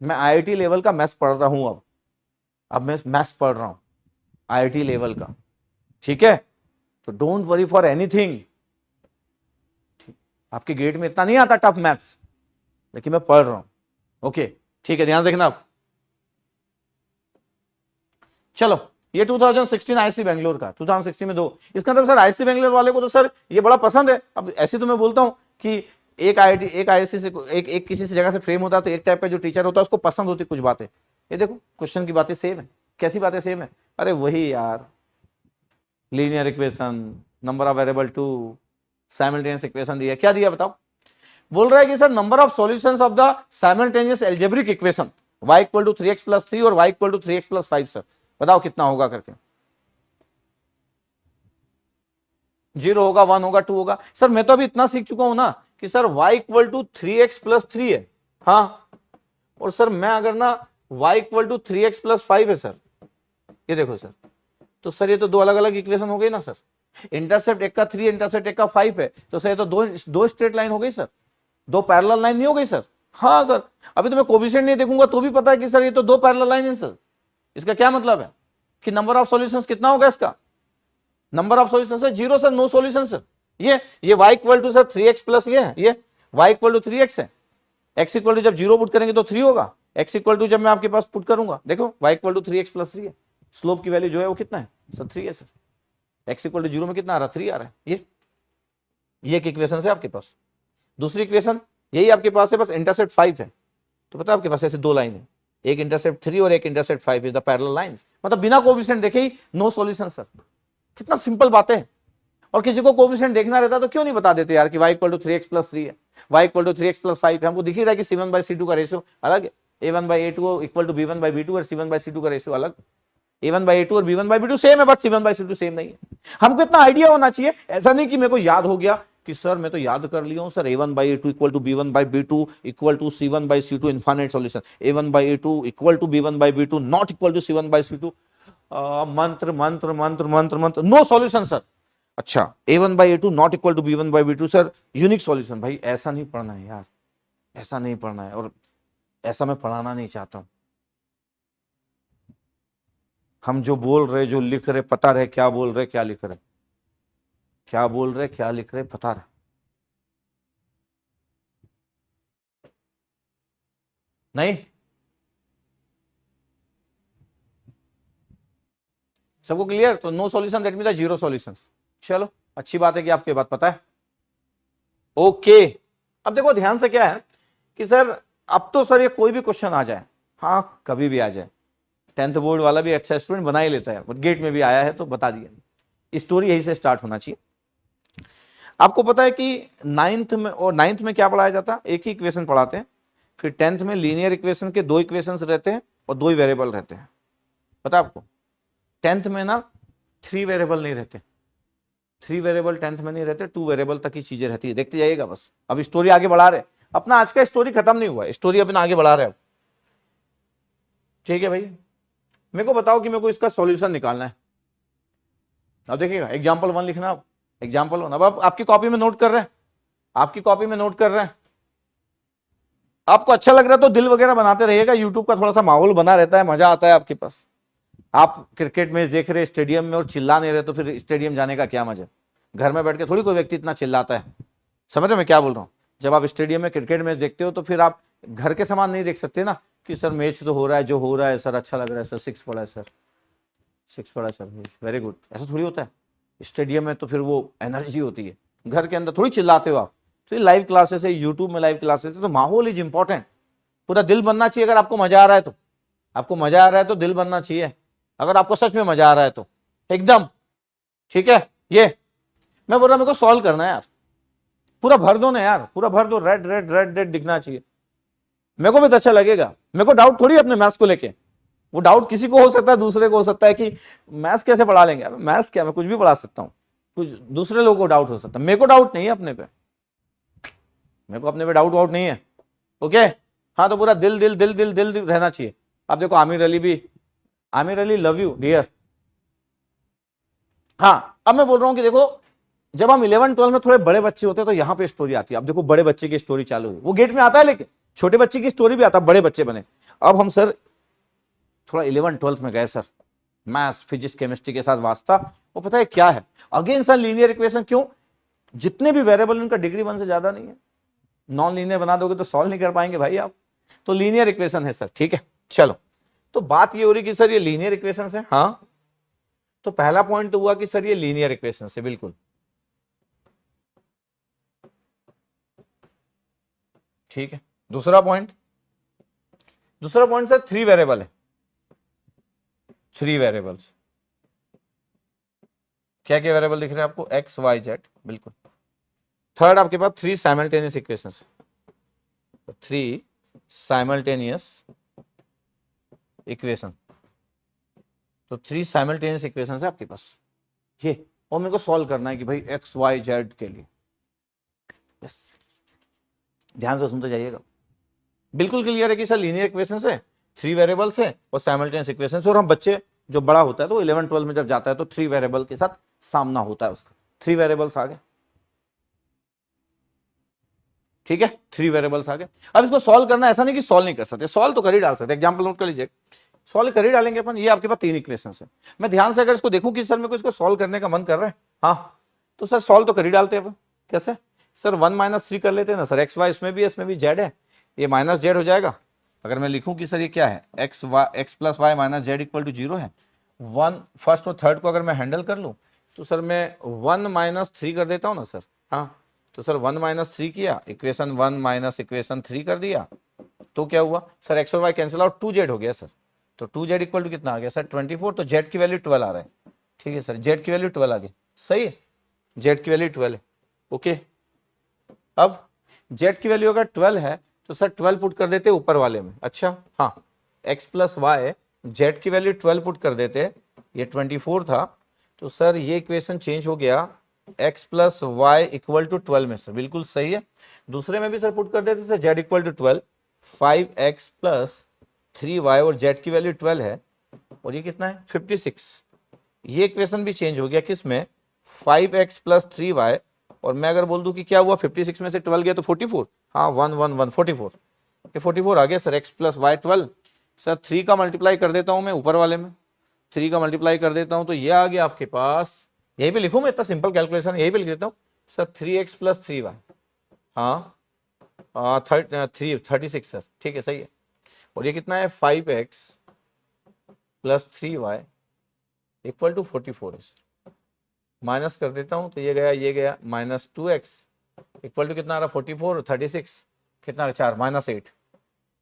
मैं आईआईटी लेवल का मैथ्स पढ़ रहा हूं, अब मैं मैथ्स पढ़ रहा हूं आईआईटी लेवल का, ठीक है। तो डोंट वरी फॉर एनीथिंग, आपके गेट में इतना नहीं आता टफ मैथ्स, लेकिन मैं पढ़ रहा हूं, ओके ठीक है, ध्यान रखना आप। चलो, ये 2016 आईआईसी बेंगलोर का, 2016 में 2, इसका मतलब सर आईआईसी बेंगलोर वाले को तो सर ये बड़ा पसंद है। अब ऐसे तो मैं बोलता हूं कि एक आईआईटी, एक आईआईसी से एक किसी से जगह से फ्रेम होता है, तो एक टाइप का जो टीचर होता है उसको पसंद होती कुछ बातें। ये देखो क्वेश्चन की बातें सेम है, कैसी बातें सेम है? अरे वही यार, linear equation, number of variable 2, simultaneous equation दिया, क्या दिया बताओ? बोल रहा है कि sir number of solutions of the simultaneous algebraic equation y equal to 3x plus 3 और y equal to 3x plus 5 sir, बताओ कितना होगा करके। 0 होगा, 1 होगा, 2 होगा। सर मैं तो अभी इतना सीख चुका हूं ना कि sir y equal to 3x plus 3 है, हाँ, और सर मैं अगर ना y equal to 3x plus 5 है सर, ये देखो सर, तो सर ये तो दो अलग अलग इक्वेशन हो गई ना सर। इंटरसेप्ट एक का 3, इंटरसेप्ट एक का 5 है, तो सर ये तो दो स्ट्रेट लाइन हो गई सर, दो पैरेलल लाइन नहीं हो गई सर। हाँ सर, अभी तो मैं कोफिशिएंट नहीं देखूंगा तो भी पता है कि सर ये तो दो पैरेलल लाइन है सर। इसका क्या मतलब है कि नंबर ऑफ सॉल्यूशंस कितना होगा इसका, नंबर ऑफ सॉल्यूशंस है zero sir, no solution sir. ये y equal to sir 3x plus ये y इक्वल टू 3x है, x इक्वल टू जब जीरो पुट करेंगे तो 3 होगा, x इक्वल टू जब मैं आपके पास पुट करूंगा देखो y equal to 3x plus 3 है, स्लोप की वैल्यू जो है वो कितना है सर 3 है sir, x equal to zero में कितना आ रहा है 3 आ रहा है। ये एक इक्वेशन है आपके पास। दूसरी इक्वेशन यही आपके पास है, बस इंटरसेप्ट 5 है, तो पता है आपके पास ऐसे दो लाइन है, एक इंटरसेप्ट 3 और एक intercept 5 is the parallel lines, मतलब बिना कोएफिशिएंट देखे ही नो सॉल्यूशन सर। कितना सिंपल बात है। और किसी को कोएफिशिएंट देखना रहता तो क्यों नहीं बता देते यार कि y equal to 3x plus 3 है, y equal to 3x plus 5 है, हमको दिख ही रहा है कि c1 बाई c2 का रेशियो अलग है, a1 by a2 equal to b1 by b2 और c1 बाई c2 का रेशियो अलग, a1 बाई a2 और b1 बाई b2 सेम है but c1 by c2 same नहीं है। हमको इतना आइडिया होना चाहिए, ऐसा नहीं कि मेरे को याद हो गया कि सर मैं तो याद कर लिया हूं sir a1 by a2 equal to b1 by b2 equal to c1 by c2 infinite solution, a1 by a2 equal to b1 by b2 not equal to c1 by c2, मंत्र मंत्र मंत्र मंत्र मंत्र नो सॉल्यूशन सर। अच्छा a1 by a2 not equal to b1 by b2 sir unique solution. भाई ऐसा नहीं पढ़ना है यार, ऐसा नहीं पढ़ना है, और ऐसा मैं पढ़ाना नहीं चाहता हूं। हम जो बोल रहे जो लिख रहे पता रहे क्या बोल रहे क्या लिख रहे, क्या बोल रहे क्या लिख रहे पता रहे। नहीं सबको क्लियर, तो no solution that means zero solutions. चलो अच्छी बात है कि आपको बात पता है। ओके अब देखो ध्यान से क्या है कि सर अब तो सर ये कोई भी क्वेश्चन आ जाए, हाँ कभी भी आ जाए, 10th बोर्ड वाला भी अच्छा स्टूडेंट बना ही लेता है, बट गेट में भी आया है तो बता दिया, स्टोरी यही से स्टार्ट होना चाहिए। आपको पता है कि 9th में और 9th में क्या पढ़ाया जाता है, एक ही इक्वेशन पढ़ाते हैं, फिर 10th में लीनियर इक्वेशन के दो इक्वेशन रहते हैं और दो ही वेरिएबल रहते हैं। पता है आपको 10th में ना 3 वेरिएबल नहीं रहते, 3 वेरिएबल 10th में नहीं रहते, 2 वेरिएबल तक की चीजें रहती है, देखते जाइएगा बस। अब स्टोरी आगे बढ़ा रहे, अपना आज का स्टोरी खत्म नहीं हुआ, स्टोरी अपना आगे बढ़ा रहे। ठीक है भाई, मेरे को बताओ कि मेरे को इसका सॉल्यूशन निकालना है। अब देखिएगा एग्जाम्पल 1 लिखना, अब एग्जाम्पल 1 अब आप आपकी कॉपी में नोट कर रहे हैं, आपकी कॉपी में नोट कर रहे हैं। आपको अच्छा लग रहा है तो दिल वगैरह बनाते रहिएगा, यूट्यूब का थोड़ा सा माहौल बना रहता है, मजा आता है आपके पास। आप क्रिकेट मैच देख रहे स्टेडियम में और चिल्ला नहीं रहे तो फिर स्टेडियम जाने का क्या मजा। घर में बैठ के थोड़ी कोई व्यक्ति इतना चिल्लाता है, समझ रहे मैं क्या बोल रहा हूँ। जब आप स्टेडियम में क्रिकेट मैच देखते हो तो फिर आप घर के समान नहीं देख सकते ना कि सर मैच तो हो रहा है, जो हो रहा है सर अच्छा लग रहा है सर, 6 पड़ा है सर, 6 पड़ा है सर, वेरी गुड, ऐसा थोड़ी होता है। स्टेडियम में तो फिर वो एनर्जी होती है, घर के अंदर थोड़ी चिल्लाते हो आप। तो ये लाइव क्लासेस है, यूट्यूब में लाइव क्लासेस है, तो माहौल इज इंपॉर्टेंट, पूरा दिल बनना चाहिए। अगर आपको मजा आ रहा है तो, आपको मजा आ रहा है तो दिल बनना चाहिए, अगर आपको सच में मजा आ रहा है तो एकदम ठीक है। ये मैं बोल रहा हूं मेरे को सॉल्व करना है यार, पूरा भर दो ना यार, पूरा भर दो, रेड रेड रेड रेड दिखना चाहिए, मेरे को भी तो अच्छा लगेगा। मेरे को डाउट थोड़ी अपने मैथ्स को लेके, वो डाउट किसी को हो सकता है, दूसरे को हो सकता है कि मैथ्स कैसे पढ़ा लेंगे। मैथ्स क्या, मैं कुछ भी पढ़ा सकता हूँ, कुछ दूसरे लोगों को डाउट हो सकता है, मेरे को डाउट नहीं है अपने पे, मेरे को अपने पे डाउट वाउट नहीं है। ओके हाँ, तो पूरा दिल दिल दिल दिल दिल रहना चाहिए। अब देखो आमिर अली भी, Aamir Ali love you dear. हाँ अब मैं बोल रहा हूं कि देखो जब हम 11-12 में थोड़े बड़े बच्चे होते हैं तो यहाँ पे स्टोरी आती है। अब देखो बड़े बच्चे की स्टोरी चालू हुई, वो गेट में आता है लेकिन छोटे बच्चे की स्टोरी भी आता है, बड़े बच्चे बने। अब हम सर थोड़ा 11-12 में गए सर, मैथ्स फिजिक्स केमिस्ट्री के साथ वास्ता, वो पता है क्या है अगेन सर लीनियर इक्वेशन। क्यों, जितने भी वेरिएबल उनका डिग्री 1 से ज्यादा नहीं है, नॉन लीनियर बना दोगे तो सॉल्व नहीं कर पाएंगे भाई आप, तो लीनियर इक्वेशन है सर। ठीक है चलो, तो बात ये हो रही कि सर ये लीनियर इक्वेशन है। हाँ तो पहला पॉइंट तो हुआ कि सर ये लीनियर इक्वेशन है, बिल्कुल ठीक है। दूसरा पॉइंट सर 3 वेरिएबल है, 3 वेरिएबल्स। क्या क्या वेरिएबल दिख रहे हैं आपको, एक्स वाई जेड, बिल्कुल। थर्ड आपके पास 3 साइमल्टेनियस इक्वेशंस, 3 साइमल्टेनियस इक्वेशन, तो 3 साइमल्टेनियस इक्वेशन है आपके पास ये, और मेरे को सॉल्व करना है कि भाई एक्स वाई जेड के लिए। यस ध्यान से सुनते जाइएगा, बिल्कुल क्लियर है कि सर लीनियर इक्वेशन है, 3 वेरिएबल्स है और साइमल्टेनियस इक्वेशन। और हम बच्चे जो बड़ा होता है तो 11-12 में जब जाता है तो 3 वेरिएबल के साथ सामना होता है उसका, 3 वेरिएबल्स आ गए। ठीक है, 3 वेरिएबल्स आ गए। अब इसको सॉल्व करना, ऐसा नहीं कि सॉल्व नहीं कर सकते, सॉल्व तो कर ही डाल सकते। एग्जाम्पल नोट कर लीजिए, सॉल्व कर ही डालेंगे अपन। ये आपके पास 3 इक्वेशन है। मैं ध्यान से अगर इसको देखूं कि सर मेरे को इसको सॉल्व करने का मन कर रहा है, हाँ तो सर सॉल्व तो कर ही डालते हैं अपन। कैसे सर, 1 माइनस 3 कर लेते हैं ना सर, एक्स वाई इसमें भी है, इसमें भी जेड है, ये माइनस जेड हो जाएगा। अगर मैं लिखूं कि सर ये क्या है, x plus y minus z equal to 0 है, 1 फर्स्ट और थर्ड को अगर मैं हैंडल कर लूं तो सर मैं 1 माइनस 3 कर देता हूं ना सर। हाँ तो सर 1 माइनस 3 किया, इक्वेशन 1 माइनस इक्वेशन 3 कर दिया, तो क्या हुआ सर, एक्स और वाई कैंसिल आउट, 2 जेड हो गया सर। तो 2 जेड इक्वल टू कितना आ गया सर, 24। तो जेड की वैल्यू 12 आ रहा है। ठीक है सर, जेड की वैल्यू 12 आ गई, सही है, जेड की वैल्यू 12 है। ओके, अब जेड की वैल्यू अगर 12 है तो सर 12 पुट कर देते ऊपर वाले में। अच्छा हाँ, एक्स प्लस वाई, जेड की वैल्यू 12 पुट कर देते, ये 24 था, तो सर ये इक्वेशन चेंज हो गया x plus y equal to 12 में सर, बिल्कुल सही है। दूसरे में भी सर पुट कर देते sir z equal to 12, 5x plus 3y, और z की वैल्यू 12 है, और ये कितना है 56। ये इक्वेशन भी चेंज हो गया किस में, 5x प्लस 3y, और मैं अगर बोल दूं कि क्या हुआ, 56 में से 12 गया तो 44, हाँ 1 1 1 44, ये 44 आ गया sir, x plus y 12। Sir 3 का मल्टीप्लाई कर देता हूं मैं ऊपर वाले में, 3 का मल्टीप्लाई कर देता हूं तो ये आ गया आपके पास, यहीं पे लिखूं मैं, इतना सिंपल कैलकुलेशन यहीं पे लिख देता हूं सर, 3x प्लस 3y, हाँ 36 सर, ठीक है सही है। और ये कितना है, 5x plus 3y equal to 44 है सर। माइनस कर देता हूं तो ये गया माइनस 2x इक्वल टू कितना आ रहा है 44, 36 कितना 4 माइनस 8,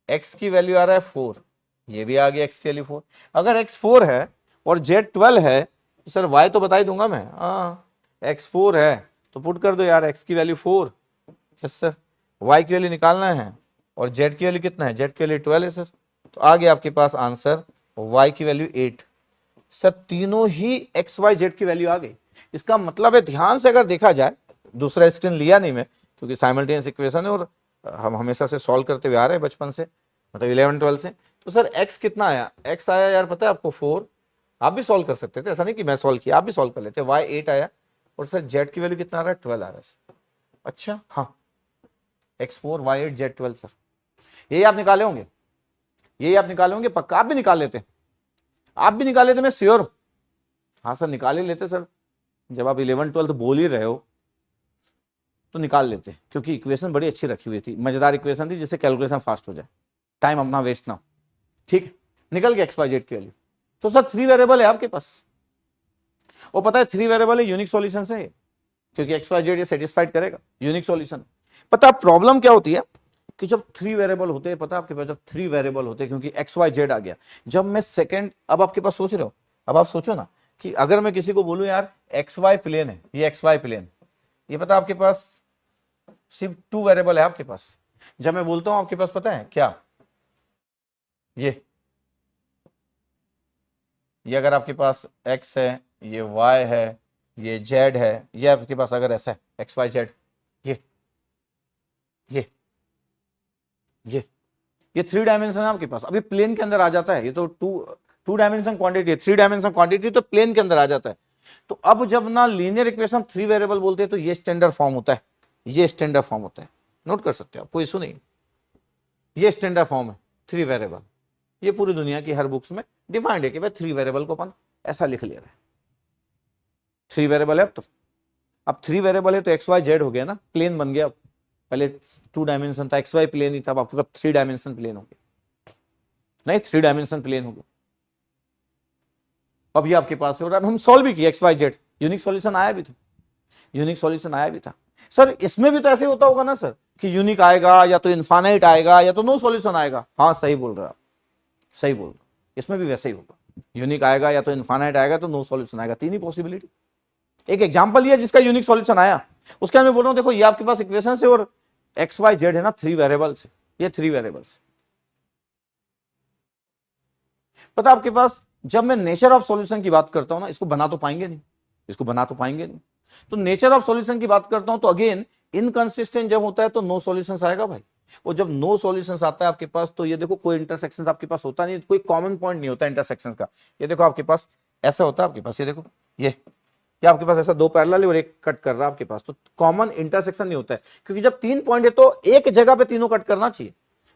x की वैल्यू आ रहा है 4, ये भी आ गया x की वैल्यू 4। अगर x 4 है और z 12 है तो सर y तो बता ही दूंगा मैं, x 4 है तो पुट कर दो यार, x की वैल्यू 4, यस सर, y की वैल्यू निकालना है, और z की वैल्यू कितना है, z की वैल्यू 12 है सर। तो आ गया आपके पास आंसर y की वैल्यू 8। सर तीनों ही x y z की वैल्यू आ गई। इसका मतलब है, ध्यान से अगर देखा जाए, दूसरा स्क्रीन लिया नहीं मैं क्योंकि साइमल्टेनियस इक्वेशन है और हम हमेशा से सॉल्व करते हुए आ रहे हैं बचपन से, मतलब 11 12 से। तो सर x कितना आया, x आया यार पता है आपको 4, आप भी सॉल्व कर सकते थे, ऐसा नहीं कि मैं सॉल्व किया, आप भी सॉल्व कर लेते। y 8 आया, और सर z की वैल्यू कितना आ रहा है 12 आ रहा है सर। अच्छा हाँ, x 4 y 8 z 12 सर, यही आप निकाले होंगे, यही आप निकाले होंगे पक्का, आप भी निकाल लेते, आप भी निकाल लेते, मैं श्योर हूं। हाँ सर निकाल ही लेते सर, जब आप 11 12 बोल ही रहे हो तो निकाल लेते, क्योंकि इक्वेशन बड़ी अच्छी रखी हुई थी, मजेदार इक्वेशन थी जिससे कैलकुलेशन फास्ट हो जाए, टाइम अपना वेस्ट ना हो। ठीक है, निकल गया एक्स वाई जेड की वैल्यू। तो सर 3 वेरिएबल है आपके पास, और पता है 3 वेरिएबल है, यूनिक सॉल्यूशन है, क्योंकि एक्स वाई जेड ये सेटिस्फाइड करेगा, यूनिक सॉल्यूशन। पता है प्रॉब्लम क्या होती है कि जब 3 वेरिएबल होते हैं, पता है आपके पास, जब 3 वेरिएबल होते हैं, क्योंकि एक्स वाई जेड आ गया, जब मैं सेकंड, अब आपके पास सोच रहे हो, अब आप सोचो ना कि अगर मैं किसी को बोलूं यार एक्स वाई प्लेन है, ये एक्स वाई प्लेन, ये पता आपके पास सिर्फ 2 वेरिएबल है आपके पास। जब मैं बोलता हूं आपके पास पता है क्या, ये अगर आपके पास x है, ये y है, ये z है, ये आपके पास अगर ऐसा है x y z, ये 3 डायमेंशन है आपके पास, अभी प्लेन के अंदर आ जाता है, ये तो टू डायमेंशन क्वांटिटी है, 3 डायमेंशन क्वांटिटी तो प्लेन के अंदर आ जाता है। तो अब जब ना लीनियर इक्वेशन 3 वेरिएबल बोलते हैं तो ये स्टैंडर्ड फॉर्म होता है, ये स्टैंडर्ड फॉर्म होता है, नोट कर सकते हो आप, कोई इशू नहीं, ये स्टैंडर्ड फॉर्म है 3 वेरिएबल, ये पूरी दुनिया की हर बुक्स में डिफाइंड है कि भाई 3 वेरिएबल को अपन ऐसा लिख ले रहे हैं, 3 वेरिएबल है। अब 3 वेरिएबल है तो एक्स वाई जेड हो गया ना, प्लेन बन गया। पहले 2 डायमेंशन था, एक्स वाई प्लेन ही था, अब आपके पास 3 डायमेंशन प्लेन हो गया, नहीं 3 डायमेंशन प्लेन हो गया। अब ये आपके पास है, और अब हम सॉल्व भी किया x y z, unique solution आया भी था, यूनिक सॉल्यूशन आया भी था। सर इसमें भी तो ऐसे होता होगा ना सर कि यूनिक आएगा या तो इनफाइनाइट आएगा या तो नो सॉल्यूशन आएगा। हाँ सही बोल रहे हो आप, सही बोल रहे हो, इसमें भी वैसे ही होगा, यूनिक आएगा या तो इनफाइनाइट आएगा तो नो सॉल्यूशन आएगा, 3 ही पॉसिबिलिटी। एक एग्जांपल ये जिसका यूनिक सॉल्यूशन आया, उसके मैं बोल रहा हूं देखो ये आपके पास इक्वेशन से और एक्स वाई जेड है ना 3 वेरिएबल्स, ये 3 वेरिएबल्स। पता आपके पास जब मैं नेचर ऑफ सॉल्यूशन की बात करता हूं ना, इसको बना तो पाएंगे नहीं, इसको बना तो पाएंगे नहीं, तो नेचर ऑफ सॉल्यूशन की बात करता हूं तो अगेन इनकंसिस्टेंट जब होता है तो नो सॉल्यूशंस आएगा भाई। और जब नो सॉल्यूशंस आता है आपके पास तो ये देखो कोई इंटरसेक्शन आपके पास होता नहीं, कोई कॉमन पॉइंट नहीं होता इंटरसेक्शन का। ये देखो आपके पास ऐसा होता है आपके पास, ये देखो कि आपके पास ऐसा दो पैरेलल है और एक कट कर रहा है आपके पास, तो कॉमन इंटरसेक्शन नहीं होता है, क्योंकि जब 3 पॉइंट है तो एक जगह पे तीनों कट करना चाहिए।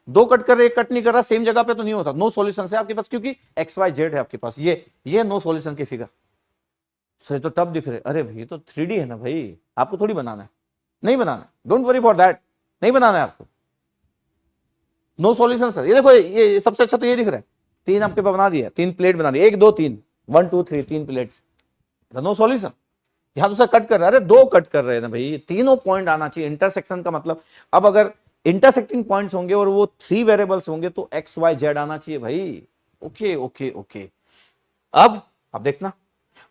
2 कट कर रहे, एक कट नहीं कर रहा, सेम जगह पे तो नहीं होता। नो सॉल्यूशन है आपके पास, क्योंकि एक्स वाई जेड है आपके पास। ये नो सॉल्यूशन की फिगर सर तो टफ दिख रहे, अरे भाई तो 3D है ना भाई, आपको थोड़ी बनाना है, नहीं बनाना है, डोंट वरी फॉर दैट, नहीं बनाना है आपको। नो सॉल्यूशन सर, ये देखो ये सबसे अच्छा तो ये दिख रहा है, 3 आपके पास बना दिया, 3 प्लेट बना दी, 1 2 3, 1 2 3, 3 प्लेट्स, नो सॉल्यूशन। यहां तो सर कट कर रहा है, अरे 2 कट कर रहे हैं ना भाई, तीनों पॉइंट आना चाहिए इंटरसेक्शन का मतलब। अब अगर इंटरसेक्टिंग पॉइंट्स होंगे और वो 3 वेरिएबल्स होंगे तो एक्स वाई जेड आना चाहिए भाई। ओके ओके ओके, अब देखना,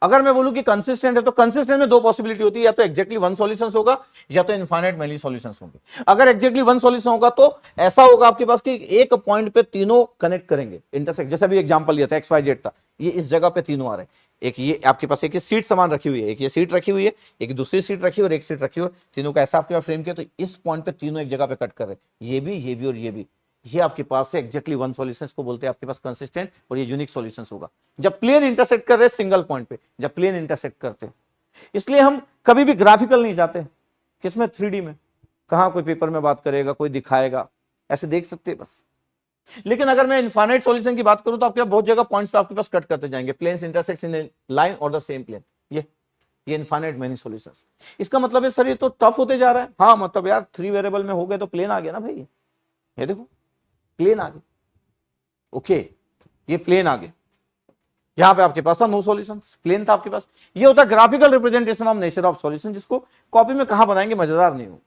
अगर मैं बोलूं कि कंसिस्टेंट है तो कंसिस्टेंट में 2 पॉसिबिलिटी होती है, या तो एग्जैक्टली 1 सॉल्यूशन होगा या तो इनफाइनाइट मेनी सॉल्यूशंस होंगे। अगर एग्जैक्टली 1 सॉल्यूशन होगा तो ऐसा होगा आपके पास कि एक पॉइंट पे तीनों कनेक्ट करेंगे, इंटरसेक्ट। जैसे भी एग्जांपल लिया था एक्स वाई जेड था, ये इस जगह पे तीनों आ रहे हैं, एक ये आपके पास एक सीट समान रखी हुई है, एक ये सीट रखी हुई है, एक दूसरी सीट रखी हुई और एक सीट रखी हुई, तीनों का ऐसा आपके पास फ्रेम किया, तो इस पॉइंट पे तीनों एक जगह पे कट कर रहे हैं, ये भी और ये भी। ये आपके पास है एक्जैक्टली 1 सॉल्यूशन को बोलते हैं आपके पास कंसिस्टेंट, और ये यूनिक सॉल्यूशन होगा जब प्लेन इंटरसेक्ट कर रहे हैं सिंगल पॉइंट पे, जब प्लेन इंटरसेक्ट करते हैं। इसलिए हम कभी भी ग्राफिकल नहीं जाते, किसमें 3D में, कहां कोई पेपर में बात करेगा, कोई दिखाएगा, ऐसे देख सकते हैं बस। लेकिन अगर मैं इनफाइनाइट सॉल्यूशन की बात करूं तो आपके बहुत जगह पॉइंट्स पे आपके पास कट करते जाएंगे, प्लेन्स इंटरसेक्ट इन लाइन और द सेम प्लेन, ये इनफाइनाइट मेनी सॉल्यूशंस। इसका मतलब है सर ये तो टफ होते जा रहा है, हाँ मतलब यार 3 वेरिएबल में हो गए तो प्लेन आ गया ना भाई, ये देखो प्लेन आ गए, ओके ये प्लेन आ गए, यहां पे आपके पास था नो सॉल्यूशन, प्लेन था आपके पास। ये होता है graphical representation of nature of solution, जिसको कॉपी में कहां बनाएंगे मजेदार नहीं हो,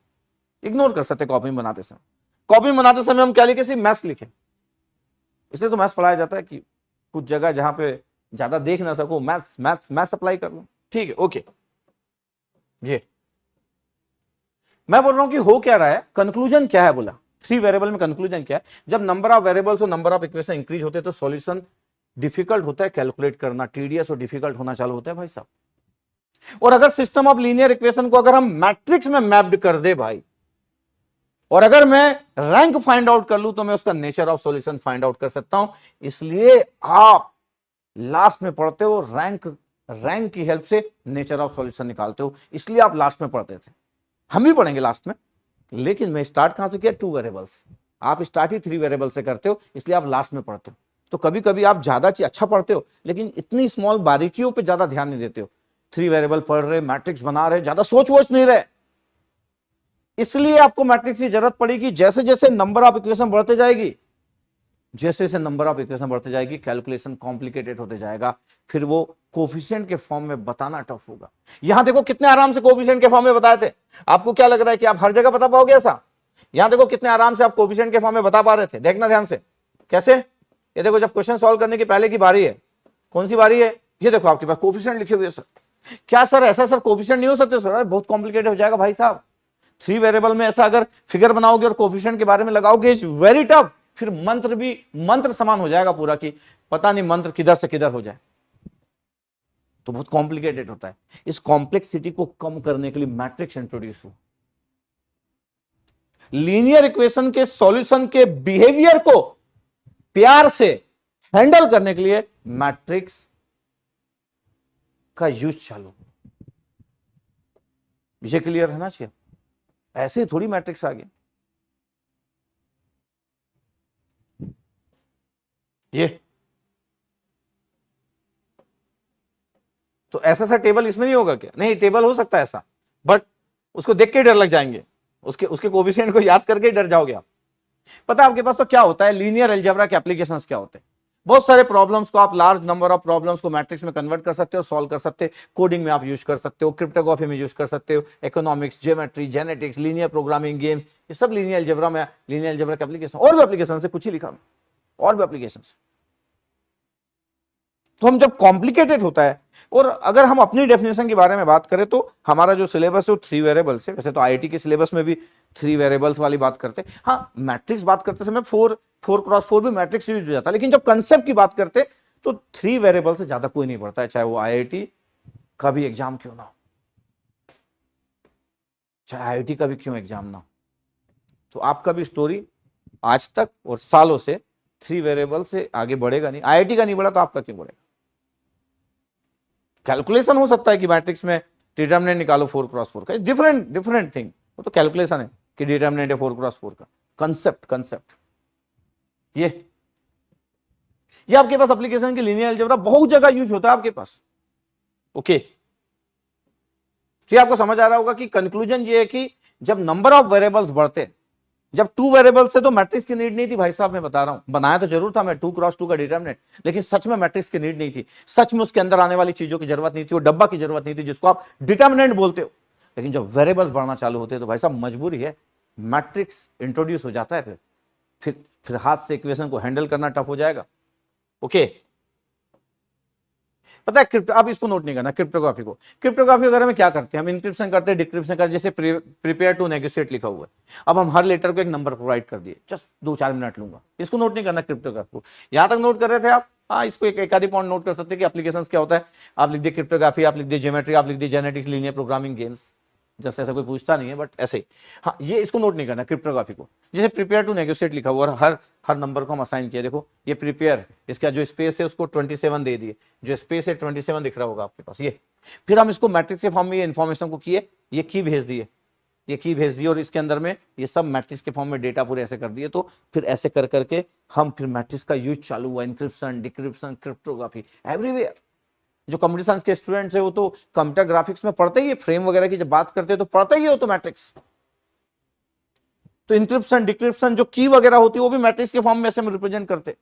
इग्नोर कर सकते कॉपी में बनाते समय। कॉपी में बनाते समय हम क्या लिखे, सिर्फ मैथ्स लिखे, इसलिए तो मैथ्स पढ़ाया जाता है कि कुछ जगह जहां पे ज्यादा देख ना सको, मैथ्स मैथ्स मैथ्स अप्लाई कर लो, ठीक है ओके। ये मैं बोल रहा हूं कि हो क्या रहा है, कंक्लूजन क्या है बोला, 3 वेरिएबल में कंक्लूजन क्या है, जब नंबर ऑफ वेरिएबल्स और नंबर ऑफ इक्वेशन इंक्रीज होते हैं तो सॉल्यूशन डिफिकल्ट होता है कैलकुलेट करना, टीडीएस और डिफिकल्ट होना चालू होता है भाई साहब। और अगर सिस्टम ऑफ लीनियर इक्वेशन को अगर हम मैट्रिक्स में मैप्ड कर दे भाई, और अगर मैं रैंक फाइंड आउट कर लूं तो मैं उसका nature of solution find out कर सकता हूं। इसलिए आप लास्ट में पढ़ते हो रैंक की हेल्प से नेचर ऑफ सॉल्यूशन निकालते हो, इसलिए आप लास्ट में पढ़ते थे, हम भी पढ़ेंगे लास्ट में। लेकिन मैं स्टार्ट कहां से किया, 2 वेरिएबल्स, आप स्टार्ट ही 3 वेरिएबल से करते हो, इसलिए आप लास्ट में पढ़ते हो। तो कभी कभी आप ज्यादा चीज अच्छा पढ़ते हो लेकिन इतनी स्मॉल बारीकियों पे ज्यादा ध्यान नहीं देते हो, 3 वेरिएबल पढ़ रहे, मैट्रिक्स बना रहे, ज्यादा सोच वोच नहीं रहे, इसलिए आपको मैट्रिक्स की जरूरत पड़ेगी। जैसे जैसे नंबर ऑफ इक्वेशन बढ़ते जाएगी, जैसे जैसे नंबर ऑफ इक्वेशन बढ़ते जाएगी, कैलकुलेशन कॉम्प्लिकेटेड होते जाएगा, फिर वो कोफिशिएंट के फॉर्म में बताना टफ होगा। यहां देखो कितने आराम से कोफिशिएंट के फॉर्म में बताए थे, आपको क्या लग रहा है कि आप हर जगह बता पाओगे ऐसा? यहां देखो कितने आराम से आप कोफिशिएंट के फॉर्म में बता पा रहे थे, देखना ध्यान से कैसे। ये देखो जब क्वेश्चन सॉल्व करने की पहले की बारी है, कौन सी बारी है, ये देखो आपके पास कोफिशिएंट लिखे हुए। सर क्या सर ऐसा सर कोफिशिएंट नहीं हो सकते? सर बहुत कॉम्प्लिकेटेड हो जाएगा भाई साहब, 3 वेरिएबल में ऐसा अगर फिगर बनाओगे और कोफिशिएंट के बारे में लगाओगे, इज वेरी टफ। फिर मंत्र भी मंत्र समान हो जाएगा पूरा, कि पता नहीं मंत्र किधर से किधर हो जाए, तो बहुत कॉम्प्लिकेटेड होता है। इस कॉम्प्लेक्सिटी को कम करने के लिए मैट्रिक्स इंट्रोड्यूस हुआ। लीनियर इक्वेशन के सॉल्यूशन के बिहेवियर को प्यार से हैंडल करने के लिए मैट्रिक्स का यूज चालू। विषय क्लियर रहना चाहिए, ऐसे थोड़ी मैट्रिक्स आ गए। ये तो ऐसा सा टेबल इसमें नहीं होगा क्या? नहीं, टेबल हो सकता है ऐसा, बट उसको देख के डर लग जाएंगे, उसके कोएफिशिएंट को याद करके डर जाओगे आप। पता है आपके पास तो क्या होता है, लीनियर अलजेब्रा के एप्लीकेशंस क्या होते हैं। बहुत सारे प्रॉब्लम्स को आप, लार्ज नंबर ऑफ प्रॉब्लम्स को मैट्रिक्स में कन्वर्ट कर सकते हो, सॉल्व कर सकते हो। कोडिंग में आप यूज कर सकते हो, क्रिप्टोग्राफी में यूज कर सकते हो, economics, geometry, genetics, linear programming, games, ये सब लीनियर अलजेब्रा में, लीनियर अलजेब्रा के एप्लीकेशन। और भी एप्लीकेशन है, कुछ ही लिखा, और भी एप्लीकेशन। तो हम जब कॉम्प्लिकेटेड होता है, और अगर हम अपनी डेफिनेशन के बारे में बात करें तो हमारा जो सिलेबस है वो 3 वेरिएबल्स है। वैसे तो आईआईटी के सिलेबस में भी 3 वेरिएबल्स वाली बात करते हैं। हाँ, मैट्रिक्स बात करते समय 4x4 भी मैट्रिक्स यूज हो जाता है, लेकिन जब कंसेप्ट की बात करते तो 3 वेरिएबल से ज्यादा कोई नहीं पढ़ता है, चाहे वो आईआईटी का भी एग्जाम क्यों ना हो, चाहे आईआईटी का भी क्यों एग्जाम ना हो। तो आपका भी स्टोरी आज तक और सालों से 3 वेरिएबल से आगे बढ़ेगा नहीं। आईआईटी का नहीं बढ़ा तो आपका क्यों बढ़ेगा? कैलकुलेशन हो सकता है कि मैट्रिक्स में डिटरमिनेंट निकालो 4x4 का, डिफरेंट डिफरेंट थिंग, वो तो कैलकुलेशन है कि डिटरमिनेंट है 4x4 का। कंसेप्ट कंसेप्ट ये आपके पास एप्लीकेशन की लीनियर अलजेब्रा बहुत जगह यूज होता है आपके पास। ओके, तो आपको समझ आ रहा होगा कि कंक्लूजन ये है कि जब नंबर ऑफ वेरिएबल्स बढ़ते, जब 2 वेरिएबल्स से तो मैट्रिक्स की नीड नहीं थी भाई साहब, मैं बता रहा हूं, बनाया तो जरूर था मैं 2x2 का डिटरमिनेंट, लेकिन सच में मैट्रिक्स की नीड नहीं थी, सच में उसके अंदर आने वाली चीजों की जरूरत नहीं थी, वो डब्बा की जरूरत नहीं थी जिसको आप डिटरमिनेंट बोलते हो। लेकिन जब वेरिएबल्स बढ़ना चालू होते हैं तो भाई साहब मजबूरी है, मैट्रिक्स इंट्रोड्यूस हो जाता है, फिर हाथ से इक्वेशन को हैंडल करना टफ हो जाएगा। ओके, पता है अब इसको नोट नहीं करना, क्रिप्टोग्राफी को। क्रिप्टोग्राफी वगैरह में क्या करते हैं, हम इंक्रिप्शन करते हैं, डिक्रिप्शन करते हैं, जैसे प्रिपेयर टू नेगोशिएट लिखा हुआ है, अब हम हर लेटर को एक नंबर प्रोवाइड कर दिए, जस्ट 2-4 मिनट लूंगा, इसको नोट नहीं करना क्रिप्टोग्राफी को। यहां तक नोट कर रहे थे आप, हाँ इसको एक आधी पॉइंट नोट कर सकते हैं कि एप्लीकेशन क्या होता है। आप लिख दिए क्रिप्टोग्राफी, आप लिख दिए ज्योमेट्री, आप लिख दिए जेनेटिक्स, लीनियर प्रोग्रामिंग, गेम्स, जैसे ऐसा कोई पूछता नहीं है बट ऐसे ही, हाँ ये इसको नोट नहीं करना क्रिप्टोग्राफी को। जैसे प्रिपेयर टू नेगोशिएट लिखा हुआ और हर नंबर को हम असाइन किया, देखो ये प्रिपेयर, इसका जो स्पेस है उसको 27 दे दिए, जो स्पेस है 27 दिख रहा होगा आपके पास, ये फिर हम इसको मैट्रिक्स के फॉर्म में ये इन्फॉर्मेशन को किए, ये की भेज दिए, ये की भेज दिए और इसके अंदर में ये सब मैट्रिक्स के फॉर्म में डेटा पूरे ऐसे कर दिए। तो फिर ऐसे कर करके हम फिर मैट्रिक्स का यूज चालू हुआ, इंक्रिप्शन, डिक्रिप्शन, क्रिप्टोग्राफी एवरीवेयर। जो कंप्यूटर साइंस के स्टूडेंट्स है वो तो कंप्यूटर ग्राफिक्स में पढ़ते ही, फ्रेम वगैरह की जब बात करते हैं तो पढ़ते ही हो तो मैट्रिक्स, तो इंक्रिप्शन, डिक्रिप्शन, जो की वगैरह होती है वो भी मैट्रिक्स के फॉर्म में ऐसे में रिप्रेजेंट करते।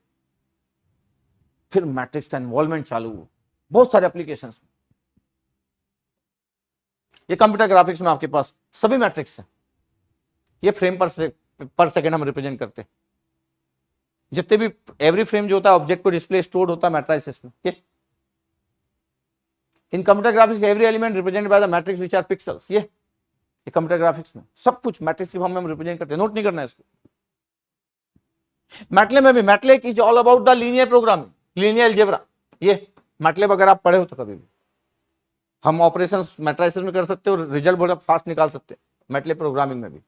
फिर मैट्रिक्स का इन्वॉल्वमेंट चालू हुआ बहुत सारे एप्लीकेशंस में। ये कंप्यूटर ग्राफिक्स में आपके पास सभी मैट्रिक्स है, ये फ्रेम पर सेकेंड हम रिप्रेजेंट करते हैं, जितने भी एवरी फ्रेम जो होता है ऑब्जेक्ट को डिस्प्ले स्टोर्ड होता है मैट्रिसेस में। In computer graphics every element represented by the matrix which are pixels, ये कंप्यूटर ग्राफिक्स में सब कुछ मैट्रिक्स की फॉर्म में हम रिप्रेजेंट करते हैं, नोट नहीं करना है इसको। मैटलेब में भी, MATLAB is all about the linear programming, linear algebra. ये मैटलेब अगर आप पढ़े हो तो कभी भी हम ऑपरेशंस मैट्रिसेस में कर सकते हो, रिजल्ट बहुत फास्ट निकाल सकते हैं मैटलेब प्रोग्रामिंग में भी।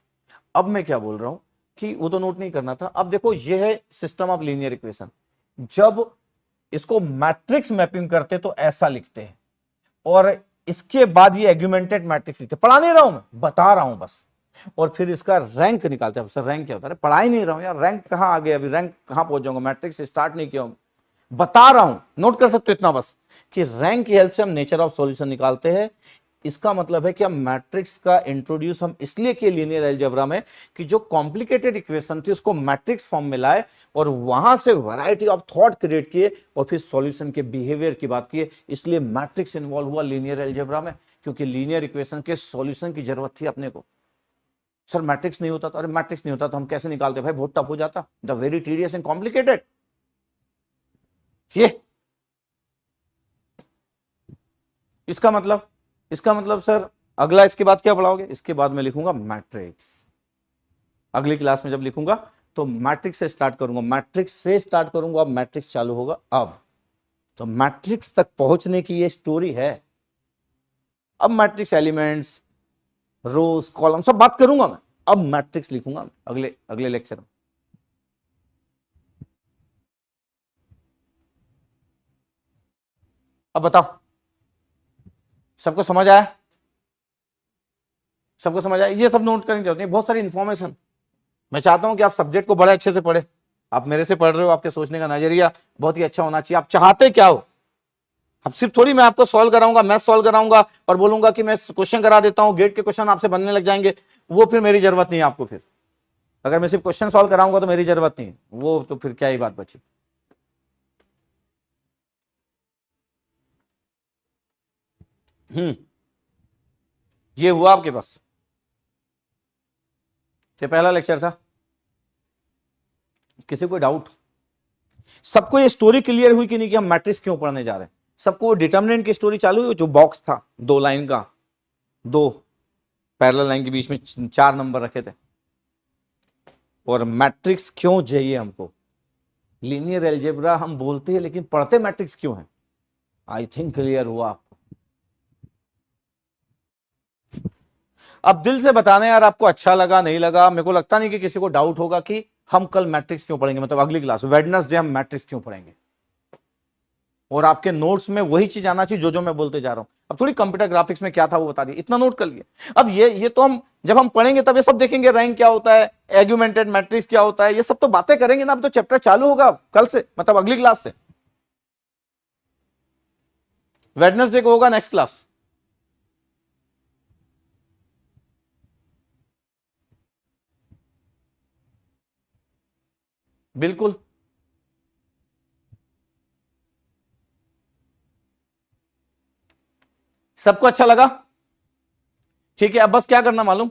अब मैं क्या बोल रहा हूं कि वो तो नोट नहीं करना था। अब देखो ये है सिस्टम ऑफ लीनियर इक्वेशन, जब इसको मैट्रिक्स मैपिंग करते तो ऐसा लिखते हैं और इसके बाद ये एग्यूमेंटेड मैट्रिक्स लिखते। पढ़ा नहीं रहा हूं मैं, बता रहा हूं बस, और फिर इसका रैंक निकालते हैं। सर रैंक क्या होता है, पढ़ा ही नहीं रहा हूं यार, रैंक कहां आ गया, अभी रैंक कहां पहुंच जाऊंगा, मैट्रिक्स स्टार्ट नहीं किया हूं, बता रहा हूं, नोट कर सकते हो इतना बस कि रैंक की हेल्प से हम नेचर ऑफ सॉल्यूशन निकालते हैं। इसका मतलब है कि हम मैट्रिक्स का इंट्रोड्यूस हम इसलिए किए लीनियर अलजेब्रा में कि जो कॉम्प्लिकेटेड इक्वेशन थी उसको मैट्रिक्स फॉर्म में लाए और वहां से वैरायटी ऑफ थॉट क्रिएट किए और फिर सॉल्यूशन के बिहेवियर की बात किए। इसलिए मैट्रिक्स इन्वॉल्व हुआ लीनियर अलजेब्रा में, क्योंकि लीनियर इक्वेशन के सॉल्यूशन की जरूरत थी अपने को। सर मैट्रिक्स नहीं होता तो, अरे मैट्रिक्स नहीं होता तो हम कैसे निकालते भाई, बहुत टफ हो जाता, the very tedious and complicated. ये इसका मतलब सर अगला इसके बाद क्या पढ़ाओगे, इसके बाद मैं लिखूंगा मैट्रिक्स। अगली क्लास में जब लिखूंगा तो मैट्रिक्स से स्टार्ट करूंगा, अब मैट्रिक्स चालू होगा। अब तो मैट्रिक्स तक पहुंचने की ये स्टोरी है। अब मैट्रिक्स एलिमेंट्स, रोज, कॉलम सब बात करूंगा मैं, अब मैट्रिक्स लिखूंगा अगले लेक्चर में। अब बताओ सबको समझ आया, ये सब नोट करने की जरूरत नहीं, बहुत सारी इंफॉर्मेशन। मैं चाहता हूं कि आप सब्जेक्ट को बड़े अच्छे से पढ़े, आप मेरे से पढ़ रहे हो, आपके सोचने का नजरिया बहुत ही अच्छा होना चाहिए। आप चाहते क्या हो, अब सिर्फ थोड़ी मैं आपको सॉल्व कराऊंगा, मैथ सॉल्व कराऊंगा और बोलूंगा कि मैं क्वेश्चन करा देता हूं, गेट के क्वेश्चन आपसे बनने लग जाएंगे, वो फिर मेरी जरूरत नहीं है आपको। फिर अगर मैं सिर्फ क्वेश्चन सॉल्व कराऊंगा तो मेरी जरूरत नहीं है, वो तो फिर क्या ही बात बची। ये हुआ आपके पास, ये पहला लेक्चर था। किसी को डाउट, सबको ये स्टोरी क्लियर हुई कि नहीं कि हम मैट्रिक्स क्यों पढ़ने जा रहे हैं? सबको डिटरमिनेंट की स्टोरी चालू हुई, जो बॉक्स था 2 लाइन का, 2 पैरेलल लाइन के बीच में 4 नंबर रखे थे, और मैट्रिक्स क्यों चाहिए हमको? लीनियर अलजेब्रा हम बोलते हैं लेकिन पढ़ते मैट्रिक्स क्यों है? आई थिंक क्लियर हुआ आपको। अब दिल से बताना यार, आपको अच्छा लगा नहीं लगा? मेरे को लगता नहीं कि किसी को डाउट होगा कि हम कल मैट्रिक्स क्यों पढ़ेंगे, मतलब अगली क्लास वेडनेसडे हम मैट्रिक्स क्यों पढ़ेंगे। और आपके नोट्स में वही चीज आना चाहिए जो जो मैं बोलते जा रहा हूं। अब थोड़ी कंप्यूटर ग्राफिक्स में क्या था वो बता दिया, इतना नोट कर लिया। अब ये तो हम जब हम पढ़ेंगे तब ये सब देखेंगे, रैंक क्या होता है, एग्यूमेंटेड मैट्रिक्स क्या होता है, ये सब तो बातें करेंगे ना। अब तो चैप्टर चालू होगा कल से, मतलब अगली क्लास से, वेडनेसडे को होगा नेक्स्ट क्लास। बिल्कुल सबको अच्छा लगा? ठीक है, अब बस क्या करना मालूम,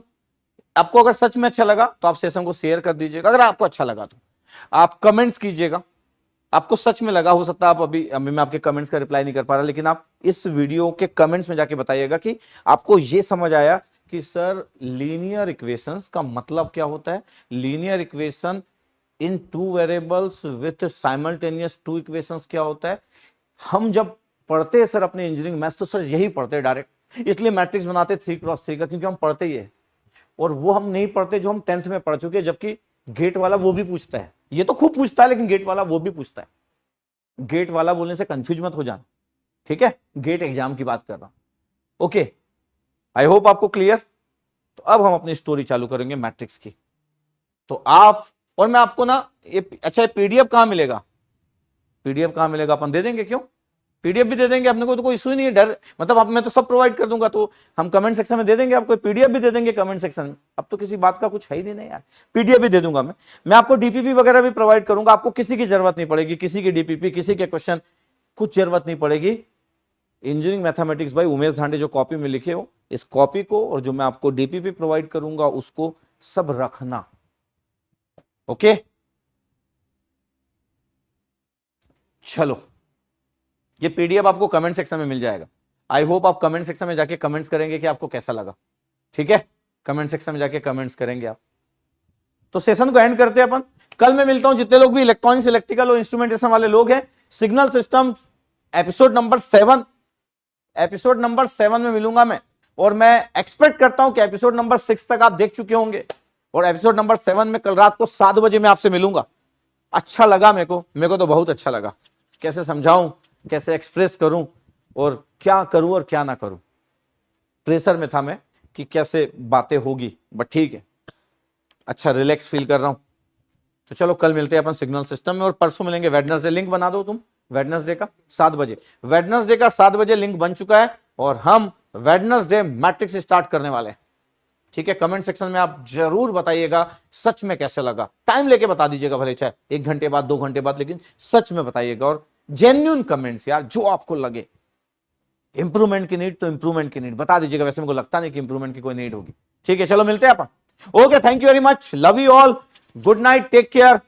आपको अगर सच में अच्छा लगा तो आप सेशन को शेयर कर दीजिएगा। अगर आपको अच्छा लगा तो आप कमेंट्स कीजिएगा। आपको सच में लगा, हो सकता है आप अभी मैं आपके कमेंट्स का रिप्लाई नहीं कर पा रहा, लेकिन आप इस वीडियो के कमेंट्स में जाके बताइएगा कि आपको यह समझ आया कि सर लीनियर इक्वेशंस का मतलब क्या होता है, linear equation in two variables with simultaneous two equations क्या होता है। हम जब पढ़ते हैं सर अपने इंजीनियरिंग मैथ्स तो सर यही पढ़ते हैं डायरेक्ट, इसलिए मैट्रिक्स बनाते 3x3 का, क्योंकि हम पढ़ते ही है। और वो हम नहीं पढ़ते जो हम 10th में पढ़ चुके हैं, जबकि गेट वाला वो भी पूछता है, ये तो खूब पूछता है लेकिन गेट वाला वो भी पूछता है। गेट वाला बोलने से कंफ्यूज मत हो जाना, ठीक है, गेट एग्जाम की बात कर रहा हूं। ओके, आई होप आपको क्लियर। तो अब हम अपनी स्टोरी चालू करेंगे मैट्रिक्स की। तो आप और मैं आपको ना अच्छा पीडीएफ कहां मिलेगा, पीडीएफ कहां मिलेगा, अपन दे देंगे, क्यों पीडीएफ भी दे देंगे, अपने को तो कोई इशू ही नहीं है, डर मतलब आप मैं तो सब प्रोवाइड कर दूंगा, तो हम कमेंट सेक्शन में दे देंगे आपको, पीडीएफ भी दे देंगे कमेंट सेक्शन में। अब तो किसी बात का कुछ है ही नहीं यार, पीडीएफ भी दे दूंगा मैं आपको डीपीपी वगैरह भी प्रोवाइड करूंगा। आपको किसी की जरूरत नहीं पड़ेगी, किसी की डीपीपी, किसी के क्वेश्चन, कुछ जरूरत नहीं पड़ेगी। Engineering mathematics bye Umesh Dhande जो कॉपी में लिखे हो, इस कॉपी को और जो मैं आपको डीपीपी प्रोवाइड करूंगा उसको सब रखना। ओके चलो, ये पीडीएफ आपको कमेंट सेक्शन में मिल जाएगा। आई होप आप कमेंट सेक्शन में जाके कमेंट्स करेंगे कि आपको कैसा लगा, ठीक है, कमेंट सेक्शन में जाके कमेंट्स करेंगे आप। तो सेशन को एंड करते हैं अपन। कल मैं मिलता हूं जितने लोग भी इलेक्ट्रॉनिक्स, इलेक्ट्रिकल और इंस्ट्रूमेंटेशन वाले लोग हैं, signal system episode number 7, episode number 7 में मिलूंगा मैं। और मैं एक्सपेक्ट करता हूं कि एपिसोड नंबर 6 तक आप देख चुके होंगे, और एपिसोड नंबर 7 में कल रात को 7 बजे मैं आपसे मिलूंगा। अच्छा लगा मेरे को तो बहुत अच्छा लगा। कैसे समझाऊं, कैसे एक्सप्रेस करूं, और क्या करूं और क्या ना करूं, प्रेशर में था मैं कि कैसे बातें होगी, बट ठीक है, अच्छा रिलैक्स फील कर रहा हूं। तो चलो कल मिलते हैं अपन सिग्नल सिस्टम में, और परसों मिलेंगे वेडनेसडे। लिंक बना दो तुम वेडनेसडे का 7 बजे, वेडनेसडे का 7 बजे लिंक बन चुका है, और हम वेडनेसडे मैट्रिक्स स्टार्ट करने वाले हैं, ठीक है। कमेंट सेक्शन में आप जरूर बताइएगा सच में कैसे लगा, टाइम लेके बता दीजिएगा, भले चाहे 1 घंटे बाद 2 घंटे बाद, लेकिन सच में बताइएगा। और जेन्युइन कमेंट्स यार, जो आपको लगे इंप्रूवमेंट की नीड तो इंप्रूवमेंट की नीड बता दीजिएगा। वैसे मेरे को लगता नहीं कि इंप्रूवमेंट की कोई नीड होगी, ठीक है। चलो मिलते हैं अपन। Okay, thank you very much, love you all, good night, take care.